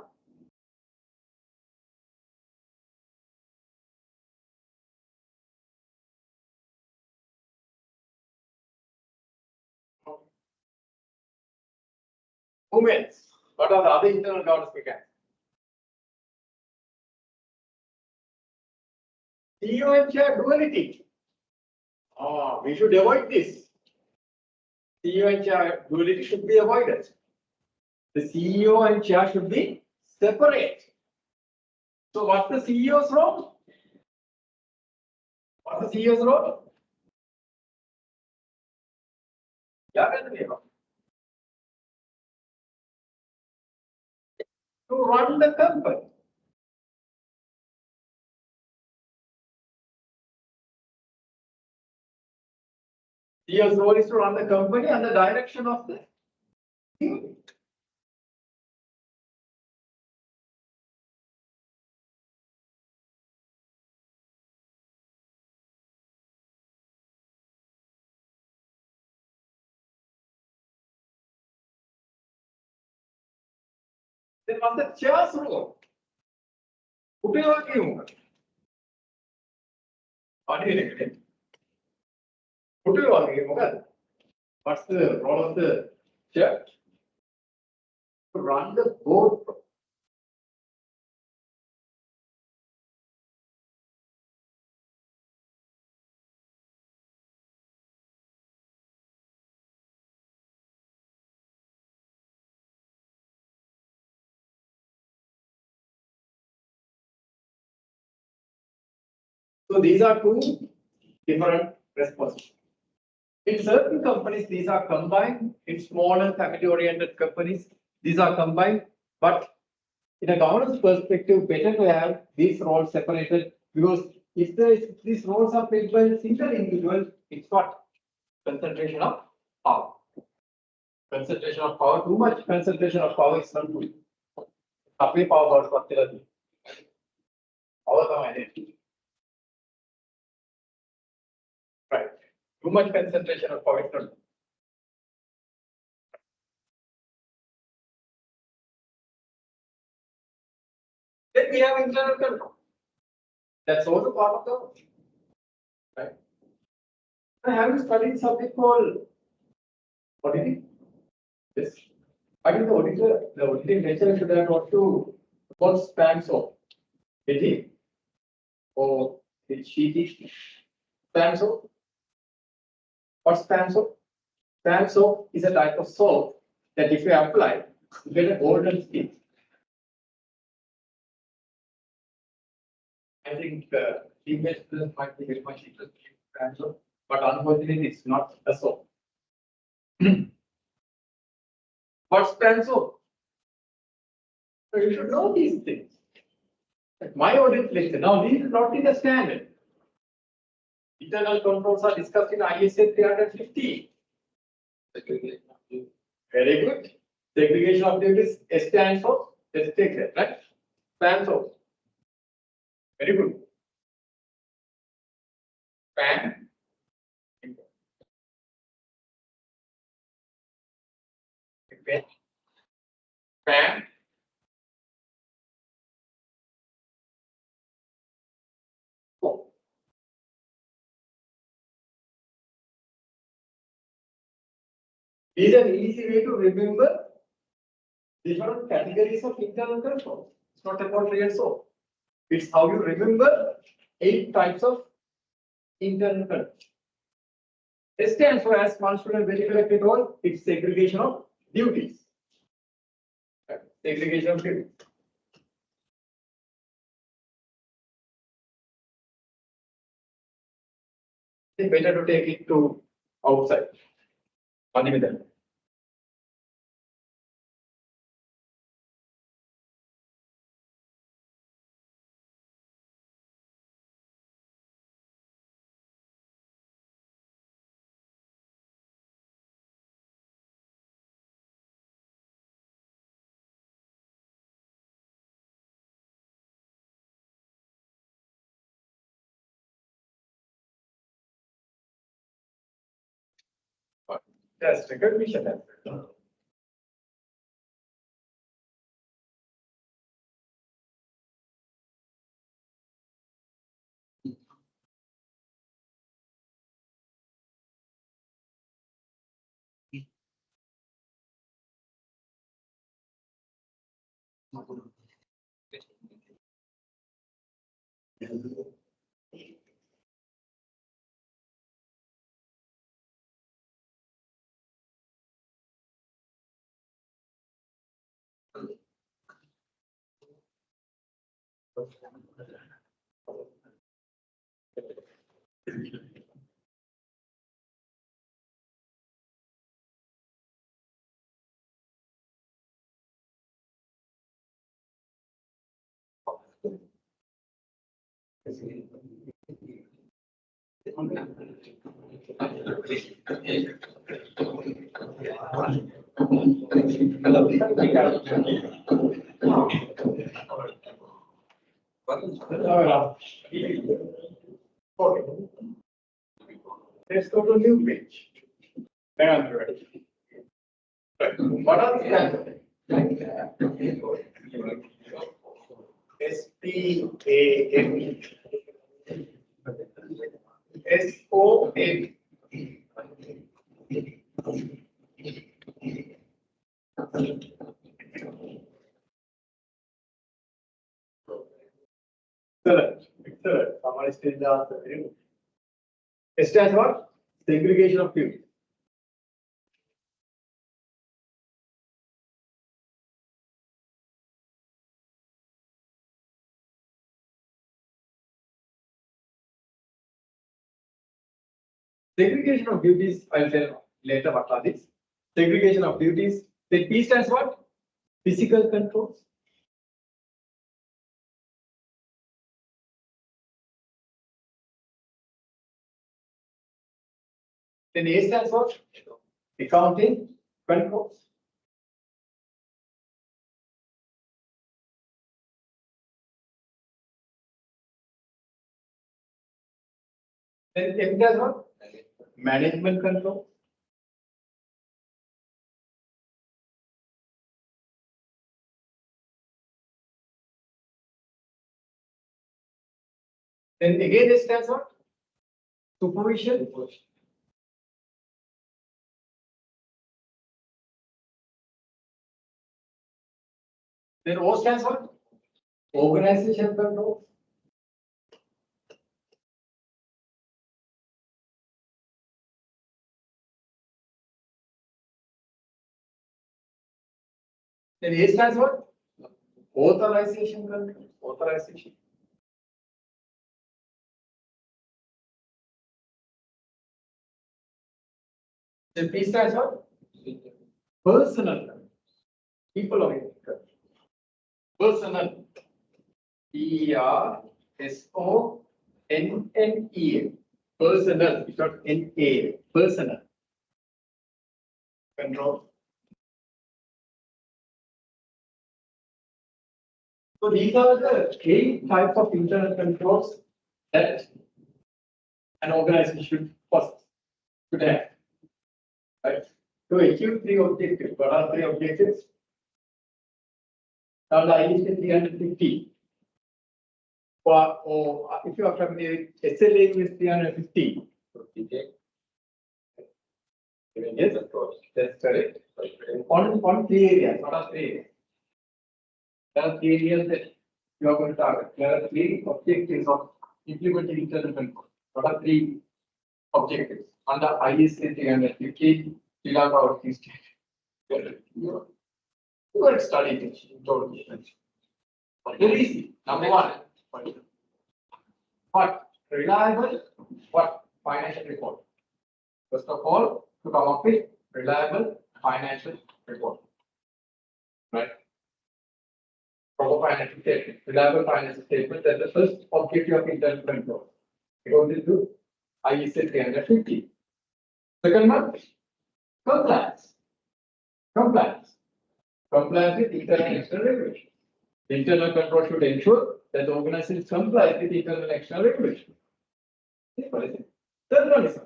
Movements. What are the other internal governance mechanisms? CEO and chair duality. We should avoid this. CEO and chair duality should be avoided. The CEO and chair should be separate. So what's the CEO's role? What's the CEO's role? To run the company. CEO's role is to run the company under the direction of the unit. Then what's the chair's role? What do you want? What do you think? What do you want? What's the role of the chair? To run the board. So these are two different responsibilities. In certain companies, these are combined. In smaller family-oriented companies, these are combined. But in a governance perspective, better to have these roles separated, because if these roles are played by a single individual, it's what? Concentration of power. Concentration of power. Too much concentration of power is not good. Power power right. Too much concentration of power is not good. Then we have internal control. That's also part of the right. Have you studied something called auditing? Yes. I think the auditing lecturer should have got to what spans of it or the sheet spans of. What spans of? Spans of is a type of soap that if you apply, you get a golden skin. I think the investors might be very much interested in spans of, but unfortunately it's not a soap. What spans of? So you should know these things. Like my audit lecture. Now, this is not in the standard. Internal controls are discussed in ISA 350. Very good. Segregation of duties stands for. Let's take that, right? Spans of. Very good. Span. Okay. Span. Is an easy way to remember different categories of internal control. It's not about real soap. It's how you remember 8 types of internal control. S stands for, as one student very correctly told, it's segregation of duties. Segregation of duties. It's better to take it to outside. One Yes, recognition. Okay. Let's go to new page. Right. What are the standards? SPAN, SON. Excellent. Somebody still the answer. Very good. S stands what? Segregation of duties. Segregation of duties, I'll tell later what are these. Segregation of duties. The P stands what? Physical controls. Then A stands what? Accounting controls. Then M stands what? Management control. Then again S stands what? Supervision. Then O stands what? Organization control. Then A stands what? Authorization control. Authorization. Then P stands what? Personal control. People oriented control. Personal. PERSONNEA. Personal. It's not NA. Personal. Control. So these are the 8 types of internal controls that an organization should possess today. Right? To achieve 3 objectives. What are 3 objectives? Now the ISO 350. Or if you are familiar with SLA is 350. Yes, of course. That's correct. On 3 areas. What are 3 areas? There are 3 areas that you are going to target. There are 3 objectives of implementing internal control. What are 3 objectives under ISA 350? Sri Lanka or East You are studying it. Very easy. Number 1. What? Reliable. What? Financial report. First of all, to come up with reliable financial report. Right? Proper financial statement. Reliable financial statement. That's the first objective of internal control. According to ISA 350. Second one, compliance. Compliance with internal and external regulations. The internal control should ensure that the organization complies with internal and external regulations. Third one is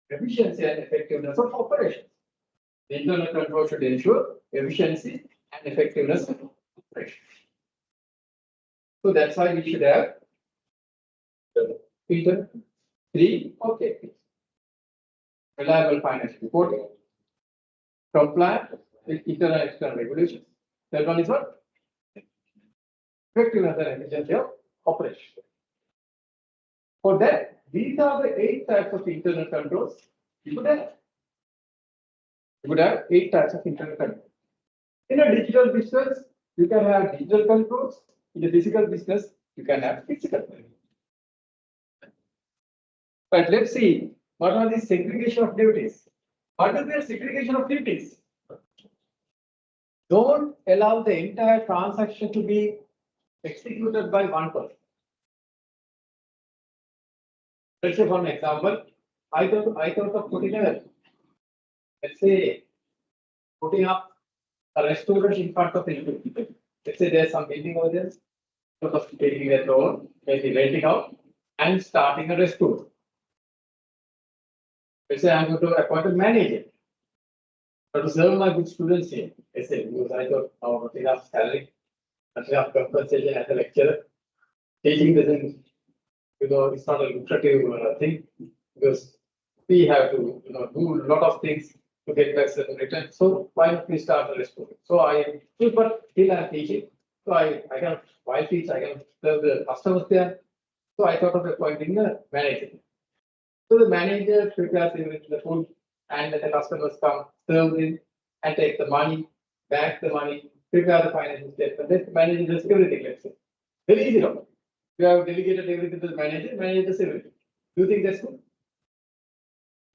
efficiency and effectiveness of operations. The internal control should ensure efficiency and effectiveness of operations. So that's why we should have filter 3 objectives. Reliable financial reporting, compliant with internal and external regulations. Third one is what? Effectiveness and efficiency of operation. For that, these are the 8 types of internal controls you could have. You could have 8 types of internal controls. In a digital business, you can have digital controls. In a physical business, you can have physical controls. But let's see, what are the segregation of duties? What is the segregation of duties? Don't allow the entire transaction to be executed by one person. Let's say, for an example, I thought of putting a, let's say, putting up a restaurant in front of the people. Let's say there's some building over there, sort of taking a loan, maybe renting out, and starting a restaurant. Let's say I'm going to appoint a manager to serve my good students here. Let's say, because I thought not enough salary, not enough compensation as a lecturer. Teaching doesn't, it's not a lucrative thing, because we have to, do a lot of things to get back certain return. So why not we start the restaurant? So but still I'm teaching. So I can, while teach, I can serve the customers there. So I thought of appointing a manager. So the manager prepares the food, and the customers come, serve it, and take the money, back the money, prepare the financial statement. This manager does everything, let's say. Very easy, no? You have delegated everything to the manager does everything. Do you think that's good?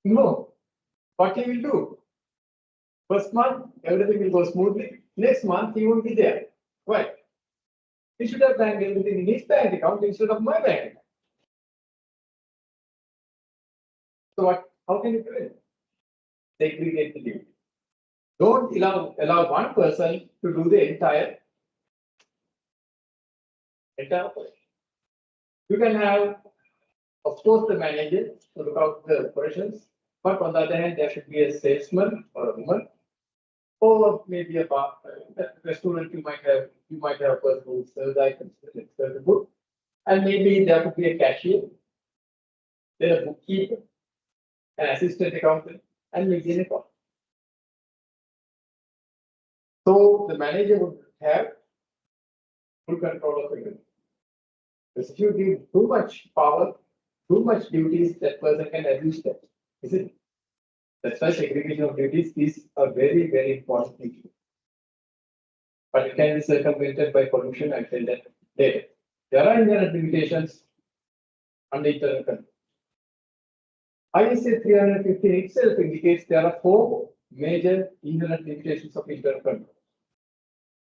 No. What he will do? First month, everything will go smoothly. Next month, he won't be there. Why? He should have banked everything in his bank account instead of my bank account. So how can you prevent? Segregate the duty. Don't allow one person to do the entire operation. You can have, of course, the manager to look out the operations, but on the other hand, there should be a salesman or a woman, or maybe a bar, restaurant. You might have a person who sells items, sells the food, and maybe there could be a cashier, then a bookkeeper, an assistant accountant, and maybe an accountant. So the manager would have full control of everything. Because if you give too much power, too much duties, that person can abuse that. Isn't it? That's why segregation of duties is a very, very important issue. But it can be circumvented by pollution. I'll tell that later. There are inherent limitations on the internal control. ISA 315 itself indicates there are 4 major inherent limitations of internal control.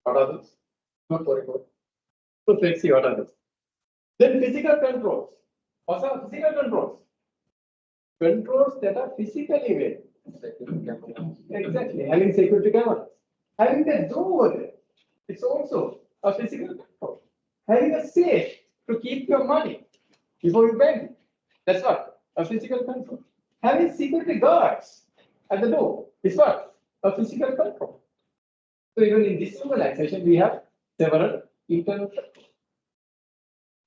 What are those? Not worry about. So let's see what are those. Then physical controls. What are physical controls? Controls that are physically made. Exactly. Having security cameras. Having the door over there. It's also a physical control. Having a safe to keep your money before you bank. That's what? A physical control. Having security guards at the door is what? A physical control. So even in this organization, we have several internal controls.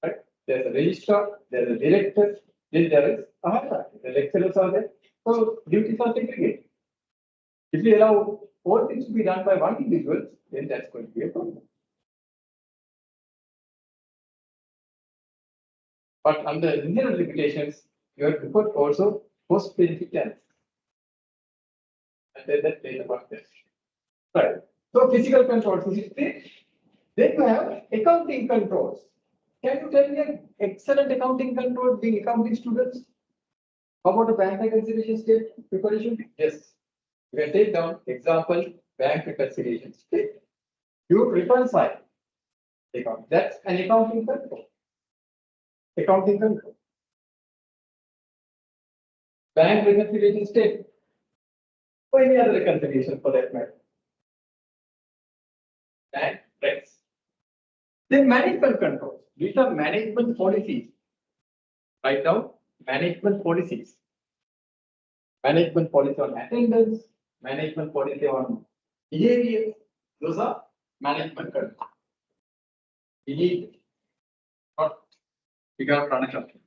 Right? There's a registrar, there's a director, then there is a hierarchy. The lecturers are there. So duties are segregated. If we allow all things to be done by one individual, then that's going to be a problem. But under inherent limitations, you have to put also cost benefit analysis. And then that later about this. Right. So physical controls is it. Then you have accounting controls. Can you tell me an excellent accounting control being accounting students? How about the bank reconciliation state preparation? Yes. You can take down example bank reconciliation state. You reconcile account. That's an accounting control. Accounting control. Bank reconciliation state. Or any other reconciliation for that matter. Bank recs. Then management controls. These are management policies. Write down management policies. management policy on attendance, management policy on behavior. Those are management control. We need not figure out run a company.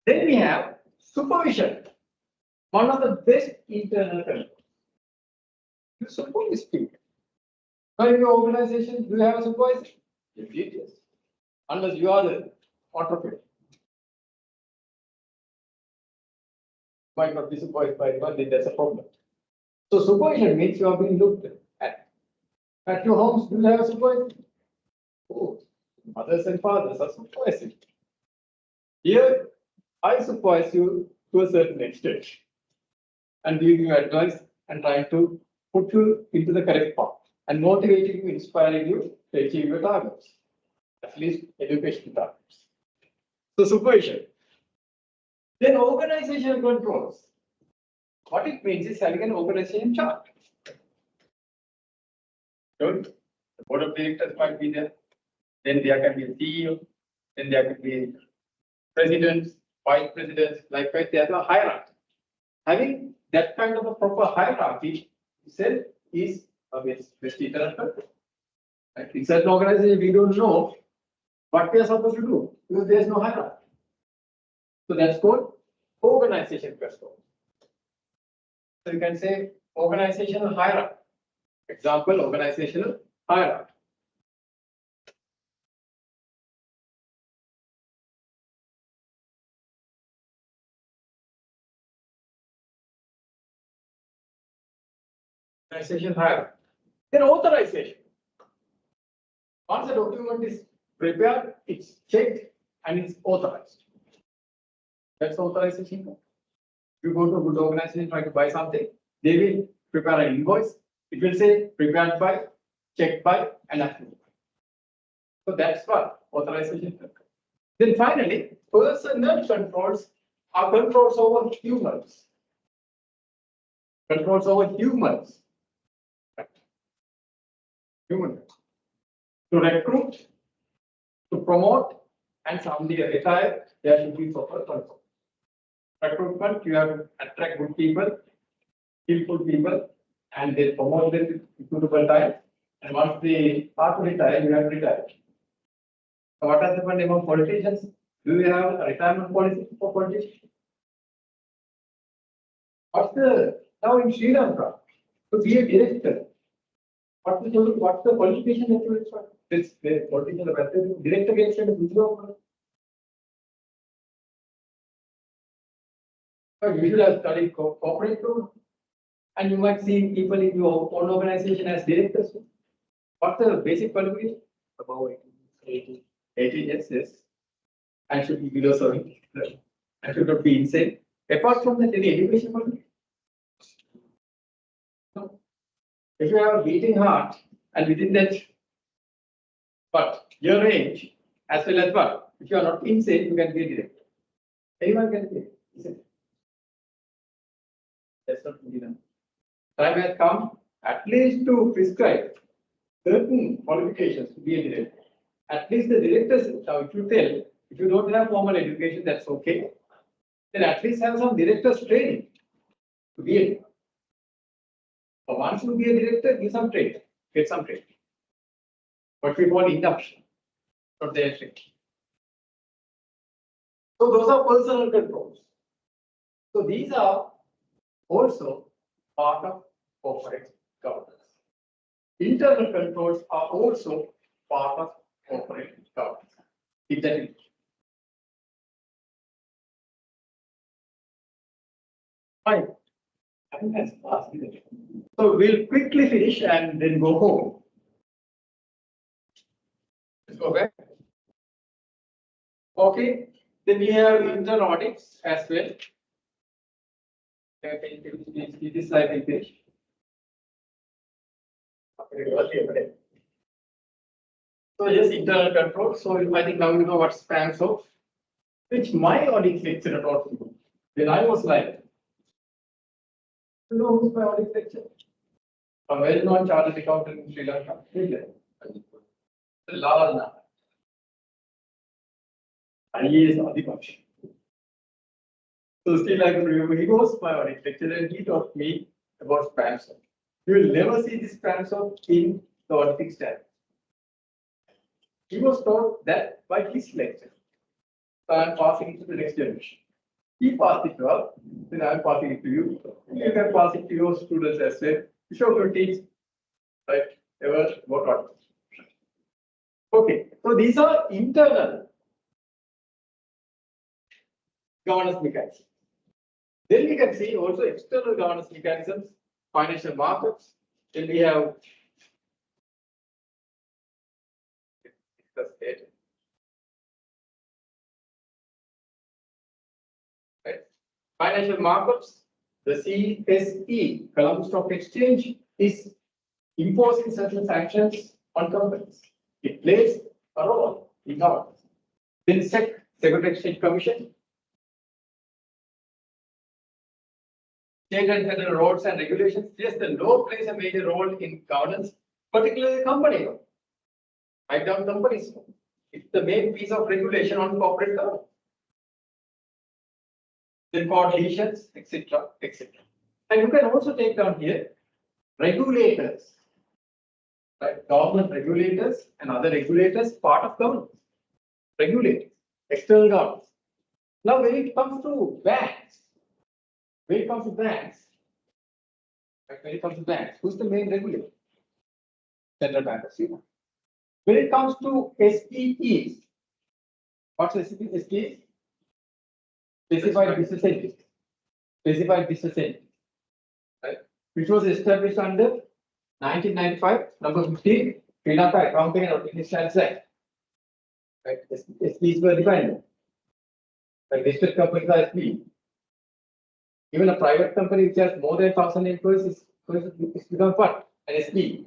Then we have supervision. One of the best internal controls. You supervise people. Now in your organization, do you have a supervisor? Yes. Unless you are the entrepreneur. Might not be supervised by anyone, then there's a problem. So supervision means you are being looked at. At your homes, do you have a supervisor? Oh, mothers and fathers are supervising. Here, I supervise you to a certain extent and giving you advice and trying to put you into the correct path and motivating you, inspiring you to achieve your targets, at least educational targets. So supervision. Then organizational controls. What it means is having an organization chart. Good. The board of directors might be there. Then there can be a CEO. Then there can be presidents, vice presidents. Likewise, there's a hierarchy. Having that kind of a proper hierarchy itself is a best internal control. In certain organizations, we don't know what we are supposed to do because there's no hierarchy. So that's called organization control. So you can say organizational hierarchy. Example, organizational hierarchy. Organization hierarchy. Then authorization. Once a document is prepared, it's checked and it's authorized. That's authorization. You go to a good organization, try to buy something, they will prepare an invoice. It will say prepared by, checked by, and approved. So that's what authorization. Then finally, personal controls are controls over humans. Controls over humans. Human. To recruit, to promote, and somebody retire, there should be proper control. Recruitment, you have to attract good people, skillful people, and they promote them to suitable time. And once they are to retire, you have to retire. So what has happened among politicians? Do we have a retirement policy for politicians? What's the now in Srilanka to be a director? What's the qualification that you expect? This the politician director gets a job. You should have studied corporate law, and you might see people in your own organization as directors. What's the basic qualification? About 80 years, yes. And should be below 70. And should not be insane. Apart from that, any education qualification? No. If you have a beating heart and within that, but your range as well as what? If you are not insane, you can be a director. Anyone can be, isn't it? That's not to be done. Time has come at least to prescribe certain qualifications to be a director. At least the directors, now if you tell, if you don't have formal education, that's okay. Then at least have some director's training to be a director. But once you be a director, give some training, get some training. What we call induction, not their training. So those are personal controls. So these are also part of corporate governance. Internal controls are also part of corporate governance. Keep that in mind. Fine. I think that's fast, isn't it? So we'll quickly finish and then go home. Let's go back. Okay. Then we have internal audits as well. This slide will finish. So yes, internal control. So I think now you know what spans of which my audit lecturer taught me. When I was like, you know who's my audit lecturer? A well-known chartered accountant in Sri Lanka. Lala. IAS Adhipaksha. So still I can remember, he was my audit lecturer and he taught me about spans. You will never see this spans in the auditing standard. He was taught that by his lecture. So I am passing it to the next generation. He passed it to us, then I am passing it to you. You can pass it to your students as well. You should teach, right? Ever what auditing. Okay, so these are internal governance mechanisms. Then we can see also external governance mechanisms, financial markets. Then we have right. Financial markets, the CSE, Colombo Stock Exchange, is imposing certain sanctions on companies. It plays a role in governance. Then SEC, Securities Exchange Commission, state and federal roles and regulations. Yes, the law plays a major role in governance, particularly company law. Write down companies. It's the main piece of regulation on corporate governance. Then coalitions, etc., etc. And you can also take down here regulators, right? Government regulators and other regulators, part of governance. Regulators, external governance. Now, when it comes to banks, right, who's the main regulator? Central Bank of Srilanka. When it comes to SPEs, what's SPEs? Specified business entity. Specified business entity, right? Which was established under 1995, number 15, Sri Lanka Accounting and Auditing Standards Act. Right? SPEs were defined. Like listed companies are SPE. Even a private company which has more than 1,000 employees is become what? An SPE.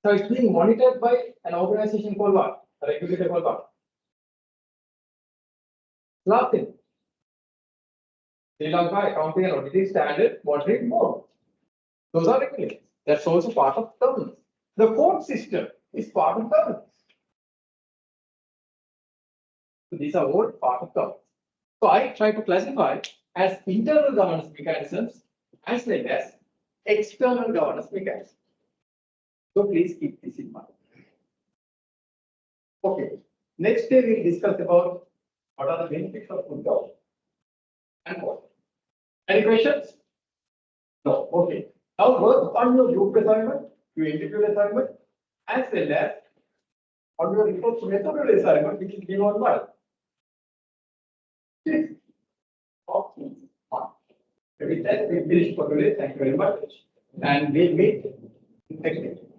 So it's being monitored by an organization called what? A regulator called what? Last thing. Sri Lanka Accounting and Auditing Standard Monitoring Board. Those are regulations. That's also part of governance. The court system is part of governance. So these are all part of governance. So I try to classify as internal governance mechanisms as well as external governance mechanisms. So please keep this in mind. Okay. Next day we will discuss about what are the benefits of good governance and what. Any questions? No. Okay. Now work on your group assignment, your individual assignment, as well as on your report methodology assignment, which is given on what? With that, we finish for today. Thank you very much. And we'll meet next week.